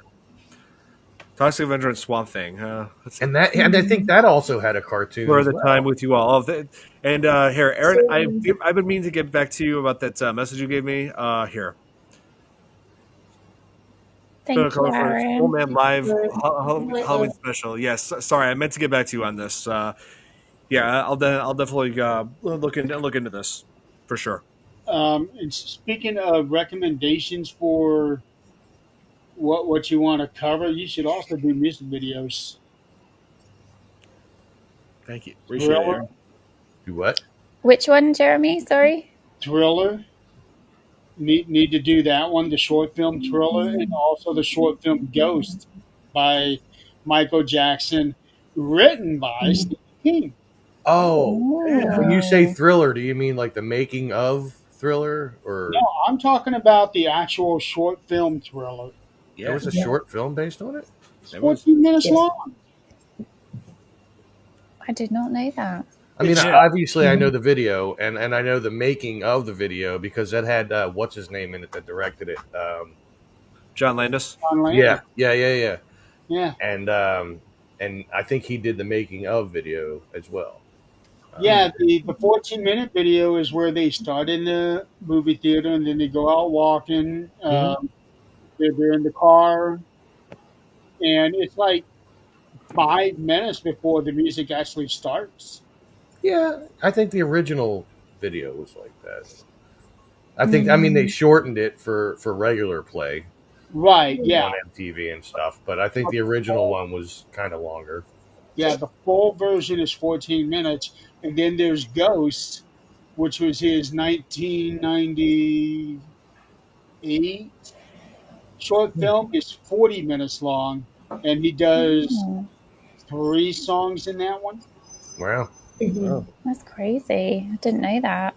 A: Toxic Avenger and Swamp Thing.
F: And I think that also had a cartoon
A: For
F: as
A: the time
F: well.
A: with you all. And here, Aaron,
E: So,
A: I've been meaning to get back to you about that message you gave me. Here,
C: Thank you,
A: for Full
C: Aaron.
A: Man Live Halloween
E: Michael,
A: special. Yes, sorry, I meant to get back to you on this. Yeah, I'll definitely look into this for sure.
B: And speaking of recommendations for what you want to cover, you should also do music videos.
A: Thank you, appreciate it,
B: Thriller,
A: Aaron.
F: Do what?
C: Which one, Jeremy? Sorry.
B: Thriller. Need to do that one, the short film Thriller, and also the short film Ghost by Michael Jackson, written by Stephen King.
F: Oh, when you say
C: Oh,
F: thriller, do you mean like the making of Thriller,
B: No,
F: or
B: I'm talking about the actual short film Thriller.
F: there
A: Yeah,
F: was a
E: yeah,
F: short film based on it?
B: It's
A: that was
B: 14 minutes
E: yes.
B: long.
C: I did not know that.
F: I mean,
B: It's
A: yeah.
F: obviously, I
E: Mhm.
F: know the video, and I know the making of the video because that had what's his name in it that directed it.
A: John Landis.
B: on
F: Yeah,
B: land.
F: yeah.
B: Yeah.
F: And I think he did the making of video as well.
B: Yeah, the 14-minute video is where they start in the movie theater and then they go out walking.
F: Mhm.
B: They're in the car, and it's like 5 minutes before the music actually starts.
F: Yeah, I think the original video was like that. I mean, they
C: Mm.
F: shortened it for regular play
B: Right, yeah.
F: on MTV and stuff, but I think the original one was kind of longer.
B: Yeah, the full version is 14 minutes. And then there's Ghost, which was his 1998 short film, is 40 minutes long. And he does
C: Oh,
B: three songs in that one.
F: Wow.
E: Mhm.
C: that's crazy. I didn't know that.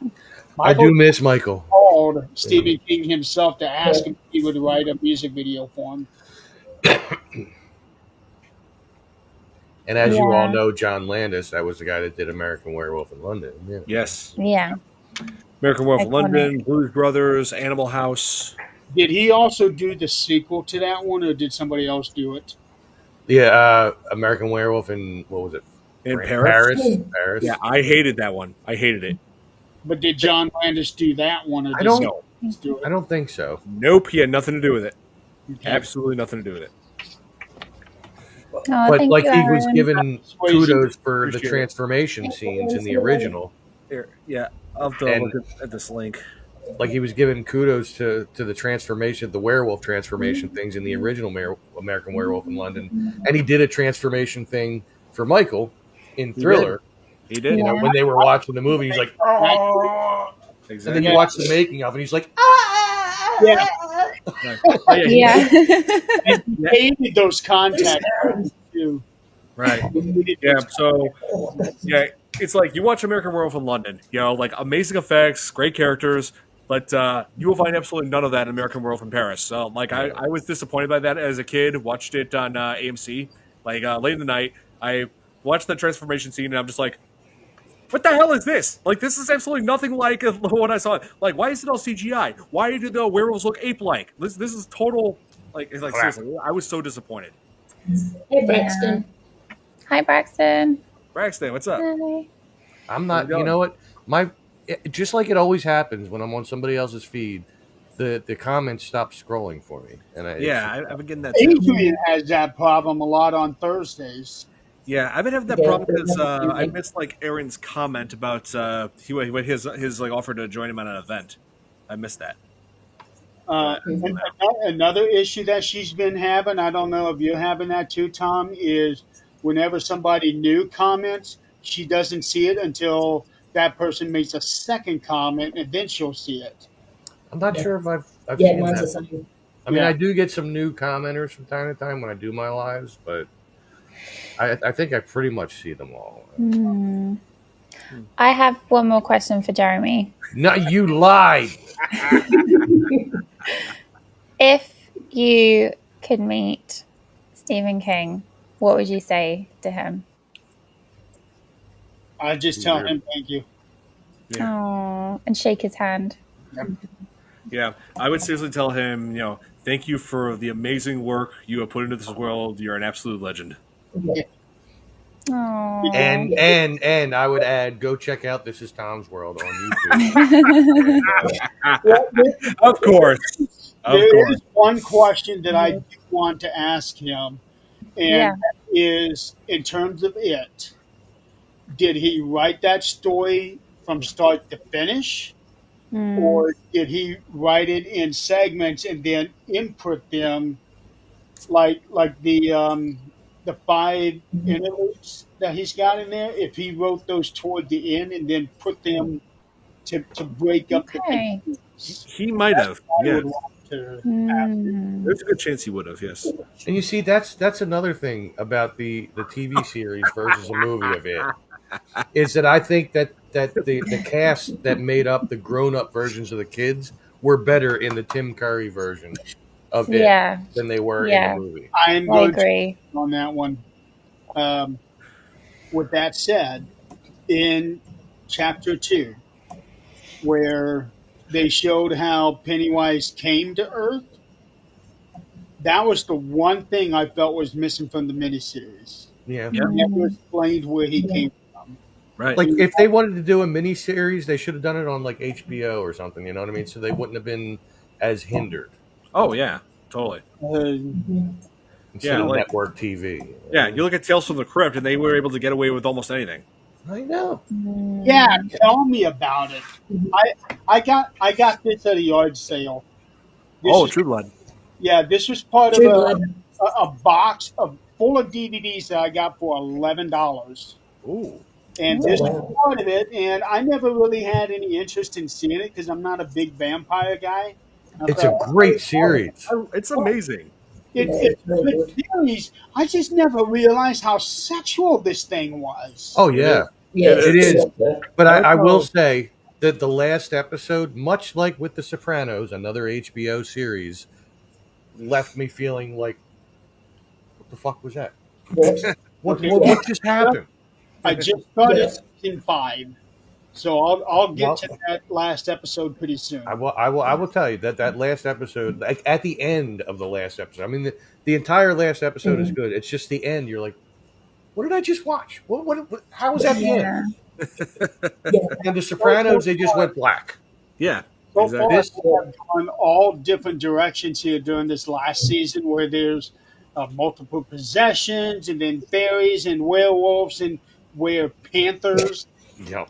F: I do
B: Michael
F: miss Michael.
B: called Stephen King himself to ask him if he would write a music video for him.
F: And as you all
C: Yeah,
F: know, John Landis, that was the guy that did American Werewolf in London. Yeah.
A: Yes,
C: yeah,
A: American Werewolf in
C: iconic.
A: London, Blues Brothers, Animal House.
B: Did he also do the sequel to that one, or did somebody else do it?
F: Yeah, American Werewolf in, what was it?
A: In Paris.
F: Paris.
E: Mm.
A: Yeah,
F: Paris.
A: I hated that one. I hated it.
B: But did John Landis do that one, or
F: I
B: did
F: don't
B: somebody else do
F: I
B: it?
F: don't think so.
A: Nope, he had nothing to do with it.
B: Okay.
A: Absolutely nothing to do with it.
C: Oh,
F: But
C: thank
F: like
C: you,
F: he was
C: Aaron.
F: given
B: Swayze.
F: kudos for the
A: Appreciate it.
F: transformation scenes in the original.
A: Here, yeah, I'll have to
F: And
A: look at this link.
F: like he was given kudos to the transformation, the werewolf transformation things in the original American Werewolf in London, and he did a transformation thing for Michael in
A: He
F: Thriller.
A: He did.
F: You know,
C: Yeah.
F: when they were watching the movie, he's like, oh, and then
A: Exactly.
F: you watch the making of it, and he's like, ah.
B: Yeah,
A: Right. Oh, yeah,
C: Yeah.
B: and he hated those contact too.
A: right.
B: He hated
A: Yeah,
B: those
A: so
B: contacts.
A: yeah, it's like you watch American Werewolf in London, you know, like amazing effects, great characters, but you will find absolutely none of that in American Werewolf in Paris. So, like, I was disappointed by that as a kid. Watched it on AMC, like late in the night. I watched the transformation scene, and I'm just like, "What the hell is this? Like, this is absolutely nothing like what I saw. Like, why is it all CGI? Why do the werewolves look ape-like? This is total like it's like
F: Crap.
A: seriously. I was so disappointed."
E: Hey, Braxton.
C: Hi, Braxton.
A: Braxton, what's up?
C: Hi.
F: I'm
A: How's
F: not.
A: it
F: You
A: going?
F: know what? Just like it always happens when I'm on somebody else's feed, the comments stop scrolling for me, and
A: I've been getting that too.
B: Adrian has that problem a lot on Thursdays.
A: Yeah, I've been having that
E: Yeah.
A: problem because I missed like Aaron's comment about his like offer to join him on an event. I missed that.
B: Another issue that she's been having, I don't know if you're having that too, Tom, is whenever somebody new comments, she doesn't see it until that person makes a second comment, and then she'll see it.
F: I'm not
E: Yeah.
F: sure if I've
E: Yeah,
F: seen
E: mine's the
F: that.
E: same.
F: I mean,
B: Yeah.
F: I do get some new commenters from time to time when I do my lives, but I think I pretty much see them all.
C: I have one more question for Jeremy.
F: No, you lied.
C: If you could meet Stephen King, what would you say to him?
B: I just tell him thank you.
A: Yeah.
C: Oh, and shake his hand.
B: Yep.
A: Yeah, I would seriously tell him, thank you for the amazing work you have put into this world. You're an absolute legend.
E: Yeah.
C: Oh,
F: And I would add, go check out This Is Tom's World on YouTube.
B: Well,
A: Of course. Of
B: there
A: course.
B: is one question that I do want to ask him, and
C: Yeah.
B: that is in terms of it. Did he write that story from start to finish, or did he write it in segments and then input them like the five interludes that he's got in there? If he wrote those toward the end and then put them to break up the
C: Okay.
B: pieces,
A: He might have.
B: I
A: Yeah.
B: would want to ask.
A: There's a good chance he would have, yes.
F: And you see, that's another thing about the TV series versus a movie of it, is that I think that the cast that made up the grown-up versions of the kids were better in the Tim Curry version of it
C: Yeah.
F: than they were
C: Yeah.
F: in the movie.
B: I am
C: I
B: going to
C: agree.
B: on that one. With that said, in chapter 2, where they showed how Pennywise came to Earth, that was the one thing I felt was missing from the miniseries.
F: Yeah.
B: It never explained where he came from.
A: Right.
F: Like, if they wanted to do a miniseries, they should have done it on, like, HBO or something, you know what I mean? So they wouldn't have been as hindered
A: Oh, yeah. Totally.
F: instead of network TV.
A: Yeah, you look at Tales from the Crypt, and they were able to get away with almost anything.
F: I know.
B: Yeah, tell me about it. I got this at a yard sale. This is-
A: True Blood.
B: yeah, this was part
E: True
B: of
E: Blood.
B: a box full of DVDs that I got for $11.
A: Ooh.
B: And this is part of it. And I never really had any interest in seeing it because I'm not a big vampire guy.
F: It's a great series.
A: It's amazing.
B: It's a good series. I just never realized how sexual this thing was.
F: Oh, yeah.
E: Yeah,
F: It is.
E: Yeah.
F: But I will say that the last episode, much like with The Sopranos, another HBO series, left me feeling like, what the fuck was that? What just happened?
B: I just started season 5, so I'll get to that last episode pretty soon.
F: I will tell you that last episode, like at the end of the last episode. I mean, the entire last episode is good. It's just the end. You're like, what did I just watch? What how was that the end? And The Sopranos, they just went black.
A: Yeah.
B: So
A: Exactly.
B: far, I've gone all different directions here during this last season, where there's multiple possessions, and then fairies and werewolves, and where panthers.
F: Yep.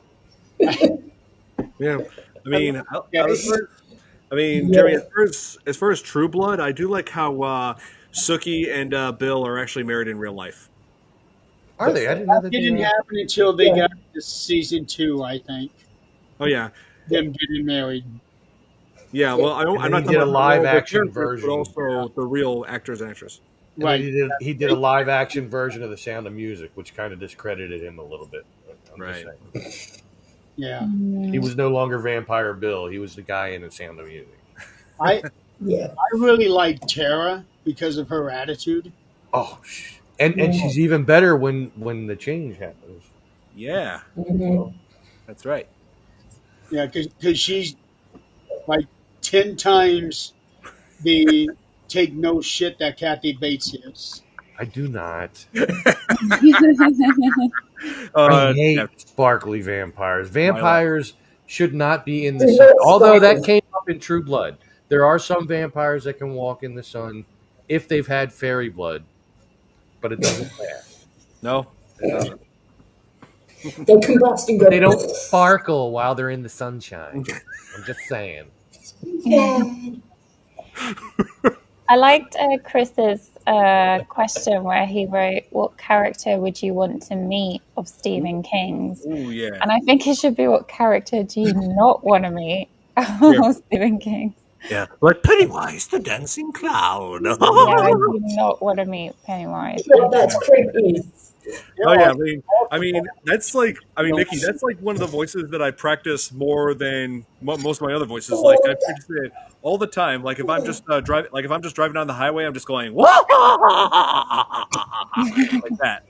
A: Yeah. I mean, Jeremy, as far as True Blood, I do like how Sookie and Bill are actually married in real life.
F: Are they? I didn't know
B: That
F: that.
B: didn't happen until they got to season 2, I think.
A: Oh, yeah.
B: Them getting married.
A: Yeah, well, I'm
F: then
A: not
F: he
A: talking
F: did a
A: about
F: live
A: the
F: action
A: characters,
F: version.
A: but also the real actors and actresses.
F: And
B: Right.
F: then he did a live action version of The Sound of Music, which kind of discredited him a little bit. I'm just saying.
B: Yeah.
F: He was no longer Vampire Bill. He was the guy in The Sound of Music.
B: I
E: Yeah.
B: really like Tara because of her attitude.
F: Oh, and she's even better when the change happens.
A: Yeah,
E: Mhm.
A: that's right.
B: Yeah, because she's like 10 times the take no shit that Kathy Bates is.
F: I do not. I
A: Uh,
F: hate
A: yeah.
F: sparkly vampires. Vampires should not be in the sun. Although that came up in True Blood. There are some vampires that can walk in the sun if they've had fairy blood, but it doesn't last.
A: No, it doesn't.
E: They combust and go.
F: They don't sparkle while they're in the sunshine. I'm just saying.
E: Yeah.
C: I liked Chris's question where he wrote, "What character would you want to meet of Stephen King's?"
A: Oh yeah.
C: And I think it should be, "What character do you not want to meet
A: Yeah.
C: of Stephen King?"
A: Yeah. Like Pennywise the dancing clown.
C: Yeah, I do not want to meet Pennywise.
E: Well, that's creepy.
A: Oh yeah,
B: There
A: I mean, that's like, I mean, Nikki, that's like one of the voices that I practice more than most of my other voices. Like I practice it all the time. Like if I'm just driving, like if I'm just driving down the highway, I'm just going like that.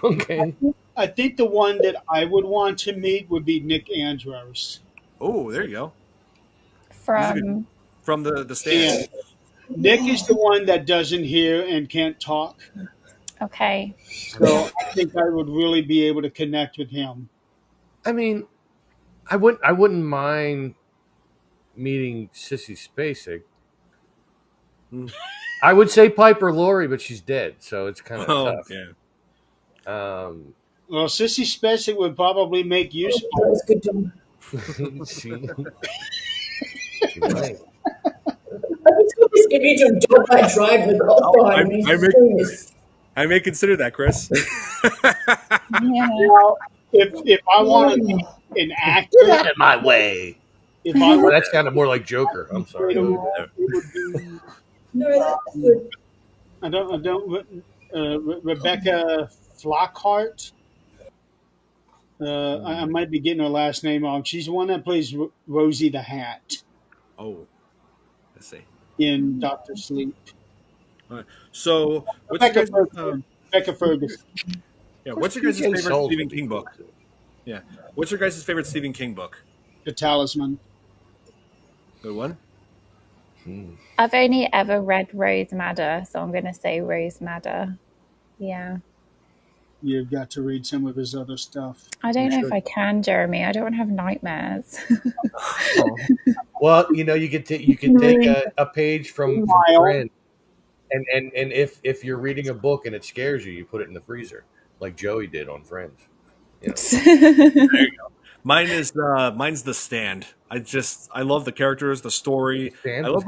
F: Okay.
B: I think the one that I would want to meet would be Nick Andros.
A: Oh, there you go. He's a good,
C: From
A: from the stand.
B: And Nick is the one that doesn't hear and can't talk.
C: okay,
B: So I think I would really be able to connect with him.
F: I mean, I wouldn't mind meeting Sissy Spacek.
A: Hmm.
F: I would say Piper Laurie, but she's dead, so it's kind of
A: Oh
F: tough.
A: yeah.
B: Well, Sissy Spacek would probably make use.
E: That was good, John.
F: she might.
E: I just got this image of John that drive the golf cart and he's doing this.
A: I may consider that, Chris.
C: yeah,
B: Now, if I wanted an actor,
F: Get out of my way.
B: if I
F: Well,
B: were
F: that sounded more like Joker. I'm sorry.
B: it would be
E: No, that's good.
B: I don't Rebecca Flockhart. I might be getting her last name wrong. She's the one that plays Rosie the Hat
A: Oh, let's see.
B: in Doctor Sleep.
A: All right. So, what's your guys'
B: Rebecca Ferguson.
A: yeah? What's your guys'
F: PJ
A: favorite
F: Sullivan.
A: Stephen King book? Yeah. What's your guys' favorite Stephen King book?
B: The Talisman.
A: Good one.
C: I've only ever read Rose Madder, so I'm going to say Rose Madder. Yeah.
B: You've got to read some of his other stuff.
C: I don't
A: You
C: know
A: should.
C: if I can, Jeremy. I don't want to have nightmares.
F: Well, you know, you could take a page from Friends, and if you're reading a book and it scares you, you put it in the freezer, like Joey did on Friends. You know,
A: Mine's The Stand. I love the characters, the story.
F: Stand
A: I
F: was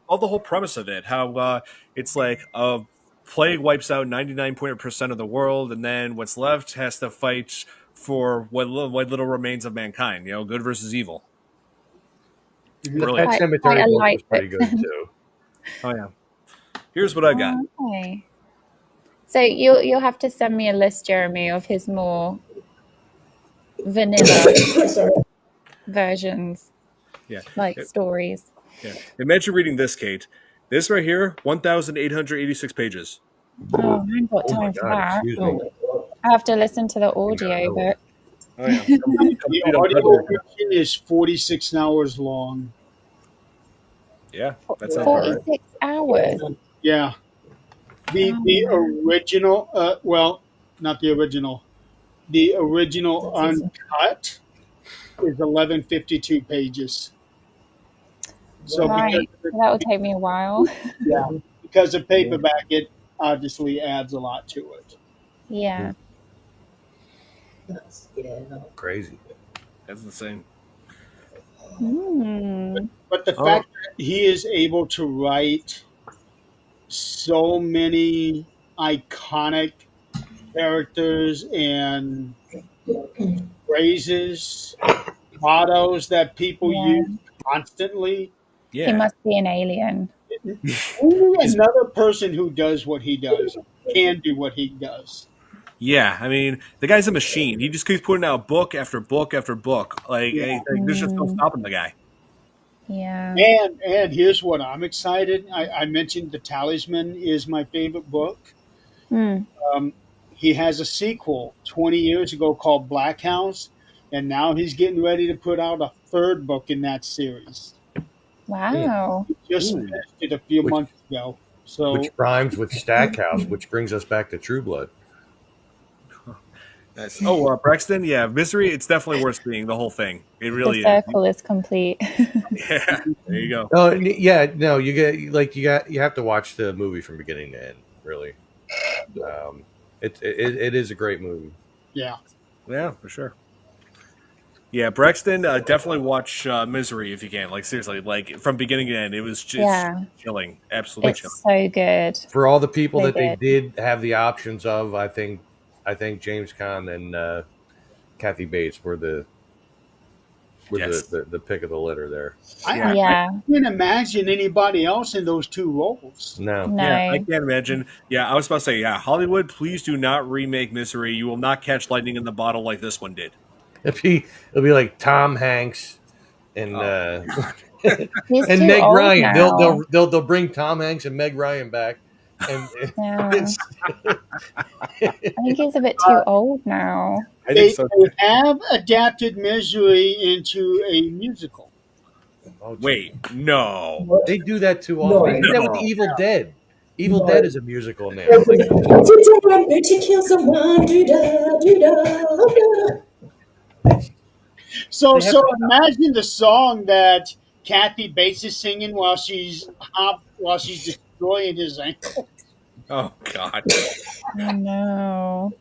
A: love the whole premise of it. How it's like a plague wipes out 99% of the world, and then what's left has to fight for what little remains of mankind. You know, good versus evil.
F: The
A: Brilliant.
F: Pet
C: Quite
F: Cemetery
C: a
F: book
C: light
F: was pretty
C: book.
F: good too.
A: Oh yeah. Here's what I got.
C: Okay. So you'll have to send me a list, Jeremy, of his more vanilla
E: Sorry.
C: versions,
A: Yeah.
C: like stories.
A: Yeah. Imagine reading this, Kate. This right here, 1,886 pages.
C: Oh, I ain't got
F: Oh my
C: time for
F: God!
C: that.
F: Excuse
E: Oh
F: me.
E: my god.
C: I have to listen to the audio
F: no.
C: book.
A: Oh yeah.
B: The audio version is 46 hours long.
A: Yeah, that sounds all right.
C: 46 hours.
B: Yeah. The original, well, not the original. The original uncut is 1152 pages. So
C: Right. So that will take me a while.
B: because of paperback, it obviously adds a lot to it.
C: Yeah.
E: That's, yeah.
F: Crazy.
A: That's insane.
C: Hmm.
B: But the fact that he is able to write so many iconic characters and phrases, mottos that people
C: Yeah.
B: use constantly.
C: He
A: Yeah.
C: must be an alien.
B: Only another person who does what he does can do what he does.
A: Yeah, I mean, the guy's a machine. He just keeps putting out book after book after book. Like, there's just no stopping the guy.
C: Yeah.
B: And here's what I'm excited. I mentioned The Talisman is my favorite book.
C: Hmm.
B: He has a sequel 20 years ago called Black House, and now he's getting ready to put out a third book in that series.
C: Wow.
B: Just
A: Ooh.
B: finished it a few months ago. So
F: Which rhymes with Stackhouse, which brings us back to True Blood.
A: Nice. Oh, Braxton, yeah, Misery, it's definitely worth seeing, the whole thing. It
C: The
A: really is.
C: circle is complete.
A: Yeah, there you go.
F: Oh yeah, no, you have to watch the movie from beginning to end. Really, it is a great movie.
B: yeah.
A: Yeah, for sure. Yeah, Brexton, definitely watch Misery if you can. Like seriously, like from beginning to end, it was just
C: Yeah,
A: chilling, absolutely chilling.
C: it's so good.
F: For all the people
C: So
F: that they
C: good.
F: did have the options of, I think James Caan and Kathy Bates were
A: Yes,
F: the pick of the litter there.
A: yeah,
B: I
C: Yeah,
B: can't imagine anybody else in those two roles.
F: No,
A: yeah, I
C: no.
A: can't imagine. Yeah, I was about to say, yeah, Hollywood, please do not remake Misery. You will not catch lightning in the bottle like this one did.
F: it'll be like Tom Hanks and
A: Oh
C: He's
F: and
C: too
F: Meg
C: old
F: Ryan. They'll
C: now.
F: they'll they'll they'll bring Tom Hanks and Meg Ryan back, and
C: Yeah,
F: it's
C: I think he's a bit too old now.
A: I think
B: They,
A: so.
B: they have adapted Misery into a musical.
F: oh,
A: Wait, no,
E: What?
F: they do that too often. They
E: No.
F: did that with
A: no.
F: Evil Dead. Evil Dead
E: No.
F: is a musical now.
E: Every
F: Like,
E: time to kill someone, do da do da.
B: So
F: they have
B: so imagine the song that Kathy Bates is singing while she's destroying his ankle,
A: Oh God.
C: Oh no.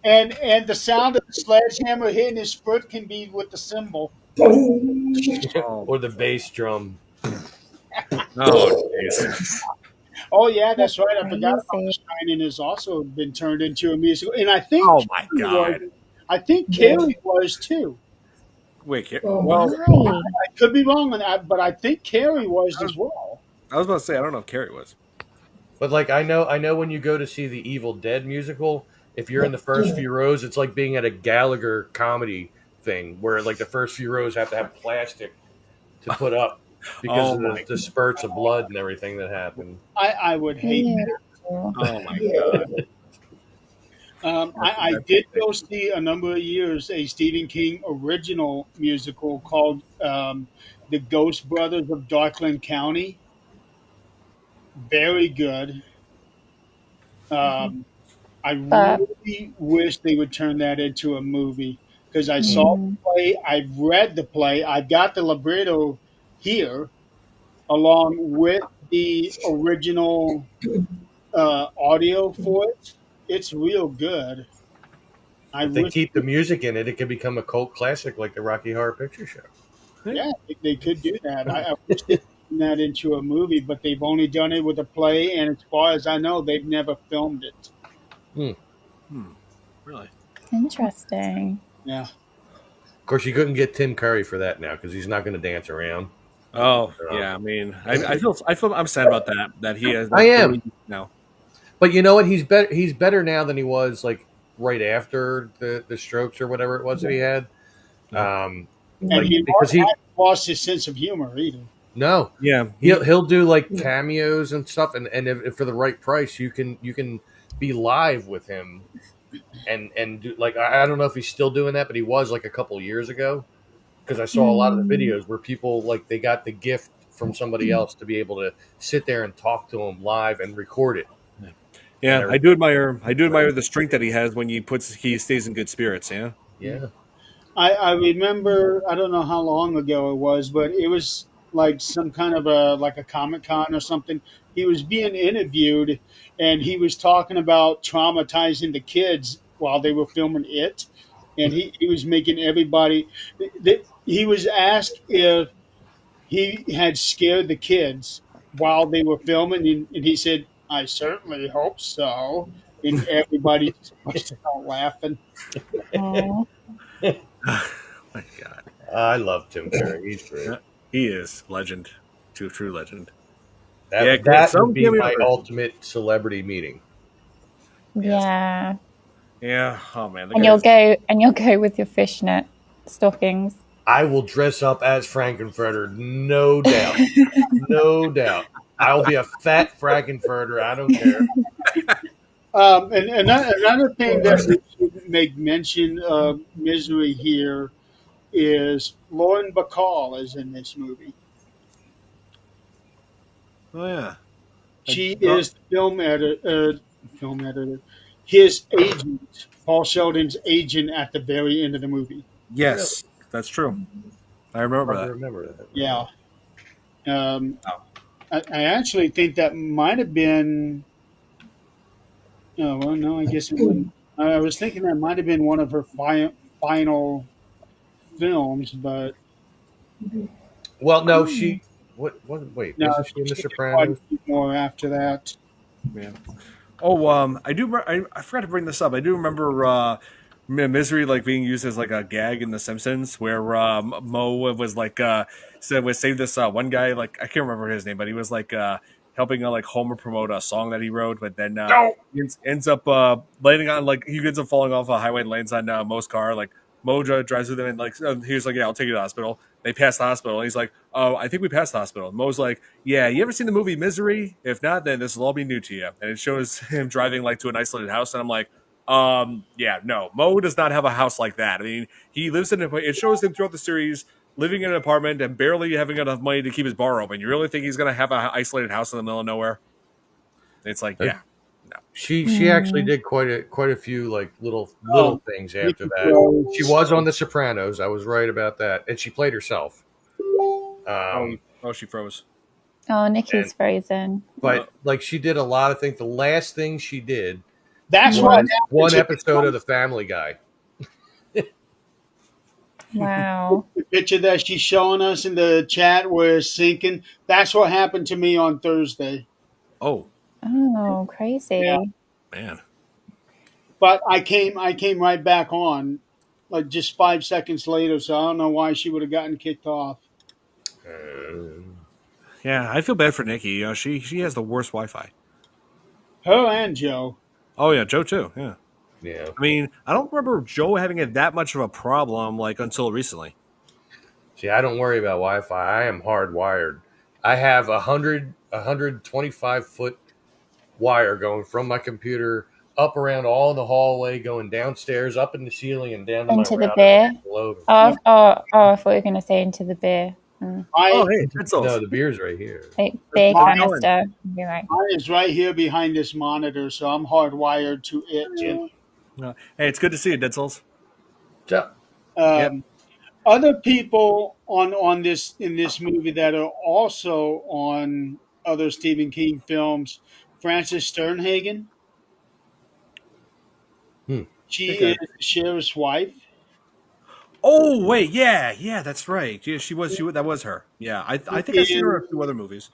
B: and the sound of the sledgehammer hitting his foot can be with the cymbal.
A: Oh,
F: or the bass drum.
A: oh, jeez.
B: Oh yeah,
C: That's
B: that's right. I forgot about The
C: crazy.
B: Shining has also been turned into a musical, and
A: Oh my
B: Carrie was,
A: God.
B: I think Carrie was too.
A: Wait,
E: Oh my
A: well,
C: Why?
B: I could be wrong on that, but I think Carrie was as well.
A: I was about to say I don't know if Carrie was.
F: But like I know when you go to see the Evil Dead musical, if you're in the first few rows, it's like being at a Gallagher comedy thing where like the first few rows have to have plastic to put up because
A: Oh
F: of
A: my.
F: the spurts of blood and everything that happen.
B: I would hate
C: Ew.
B: that.
A: Oh my
E: Yeah.
A: God.
B: I did go see a number of years a Stephen King original musical called The Ghost Brothers of Darkland County. Very good. Um, I
C: But
B: really wish they would turn that into a movie because I saw the
C: mm,
B: play, I've read the play, I've got the libretto here along with the original audio for it. It's real good. I
F: If they
B: wish,
F: keep the music in it, it could become a cult classic like the Rocky Horror Picture Show.
B: yeah, they could do that. I wish they could turn that into a movie, but they've only done it with a play, and as far as I know, they've never filmed it.
F: Hmm.
A: Hmm. Really?
C: interesting.
B: Yeah.
F: Of course, you couldn't get Tim Curry for that now because he's not going to dance around.
A: Oh yeah. I mean, I feel I'm sad about that. That he has
F: I
A: that
F: am.
A: now.
F: But you know what? He's better. He's better now than he was like right after the strokes or whatever it was that he had. Um,
B: And
F: like
B: he
F: because he
B: hasn't lost his sense of humor either.
F: no,
A: Yeah.
F: he'll do like cameos and stuff, and if for the right price, you can be live with him, and do, like I don't know if he's still doing that, but he was like a couple years ago because I saw a lot of the
C: Mm,
F: videos where people like they got the gift from somebody else to be able to sit there and talk to him live and record it. And
A: Yeah. I do admire. I do admire the strength that he has when he stays in good spirits. Yeah.
F: yeah.
B: I remember, I don't know how long ago it was, but it was like some kind of a Comic Con or something. He was being interviewed, and he was talking about traumatizing the kids while they were filming it, and he was making everybody. He was asked if he had scared the kids while they were filming, and he said, "I certainly hope so." And everybody just burst out laughing.
C: oh,
A: My God.
F: I love Tim Curry. He's great.
A: Yeah, he is legend. True legend. Yeah.
F: That that would
A: Some
F: be
A: cameo
F: my
A: person.
F: ultimate celebrity meeting.
A: Yes.
C: yeah.
A: Yeah. Oh man. The
C: And
A: guy is.
C: you'll go with your fishnet stockings.
F: I will dress up as Frankenfurter, no doubt. No doubt. I'll be a fat Frankenfurter. I don't care.
B: And another thing that we should make mention of Misery here is Lauren Bacall is in this movie.
A: Oh yeah.
B: She is the film editor, his agent, Paul Sheldon's agent at the very end of the movie.
A: Yes, that's true. I remember
F: I
A: that.
F: remember that.
B: Yeah. Um,
A: Oh.
B: I actually think that might have been. Oh, well, no, I guess it wouldn't. I was thinking that might have been one of her final films, but
F: Well, no,
C: Hmm.
F: what wait,
B: no,
F: wasn't she in The
B: she did quite a
F: Sopranos?
B: few more after that.
A: Yeah. Oh, I do. I forgot to bring this up. I do remember Misery like being used as like a gag in The Simpsons, where Mo was like said was save this one guy, like I can't remember his name, but he was like helping like Homer promote a song that he wrote, but then
F: No.
A: ends up landing on like he ends up falling off a highway and lands on Mo's car. Like Mo drives with him and like he was like, yeah, I'll take you to the hospital. They pass the hospital. And he's like, oh, I think we passed the hospital. And Mo's like, yeah, you ever seen the movie Misery? If not, then this will all be new to you. And it shows him driving like to an isolated house, and I'm like, yeah, no, Mo does not have a house like that. I mean, he lives in it shows him throughout the series living in an apartment and barely having enough money to keep his bar open. You really think he's gonna have an isolated house in the middle of nowhere? And it's like,
F: Uh,
A: yeah, no.
F: She actually
C: Hmm.
F: did quite a few like little
B: Oh,
F: things after
B: Nikki
F: that. She
B: Rose.
F: was on The Sopranos. I was right about that, and she played herself.
A: Oh,
F: Um,
A: oh, she froze.
C: Oh,
F: and
C: Nikki's frozen.
A: Uh,
F: but like she did a lot of things. The last thing she did
B: That's what
C: Hmm.
F: was
B: happened
F: one
B: to me.
F: episode of The Family Guy.
C: Wow.
B: The picture that she's showing us in the chat was sinking. That's what happened to me on Thursday.
A: oh,
C: Oh,
B: Yeah,
C: crazy.
A: man.
B: but I came right back on, like just 5 seconds later. So I don't know why she would have gotten kicked off.
F: Uh,
A: Yeah, I feel bad for Nikki. You know, she has the worst Wi-Fi.
B: Her and Joe.
A: Oh yeah, Joe too. Yeah.
F: yeah.
A: I mean, I don't remember Joe having it that much of a problem like until recently.
F: See, I don't worry about Wi-Fi. I am hardwired. I have 125 foot wire going from my computer up around all the hallway, going downstairs, up in the ceiling, and down to my
C: Into the
F: router
C: beer.
F: below.
C: Oh,
B: Yeah.
C: oh, oh, I thought you were going to say into the beer. Mm.
A: Oh,
B: I
A: hey,
F: No,
A: pencils.
F: the beer's right here.
C: Like beer
A: How's it
B: mine,
A: going?
C: canister. You're right.
B: mine is right here behind this monitor, so I'm hardwired to it.
A: Hey, it's good to see you, Dead Souls.
F: So,
A: Yep.
B: Um, Other people on this in this movie that are also on other Stephen King films, Frances Sternhagen.
F: hmm.
B: She
A: Okay.
B: is the sheriff's wife.
A: Oh wait, yeah, that's right. Yeah, she was. That was her. Yeah, I
B: She
A: think I've seen her in
B: is,
A: a few other movies.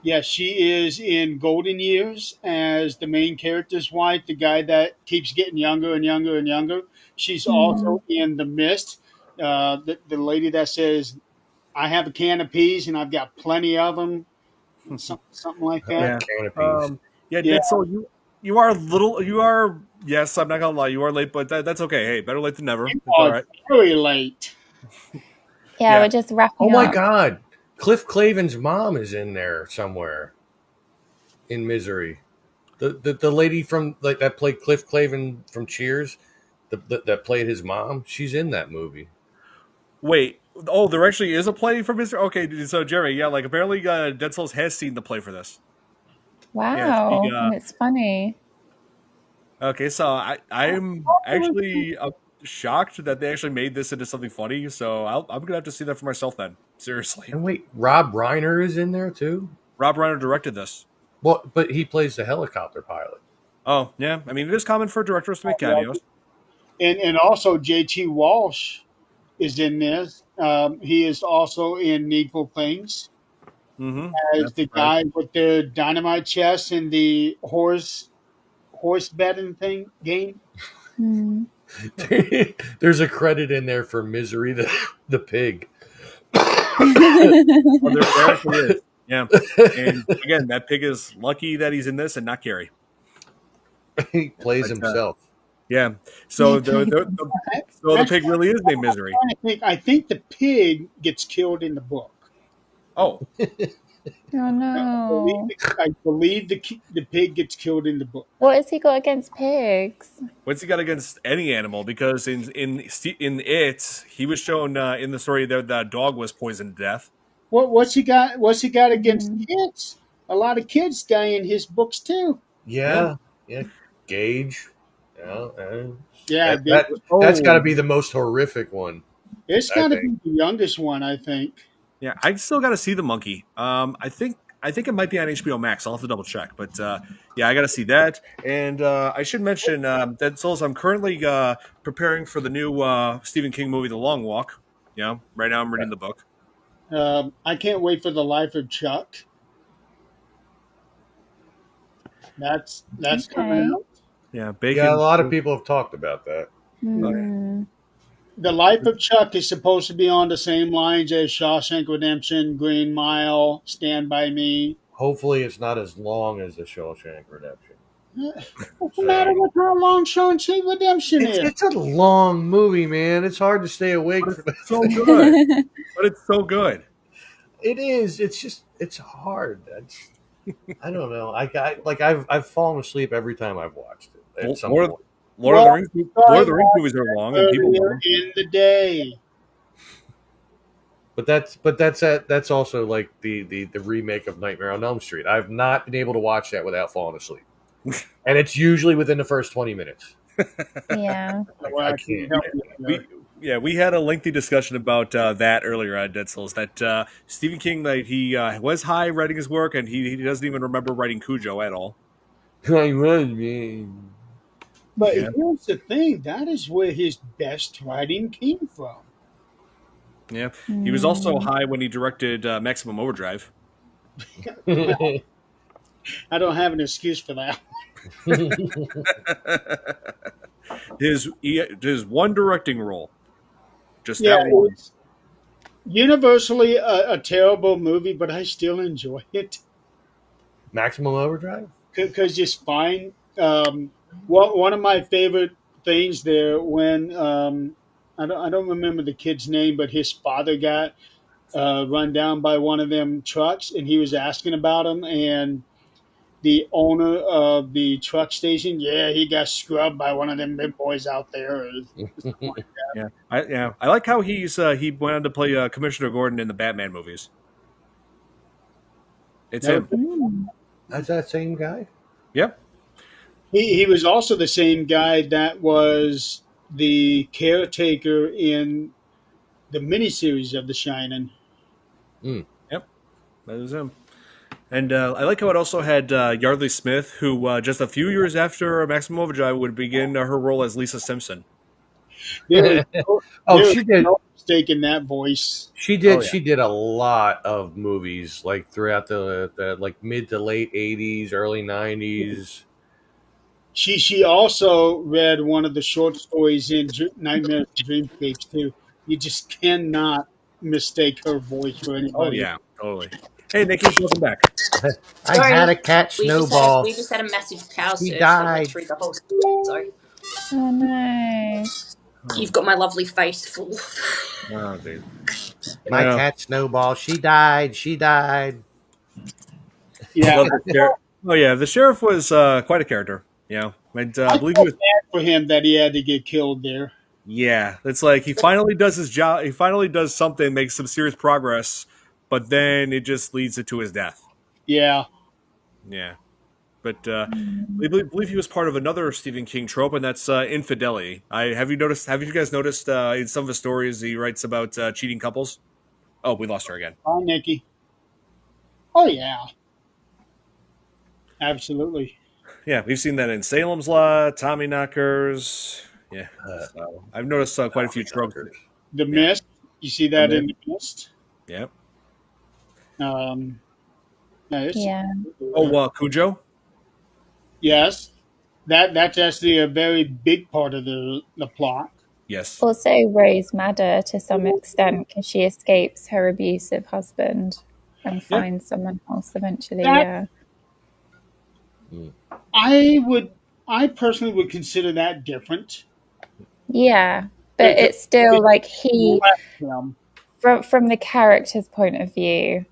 B: yeah, she is in Golden Years as the main character's wife, the guy that keeps getting younger and younger and younger. She's
C: Hmm.
B: also in The Mist, the lady that says, "I have a can of peas and I've got plenty of them," something like that.
A: Yeah.
F: Canopies.
A: Yeah,
B: Yeah,
A: Dead Soul. You are a little. You are. Yes, I'm not gonna lie. You are late, but that's okay. Hey, better late than never.
B: you
A: It's all
B: are
A: right.
B: very late.
C: Yeah, we're
A: Yeah.
C: just
F: Oh
C: wrapping
F: my
C: up.
F: God. Cliff Clavin's mom is in there somewhere in Misery. The lady from like that played Cliff Clavin from Cheers, that played his mom. She's in that movie.
A: Wait. Oh, there actually is a play for Mr. Okay, so Jerry, yeah, like apparently Dead Souls has seen the play for this. Yeah, she,
C: Wow. And it's funny.
A: okay, so I'm actually shocked that they actually made this into something funny. So I'm gonna have to see that for myself then. Seriously,
F: And wait, Rob Reiner is in there too.
A: Rob Reiner directed this.
F: Well, but he plays the helicopter pilot.
A: Oh yeah, I mean it is common for directors to make cameos.
B: And also JT Walsh is in this. He is also in Needful Things
A: Mm-hmm.
B: as
A: That's
B: the
A: right.
B: guy with the dynamite chest and the horse betting thing game.
C: Hmm.
F: There's a credit in there for Misery, the pig.
A: Oh, there actually is. Yeah, and again, that pig is lucky that he's in this and not Carrie.
F: He plays
A: But
F: himself.
A: yeah,
C: He
A: so
C: plays
A: so the pig
B: Actually,
A: really is named Misery.
B: I think the pig gets killed in the book.
A: Oh,
C: Oh no.
B: I believe the pig gets killed in the book.
C: What has he got against pigs?
A: what's he got against any animal? Because in it, he was shown in the story that the dog was poisoned to death.
B: What's he got? What's he got against
C: Hmm.
B: kids? A lot of kids die in his books too.
A: Yeah.
F: Yeah. Gage. Yeah,
B: Yeah,
F: that's got to
A: Oh,
F: be the most horrific one,
B: it's
F: I
B: got to
F: think.
B: be the youngest one, I think.
A: yeah. I still got to see the monkey. I think it might be on HBO Max. I'll have to double check, but yeah, I got to see that. And I should mention that Souls. I'm currently preparing for the new Stephen King movie, The Long Walk. Right now I'm reading the book.
B: I can't wait for the life of Chuck. That's coming
C: Okay.
B: out.
A: Yeah,
F: Yeah, a
A: Bacon.
F: lot of people have talked about that.
A: Oh, yeah.
C: Hmm.
B: The life of Chuck is supposed to be on the same lines as Shawshank Redemption, Green Mile, Stand by Me.
F: Hopefully, it's not as long as the Shawshank Redemption.
B: What's the matter
F: So
B: with how long Shawshank Redemption
F: it's
B: is?
F: it's a long movie, man. It's hard to stay awake
A: But
F: for
A: it's
F: that
A: so
F: thing.
A: good. But it's so good.
F: It is. It's just it's hard. I don't know. I've fallen asleep every time I've watched it at some
A: Lord,
F: point.
A: Lord of the
B: Well,
A: Rings.
B: I
A: Lord of the Rings
B: watched
A: movies are long, and people love
B: earlier
A: them.
B: in the day.
F: But that's also like the remake of Nightmare on Elm Street. I've not been able to watch that without falling asleep, and it's usually within the first 20 minutes.
C: Yeah.
B: Well,
F: I
B: I can't
F: can't.
B: help you there.
A: We had a lengthy discussion about that earlier at Dead Souls. That Stephen King, like he was high writing his work, and he doesn't even remember writing Cujo at all.
F: I was, man.
B: But
A: Yeah,
B: here's the thing: that is where his best writing came from.
A: yeah. He was also
C: Mm.
A: high when he directed Maximum Overdrive.
B: I don't have an excuse for that.
A: His one directing role, just
B: Yeah,
A: that one.
B: it's universally a terrible movie, but I still enjoy it
F: Maximum Overdrive.
B: because it's fine. One of my favorite things there when I don't remember the kid's name, but his father got run down by one of them trucks, and he was asking about him, and the owner of the truck station, yeah, he got scrubbed by one of them big boys out there. Or something like
A: I like how he went on to play Commissioner Gordon in the Batman movies. It's
B: that.
A: him.
C: Mm.
F: That's that same guy.
A: Yep.
B: He was also the same guy that was the caretaker in the miniseries of The Shining.
F: Mm.
A: Yep. That was him. And I like how it also had Yardley Smith, who just a few years after Maximum Overdrive would begin her role as Lisa Simpson.
B: There is
F: Oh,
B: there is
F: she did.
B: no mistake in that voice.
F: She did.
A: Oh, yeah.
F: She did a lot of movies, like throughout the like mid to late '80s, early '90s.
B: She also read one of the short stories in Nightmares and Dreamscapes too. You just cannot mistake her voice for
A: Oh
B: anybody.
A: yeah, totally. Hey, Nikki, welcome back.
F: I had a cat snowball.
E: We just had a massive power
F: She
E: surge that went
F: died.
E: through the whole. So
C: Oh no.
E: you've got my lovely face full.
A: Oh, dude.
F: My cat snowball. She died. She died.
B: Yeah,
A: Love the sheriff. Oh yeah, the sheriff was quite a character. And I
B: I
A: believe he
B: felt
A: was.
B: bad for him that he had to get killed there.
A: Yeah, it's like he finally does his job. He finally does something, makes some serious progress, but then it just leads it to his death.
B: Yeah,
A: Yeah, but
C: Mm.
A: I believe he was part of another Stephen King trope, and that's infidelity. Have you noticed? Have you guys noticed in some of his stories he writes about cheating couples? Oh, we lost her again.
B: hi Nikki. Oh yeah, absolutely.
A: Yeah, we've seen that in Salem's Lot, Tommy Knockers. Yeah, so I've noticed quite a few tropes.
B: The
A: Yeah,
B: Mist. You see that in The Mist.
A: yeah.
B: Um, no,
C: Yeah.
A: Oh, Cujo.
B: yes, that's actually a very big part of the plot.
A: Yes.
C: Also Rose Madder to some extent because she escapes her abusive husband and
A: Yeah.
C: finds someone else eventually.
B: That-
C: Yeah.
B: I personally would consider that different.
C: Yeah. But it's still like he
B: Um,
C: from the character's point of view,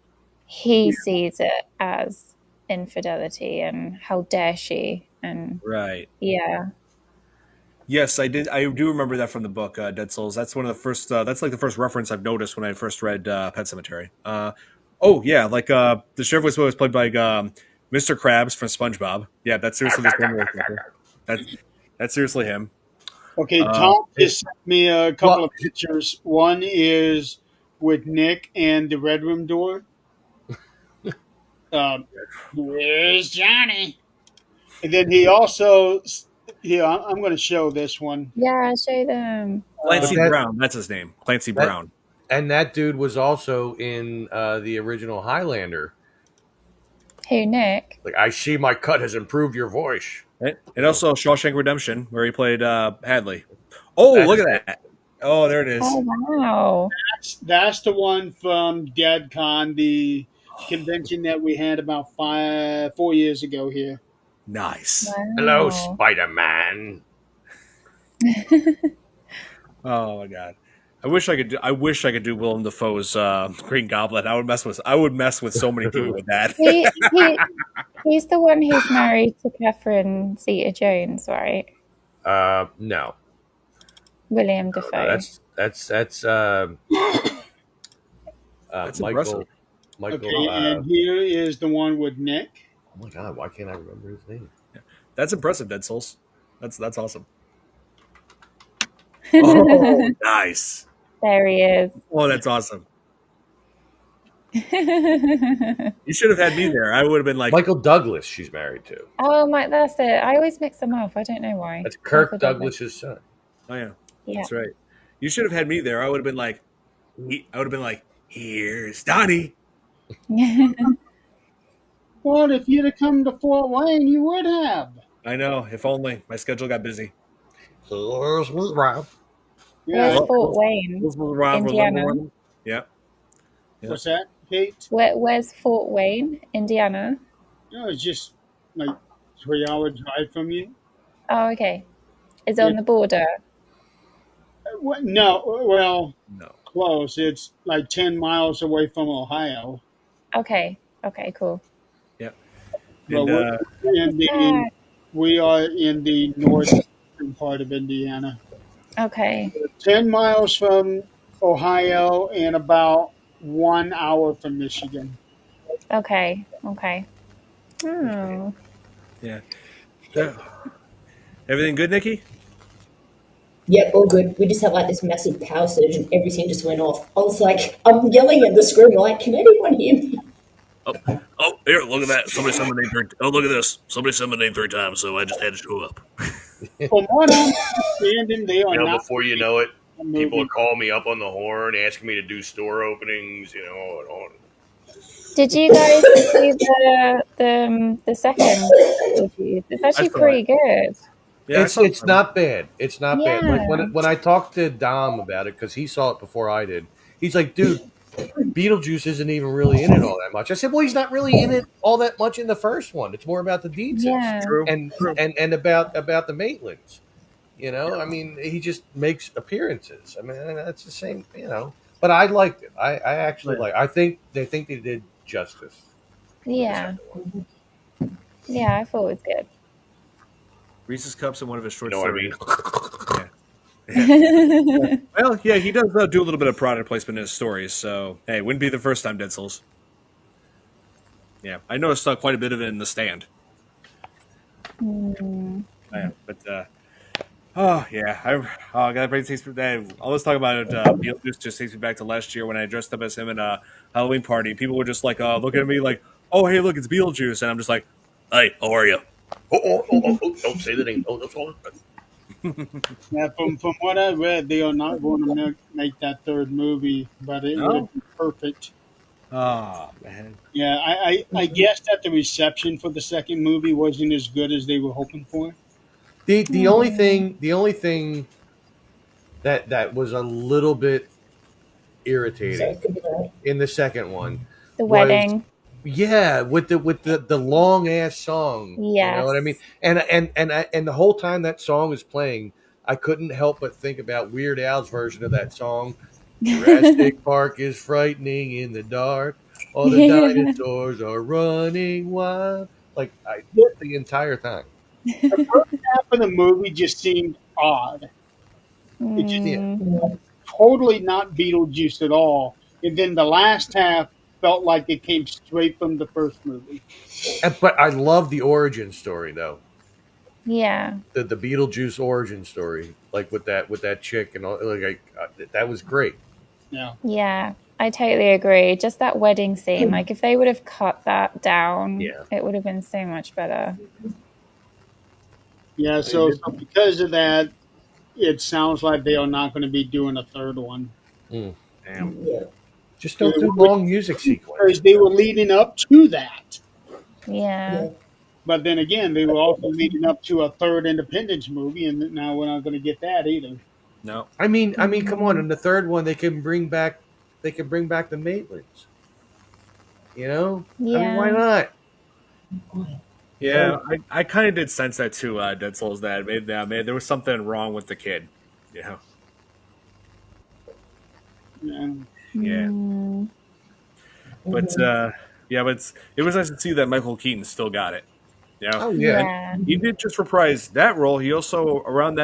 C: he sees it as infidelity and how dare she and
A: Right.
C: yeah.
A: Yes, I did. I do remember that from the book Dead Souls. That's one of the first. That's like the first reference I've noticed when I first read Pet Cemetery. Oh yeah, like the sheriff was played by Mr. Krabs from SpongeBob. Yeah, that's seriously this one right there. That's seriously him.
B: okay, Tom just sent me a couple of pictures. One is with Nick and the Red Room door. Where's Johnny? And then he also, I'm going to show this one.
C: Yeah, show them.
A: Clancy
F: that-
A: Brown. That's his name. Clancy
F: that-
A: Brown.
F: And that dude was also in the original Highlander.
C: Who, Nick?
F: Like, I see my cut has improved your voice.
A: Right? And also Shawshank Redemption, where he played Hadley. Oh,
F: That
A: look
F: is
A: at
F: it.
A: that! Oh, there it
C: Oh,
A: is.
C: wow.
B: That's the one from DeadCon, the convention that we had about 4 years ago here.
A: Nice.
F: Hello,
C: Wow.
F: Spider-Man.
A: Oh my god. I wish I could do Willem Dafoe's Green Goblin. I would mess with so many people with that.
C: He's the one who's married to Catherine Zeta-Jones, right?
F: No.
C: William
F: No,
C: Dafoe.
F: that's
A: That's
F: Michael.
A: impressive.
B: Okay, and here is the one with Nick.
F: Oh my god, why can't I remember his name?
A: That's impressive, Dead Souls. That's awesome. Oh, nice.
C: There he is.
A: Oh, that's awesome. You should have had me there. I would have been like,
F: Michael Douglas she's married to.
C: Oh, my, that's it. I always mix them up. I don't know why.
F: That's Kirk
C: Michael
F: Douglas's son.
A: oh yeah,
C: Yeah.
A: that's right. You should have had me there. I would have been like, here's Donnie.
B: Well, if you'd have come to Fort Wayne, you would have.
A: I know. If only my schedule got busy.
F: Here's me, Rob.
B: Yeah.
C: Where's Fort Wayne?
A: Those were Rob were
C: Indiana.
A: Leavenworth. Yeah.
B: What's that, Kate?
C: Where's Fort Wayne, Indiana?
B: No, it's just like 3-hour drive from you.
C: Oh, okay. Is it on the border?
B: No, well,
A: No.
B: close. It's like 10 miles away from Ohio.
C: Okay. Okay, cool.
A: Yep.
B: But
A: And
B: we are in the northern part of Indiana.
C: Okay.
B: 10 miles from Ohio and about 1 hour from Michigan.
C: Okay. Okay. Hmm.
A: yeah. Everything good, Nikki?
E: Yep, all good. We just had like this massive power surge and everything just went off. I was like, I'm yelling at the screen, like, can anyone hear me?
G: Oh, here, look at that. Somebody said my name 3 Oh, look at this. Somebody said my name 3 times, so I just had to show up.
B: From what I'm understanding, they are
F: You know,
B: not.
F: before you know it,
B: a
F: people are
B: movie.
F: calling me up on the horn, asking me to do store openings. You know, and all.
C: Did you guys see the second review? It's actually
A: saw
C: pretty good.
A: Yeah,
F: It's not bad. It's not bad. Like
C: Yeah.
F: when I talked to Dom about it, because he saw it before I did, he's like, dude, Beetlejuice isn't even really in it all that much. I said, well, he's not really in it all that much in the first one. It's more about the Deeds
C: Yeah.
A: true.
F: and about the Maitlands. You know, I mean, he just makes appearances. I mean, that's the same. You know, but I liked it. I actually like. I think they did justice.
C: Yeah. Yeah, I thought it was good.
A: Reese's Cups in one of his short
F: You know what I
A: stories.
F: mean?
A: Well, yeah, he does do a little bit of product placement in his stories, so hey, wouldn't be the first time, Dead Souls. Yeah, I noticed quite a bit of it in The Stand. Yeah, but oh yeah, I gotta bring takes that. All this talk about it, Beetlejuice just takes me back to last year when I dressed up as him in a Halloween party. People were just like looking at me like, "Oh, hey, look, it's Beetlejuice," and I'm just like,
G: Hey, how are you?
F: Oh, don't say the name. Oh, that's all.
B: Yeah, from what I read, they are not going to make that third movie, but it would have been perfect.
A: "Oh man."
B: Yeah, I guess that the reception for the second movie wasn't as good as they were hoping for.
F: The only thing that was a little bit
E: So
F: irritating
E: it could be loud.
F: in the second one
C: The
F: was,
C: wedding.
F: yeah, with the long ass song. You
C: Yes.
F: know what I mean? And the whole time that song was playing, I couldn't help but think about Weird Al's version of that song. Jurassic Park is frightening in the dark. All the dinosaurs are running wild. Like the entire time.
B: Half of the movie just seemed odd. It just
C: Mm,
B: totally not Beetlejuice at all. And then the last half felt like it came straight from the first movie.
F: But I love the origin story though.
C: yeah.
F: The Beetlejuice origin story, like with that chick and all, like that was great.
B: Yeah.
C: Yeah. I totally agree. Just that wedding scene, like if they would have cut that down,
F: Yeah.
C: it would have been so much better.
B: Yeah, so because of that, it sounds like they are not going to be doing a third one.
A: Damn.
E: Yeah.
F: Just don't do long music sequences.
B: Because they were leading up to that.
C: Yeah.
E: Yeah.
B: But then again, they were also leading up to a third Independence movie, and now we're not going to get that either.
A: No.
F: I mean, come on. In the third one, they can bring back the Maitlands. You know, I mean, why
C: Yeah.
F: not? You
A: Yeah,
F: know,
A: I kind of did sense that too, Dead Souls, that there was something wrong with the kid. Yeah.
B: And
A: Yeah.
C: Mm,
A: But yeah, but it was nice to see that Michael Keaton still got it. You know,
F: oh yeah,
A: and
C: yeah.
A: he did just reprise that role. He also around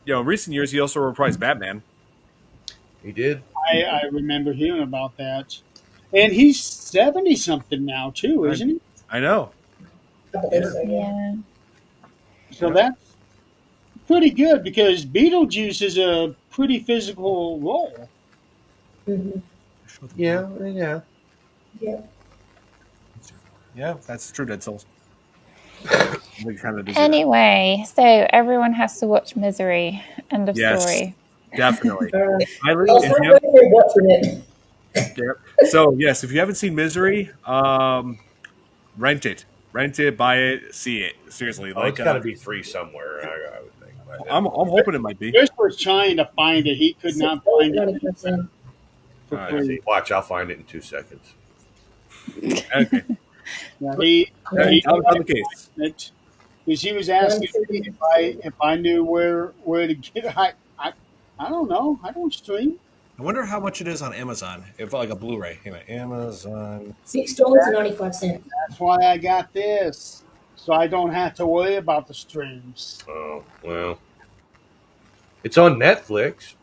A: recent years he also reprised Batman.
F: he did.
B: I remember hearing about that. And he's 70 something now, too,
A: I
B: isn't he?
A: I know.
E: I believe
A: Yeah.
E: so. Yeah.
C: Yeah.
B: So
A: Yeah.
B: that's pretty good because Beetlejuice is a pretty physical role.
E: Hmm.
F: Yeah, yeah.
E: Yeah.
A: Yeah, that's true. Dead Souls. We kind of do that.
C: Anyway, so everyone has to watch Misery. End of
A: Yes,
C: story.
A: definitely.
E: I
A: Highly,
E: was
A: if you
E: halfway through watching it.
A: Yep. So yes, if you haven't seen Misery, rent it, buy it, see it. Seriously,
F: Oh,
A: like
F: it's got to be free somewhere. I would think. But
A: I'm hoping it might be.
B: Chris was trying to find it. He could not find it
E: $6.95.
B: for
A: All right.
F: let's
B: free.
F: see. Watch, I'll find it in 2 seconds.
A: Okay,
B: Yeah, he
A: on the case.
B: it because he was asking me if I knew where to get it. I don't know. I don't stream.
A: I wonder how much it is on Amazon. If like a Blu-ray, anyway, Amazon.
E: $6.95.
B: That's why I got this, so I don't have to worry about the streams.
F: Oh well, it's on Netflix.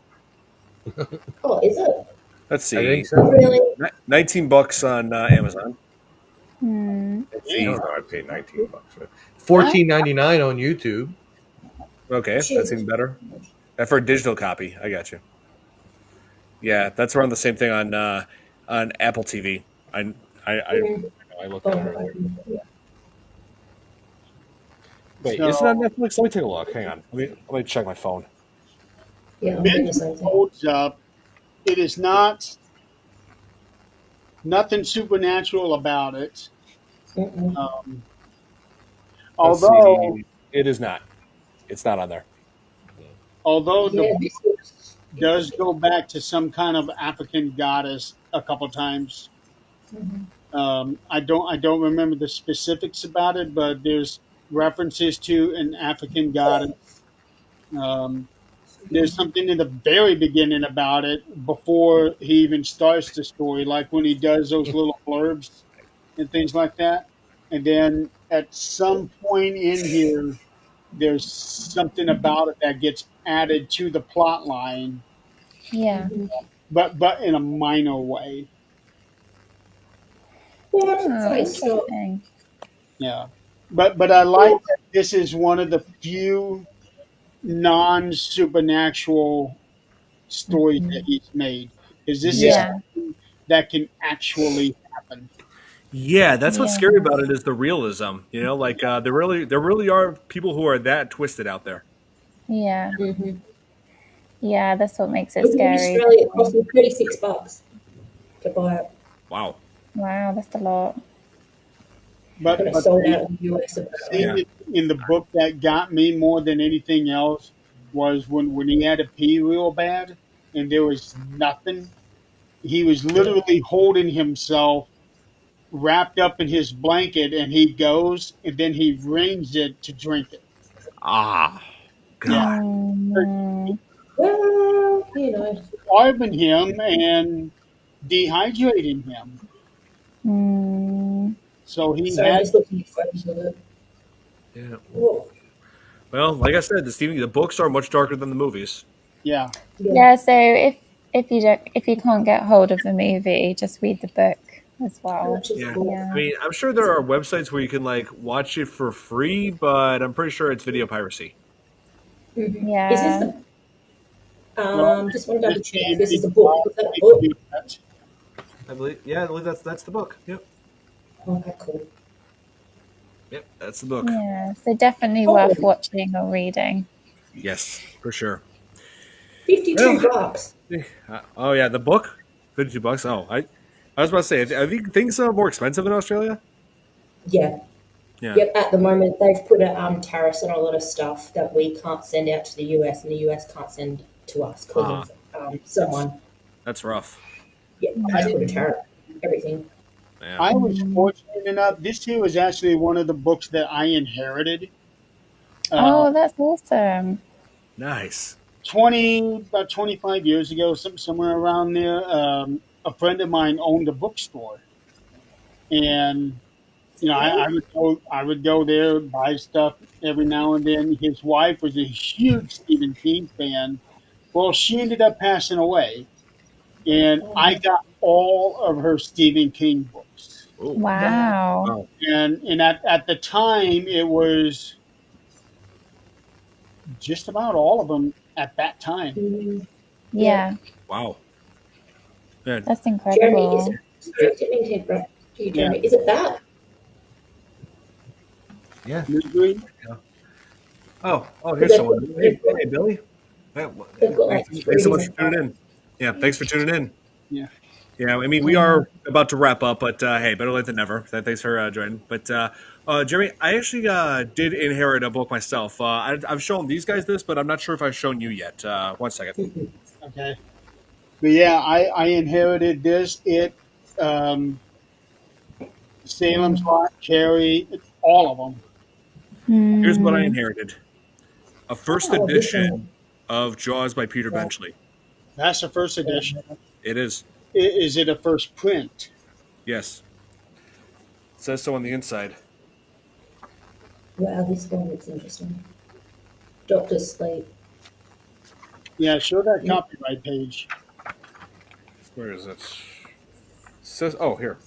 E: Oh, is it?
A: Let's
F: I
A: see,
F: think so.
E: Really?
A: $19 on Amazon.
C: Hmm.
A: Let's
F: Oh
A: see.
F: no, I paid $19 for it. $14.99 on YouTube.
A: Okay, that's even better. For a digital copy, I got you. Yeah, that's around the same thing on Apple TV. I looked at it earlier.
E: Yeah.
A: Wait,
B: So
A: is it on Netflix? Let me take a look. Hang on. Let me check my phone.
E: Yeah, I'm doing the
B: Ben's
E: same thing.
B: holds up. It is nothing supernatural about it.
E: Mm-mm.
B: Um,
A: Let's
B: although
A: see. It is not. It's not on there.
B: although the
E: Yeah,
B: book
E: this looks
B: does
E: interesting.
B: go back to some kind of African goddess a couple times.
E: Mhm.
B: I don't remember the specifics about it, but there's references to an African goddess. Um, there's something in the very beginning about it before he even starts the story, like when he does those little blurbs and things like that. And then at some point in here, there's something about it that gets added to the plot line,
C: Yeah.
E: Mhm.
B: but in a minor way.
E: Well, I didn't
C: Oh,
E: say so.
C: interesting.
B: Yeah. But I like that this is one of the few non supernatural stories that
E: Mhm.
B: he's made. Because this is
C: Yeah.
B: something that can actually happen.
A: Yeah, that's what's
C: Yeah.
A: scary about it is the realism. You know, like there really are people who are that twisted out there.
C: Yeah.
E: Mhm.
C: Yeah. That's what makes it
E: Looking in
C: scary.
E: Australia, it cost me $36 to buy it.
A: Wow.
C: Wow, that's a lot.
B: But
E: And it
B: but
E: sold
B: the
E: out in the US
B: thing
A: Yeah.
E: apparently.
B: in the book that got me more than anything else was when he had to pee real bad and there was nothing. He was
E: Yeah.
B: literally holding himself wrapped up in his blanket and he goes and then he wrings it to drink it.
A: Ah,
B: Yeah.
A: God.
C: Mm,
E: Well, you know.
B: Starving him and dehydrating him.
C: mm,
B: So he
E: So I'm
B: had,
E: just looking at photos of it.
A: Yeah.
E: Whoa.
A: Well, like I said, the books are much darker than the movies.
B: yeah.
E: Yeah.
C: yeah. So if you can't get hold of the movie, just read the book as
E: How
C: well.
E: much is
A: Yeah.
E: it?
C: Yeah.
A: I mean, I'm sure there are websites where you can like watch it for free, but I'm pretty sure it's video piracy.
E: Mhm. Is this
C: Yeah.
E: the
B: Well,
E: just want to double
B: this
E: check if
B: gave
E: this
B: me
E: is the book.
B: a
E: Is that a
B: big
E: book?
B: regret.
A: I believe that's the book. Yep.
E: Okay, cool.
A: Yep, that's the book.
C: Yeah. So definitely
E: Oh,
C: worth watching or reading.
A: Yes, for sure.
E: 52
A: Well,
E: bucks.
A: oh yeah, the book, $52. Oh, I was about to say, I think things are more expensive in Australia.
E: Yeah.
A: Yeah.
E: Yep, at the moment they've put a tariffs on a lot of stuff that we can't send out to the US and the US can't send to us because
A: Ah,
E: of
A: that's
E: someone
A: that's rough.
E: has put a tariff on everything.
A: Yeah.
B: I was fortunate enough. This here was actually one of the books that I inherited. Uh,
C: Oh, that's awesome.
A: Nice.
B: 25 years ago, somewhere around there. A friend of mine owned a bookstore, and I would go there, buy stuff every now and then. His wife was a huge Stephen King fan. Well, she ended up passing away, and I got all of her Stephen King books.
A: Oh,
E: Wow.
C: Wow.
A: wow.
B: And at the time, it was just about all of them at that time.
E: Mm, yeah.
C: Yeah,
A: Wow. Man.
C: that's
E: Jeremy, is
C: incredible.
E: it? Sorry, I didn't mean to interrupt you,
B: Yeah,
E: Jeremy. Is it that?
F: Yeah.
B: Newsread.
A: Oh,
E: Because
A: here's someone. Hey, Billy. Hey,
E: they've got like
A: thanks so
E: three
A: much for
E: different.
A: tuning in. Yeah, thanks for tuning in.
B: Yeah.
A: Yeah, I mean, we are about to wrap up, but hey, better late than never. Thanks for joining. But Jeremy, I actually did inherit a book myself. I've shown these guys this, but I'm not sure if I've shown you yet. One second.
B: Okay. But yeah, I inherited this. Um, Salem's Lot, Carrie, all of them.
A: Here's what I
C: Hmm.
A: inherited: a first
E: Oh, this one.
A: edition of Jaws by Peter Benchley.
B: That's the first edition.
A: It is.
B: Is it a first print?
A: Yes. It says so on the inside.
E: Wow, this one looks interesting. Doctor Sleep.
B: Yeah, show that copyright page.
A: Where is it? Says oh here.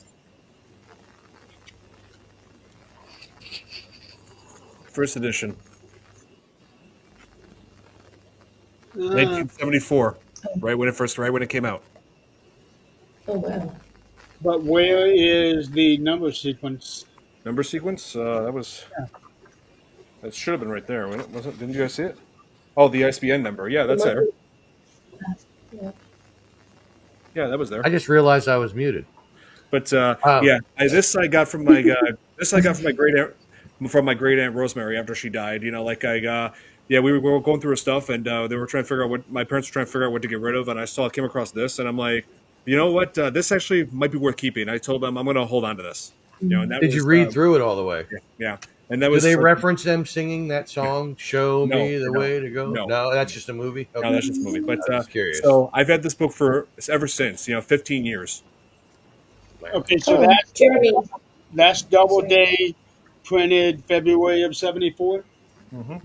A: First edition.
B: Uh,
A: 1974. Right when it came out.
E: Oh wow.
B: but where is the number sequence?
A: Number sequence? That should have been right there, wasn't it? Didn't you guys see it? Oh, the ISBN number. Yeah,
E: It
A: that's
E: might
A: there.
E: be, yeah.
A: Yeah, that was there.
F: I just realized I was muted.
A: But
F: Oh.
A: yeah, this I got from my great aunt Rosemary after she died. You know, like yeah, we were going through her stuff, and they were trying to figure out what my parents were trying to figure out what to get rid of, and came across this, and I'm like, you know what, this actually might be worth keeping. I told them I'm going to hold on to this. You know, and that
F: Did
A: was
F: you read through it all the way?
A: yeah, and that
F: Do
A: was
F: they reference them singing that song, Show
A: No,
F: Me the
A: no,
F: Way to Go?
A: no.
F: No, that's just a movie?
A: No,
F: Okay.
A: that's just a movie. But
F: I was curious.
A: so I've had this book for ever since. 15 years.
B: Okay, so
E: Oh, Jeremy.
B: that's Doubleday, printed February of '74.
A: Mm-hmm.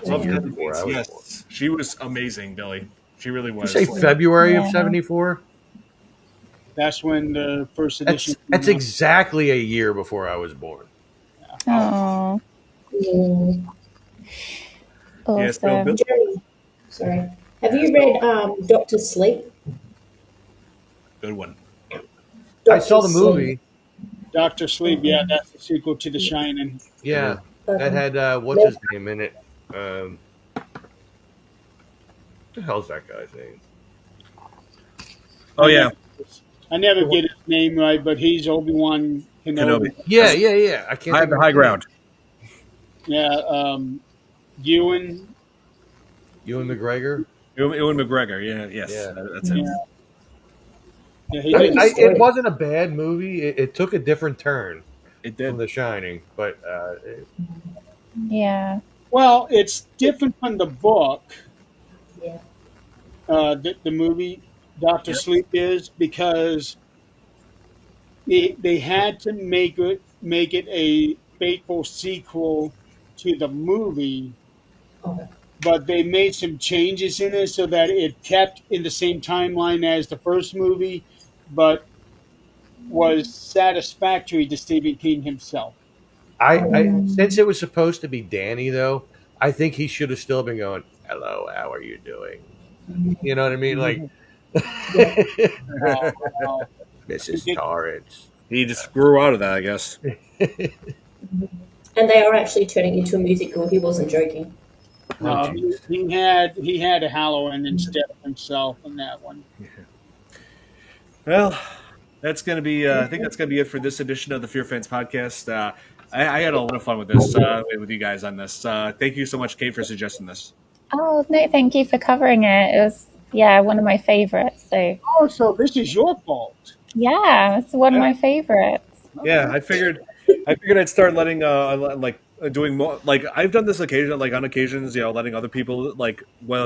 F: Love you before I was born.
A: Yes, she was amazing, Billy. She really
F: You
A: was.
F: say February of
C: Yeah.
F: 74?
B: That's when the first edition.
F: That's
B: came out.
F: exactly a year before I was born.
C: Oh,
E: Mm,
A: Yes, so
C: awesome.
E: Jeremy. Sorry. Have you read Doctor Sleep?
A: good one.
F: I saw the
E: Dr.
F: movie.
B: Doctor Sleep. Yeah, that's the sequel to The Shining.
F: Yeah,
E: Sleep.
F: that had what's his name in it? What the hell's that guy's name?
A: Oh yeah,
B: I never get his name right, but he's Obi-Wan Kenobi.
A: Kenobi.
F: Yeah. I can't think
A: The
F: of
A: high
F: his
A: ground.
B: Yeah, Ewan.
F: name. Ewan McGregor.
A: Ewan McGregor. Yeah, yes,
F: Yeah.
A: that's it.
B: Yeah, yeah, he
F: I,
B: did.
F: it wasn't a bad movie. It took a different turn
A: It
F: from
A: did.
F: The Shining, but
C: Yeah.
B: Well, it's different from the book.
E: Yeah.
B: The movie Doctor
A: Yep.
B: Sleep is because they had to make it a faithful sequel to the movie,
E: Okay.
B: but they made some changes in it so that it kept in the same timeline as the first movie, but was satisfactory to Stephen King himself.
F: I since it was supposed to be Danny though, I think he should have still been going, "Hello, how are you doing?" You know what I mean? Like,
E: Yeah.
B: Wow.
F: Mrs. Torrance.
A: He just grew out of that, I guess.
E: And they are actually turning into a musical. He wasn't joking.
F: Oh,
B: No,
F: jeez.
B: he had a Halloween instead of himself in that one.
A: Well, that's going to be. I think that's going to be it for this edition of the Fear Fans podcast. I had a lot of fun with this, with you guys on this. Thank you so much, Kate, for suggesting this.
C: Oh, no, thank you for covering it. It was, yeah, one of my favorites. So,
B: Oh, so this is your fault.
C: yeah, it's one of
A: Yeah.
C: my favorites.
A: Yeah, I figured I'd start letting doing more. Like I've done this on occasions, letting other people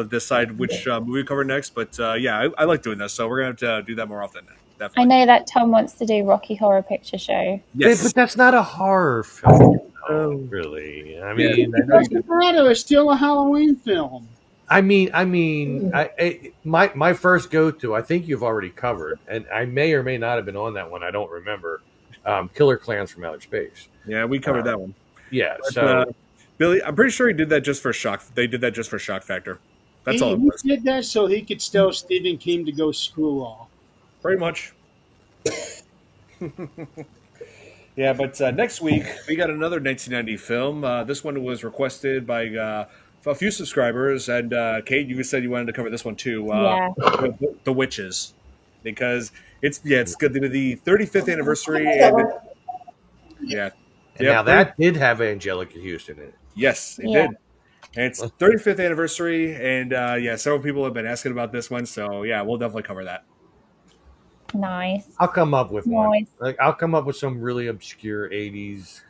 A: decide which movie to cover next. But yeah, I like doing this, so we're gonna have to do that more often.
C: I
A: Definitely.
C: know that Tom wants to do Rocky Horror Picture Show.
A: Yes.
F: But that's not a horror film, really. I mean,
A: I know you
B: Doesn't matter. It's still a Halloween film.
F: my first go to, I think you've already covered, and I may or may not have been on that one. I don't remember. Killer Clowns from Outer Space.
A: Yeah, we covered that one.
F: Yeah,
A: But,
F: so
A: Billy, I'm pretty sure he did that just for shock. They did that just for shock factor. That's all it
B: He
A: was.
B: did that so he could tell Stephen King to go screw off.
A: Pretty much. Yeah, but next week we got another 1990 film. This one was requested by a few subscribers, and Kate, you said you wanted to cover this one too.
C: Yeah.
A: The Witches, because it's good to be the 35th anniversary,
E: I know that
A: and
E: one.
A: yeah,
F: and now that did have Angelica Houston in it.
A: yes, it
C: Yeah.
A: did. And it's 35th anniversary, and yeah, several people have been asking about this one, so yeah, we'll definitely cover that.
C: Nice.
F: I'll come up with one.
C: Nice.
F: Like I'll come up with some really obscure '80s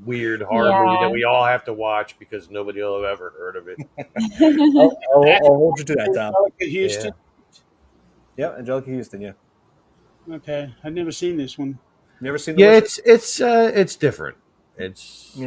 F: weird horror
C: Yeah.
F: movie that we all have to watch because nobody will have ever heard of it.
A: I'll hold you to that, Tom.
B: Angelica Houston.
A: Yeah, Angelica Houston. Yeah,
B: Okay, I've never seen this one.
A: never seen. The
F: Yeah,
A: Witches?
F: it's different. It's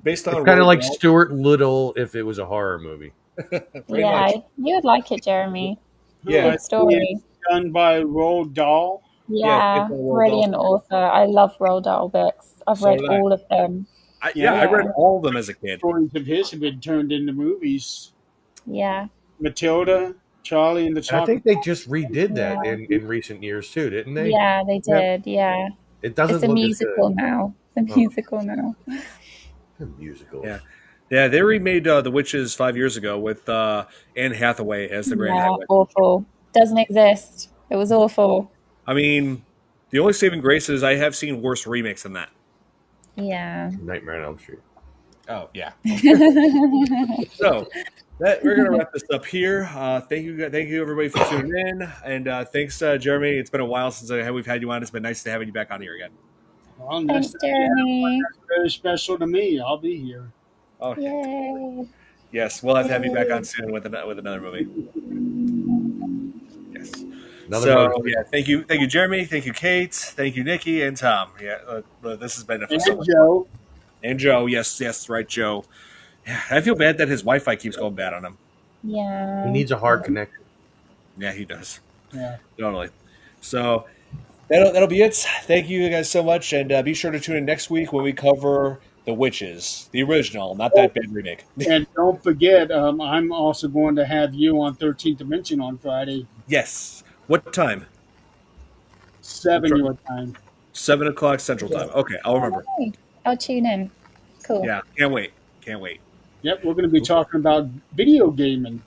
A: Based on
F: kind of
A: Roald
F: like
A: Dahl.
F: Stuart Little if it was a horror movie.
A: Pretty
C: Yeah,
A: much.
C: you would like it, Jeremy.
A: Yeah,
C: Good story.
B: It's done by Roald Dahl.
C: Yeah,
A: it's a Roald
C: brilliant
A: Dahl.
C: author. I love Roald Dahl books. I've
A: So
C: read
A: did I.
C: all of them.
A: I read all of them as a kid.
B: Stories of his have been turned into movies.
C: Yeah.
B: Matilda, Charlie and the
F: I
B: Chocolate.
F: think they just redid that in recent years too, didn't they?
C: Yeah, they did. Yeah.
F: It doesn't
C: It's a
F: look
C: musical
F: as
C: now. It's a musical now.
F: good. Musical.
A: Yeah. Yeah, they remade The Witches 5 years ago with Anne Hathaway as the Grand
C: Yeah,
A: Hag Witch.
C: awful. Doesn't exist. It was awful.
A: I mean, the only saving grace is I have seen worse remakes than that.
C: Yeah.
F: Nightmare on Elm Street.
A: Oh, yeah. So we're gonna wrap this up here. Thank you everybody for tuning in, and thanks Jeremy. It's been a while since we've had you on. It's been nice to have you back on here again.
B: Well,
C: Thanks,
B: that's
C: Jeremy.
B: very special to me. I'll be here.
A: Oh
C: Yay.
A: yes, we'll have to have you back on soon with another movie. Yes.
F: Another movie.
A: Yeah, thank you, Jeremy. Thank you, Kate. Thank you, Nikki and Tom. Yeah, this has been a
B: And Joe.
A: and Joe. Yes, right, Joe. Yeah, I feel bad that his Wi-Fi keeps going bad on him.
C: Yeah.
F: He needs a hard connection.
A: Yeah, he does.
B: Yeah.
A: Totally. So that'll be it. Thank you guys so much, and be sure to tune in next week when we cover The Witches, the original, not that bad remake.
B: And don't forget, I'm also going to have you on 13th Dimension on Friday,
A: Yes. What time?
B: 7
A: Sure.
B: your time.
A: 7:00 Central Time. Okay, I'll remember.
C: Okay. I'll tune in. Cool.
A: Yeah, can't wait.
B: Yep, we're going to be talking about video gaming.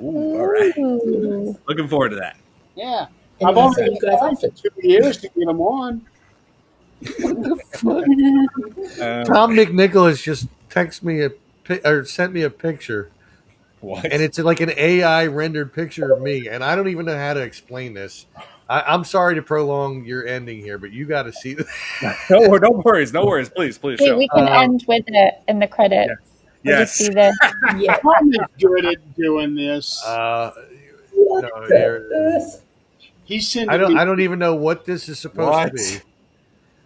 A: Ooh, all right.
C: Ooh.
A: Looking forward to that.
B: Yeah.
E: And
B: I've
E: I'll
B: only
E: see you guys after.
B: 2 years to get them on.
F: Tom McNicholas just texted me or sent me a picture,
A: What?
F: and it's like an AI rendered picture of me, and I don't even know how to explain this. I'm sorry to prolong your ending here, but you got to see this.
A: no worries. Please
C: Wait,
A: show.
C: we can end with it in the credits. We'll just
A: Yes.
C: do this.
E: Yeah.
B: Tom is good at doing this.
F: No,
E: What
F: here-
E: the earth?
B: He's sending
F: I
B: me.
F: don't even know what this is supposed
A: What?
F: to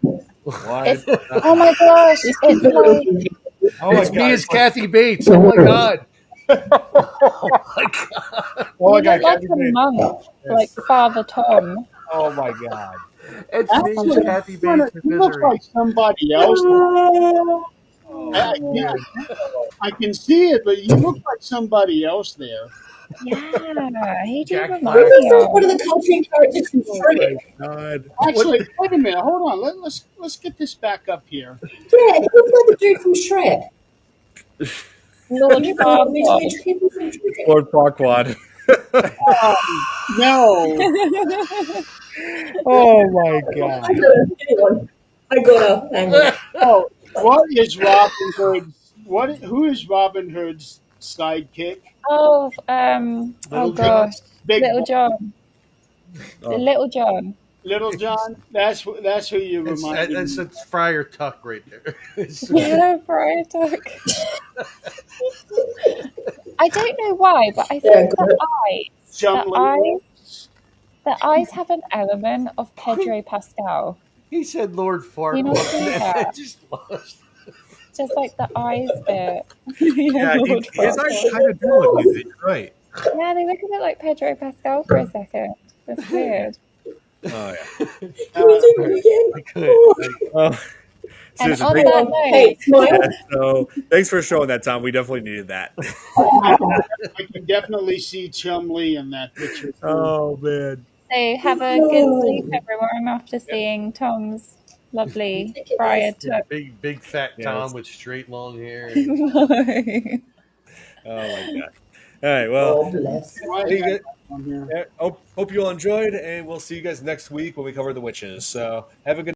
F: be.
A: What?
C: It's, oh my gosh. It's like,
A: Oh my
F: It's me
A: God.
F: as Kathy Bates. Oh my god!
A: Oh my
C: you look
A: God.
C: like a monk, like Father Tom.
A: Oh my God.
F: It's
B: Actually,
F: me as Kathy Bates in
B: you look
F: misery.
B: like somebody else. Yeah, I can see it, but you look like somebody else there.
C: Yeah, he did
F: Jack
C: remind
F: Black.
E: Looks
C: me
E: like
C: of.
E: one of the cartoon characters from
A: Oh
E: Shrek.
A: my God.
B: Actually, wait a minute. Hold on. Let's get this back up here.
E: Yeah, he looks like the dude from Shrek.
C: Lord
E: You never want me to
C: Farquaad.
E: introduce some children.
A: Lord Farquaad.
B: No,
A: Oh my
E: I
A: god.
E: got a, hang on. I got a, hang on.
B: oh, what is Robin Hood's? Who is Robin Hood's sidekick?
C: Oh,
F: Little
B: Big,
F: John.
C: gosh,
B: big
C: Little
B: boy,
C: John, the
A: Oh,
C: Little John.
B: Little John. That's who you reminded me.
F: It's Friar Tuck right there.
C: Yeah, Friar Tuck. I don't know why, but I
E: Yeah, I
C: think
E: got it.
C: the
B: Chumley.
C: eyes, the eyes have an element of Pedro Pascal.
F: He said Lord
C: Do you not
F: Farquaad,
C: see
F: and I
C: that?
F: just lost.
C: Just like the eyes bit. Yeah,
A: yeah,
C: Lord
A: his eyes
C: Farquaad.
A: kind of do look like that. You're right.
C: Yeah, they look a bit like Pedro Pascal for a second. That's weird.
A: Oh yeah.
E: Can we
B: Uh,
E: do it again?
F: I could.
E: Oh,
A: Oh,
C: And
A: seriously,
C: on
E: hang
C: that
E: on. Hey,
C: note,
E: smile.
A: so thanks for showing that, Tom. We definitely needed that.
B: I can definitely see Chumley in that picture too.
A: Oh man.
C: so have a good sleep, everyone, after seeing Tom's lovely
E: Take it
C: Friar
E: easy.
F: Yeah,
C: Tuck.
F: big fat Tom
A: Yes.
F: with straight long hair.
C: Bye.
A: Oh my god. All right. Well,
E: Oh, bless.
B: I
A: hey,
B: have on here.
A: hope you all enjoyed, and we'll see you guys next week when we cover the witches. So have a good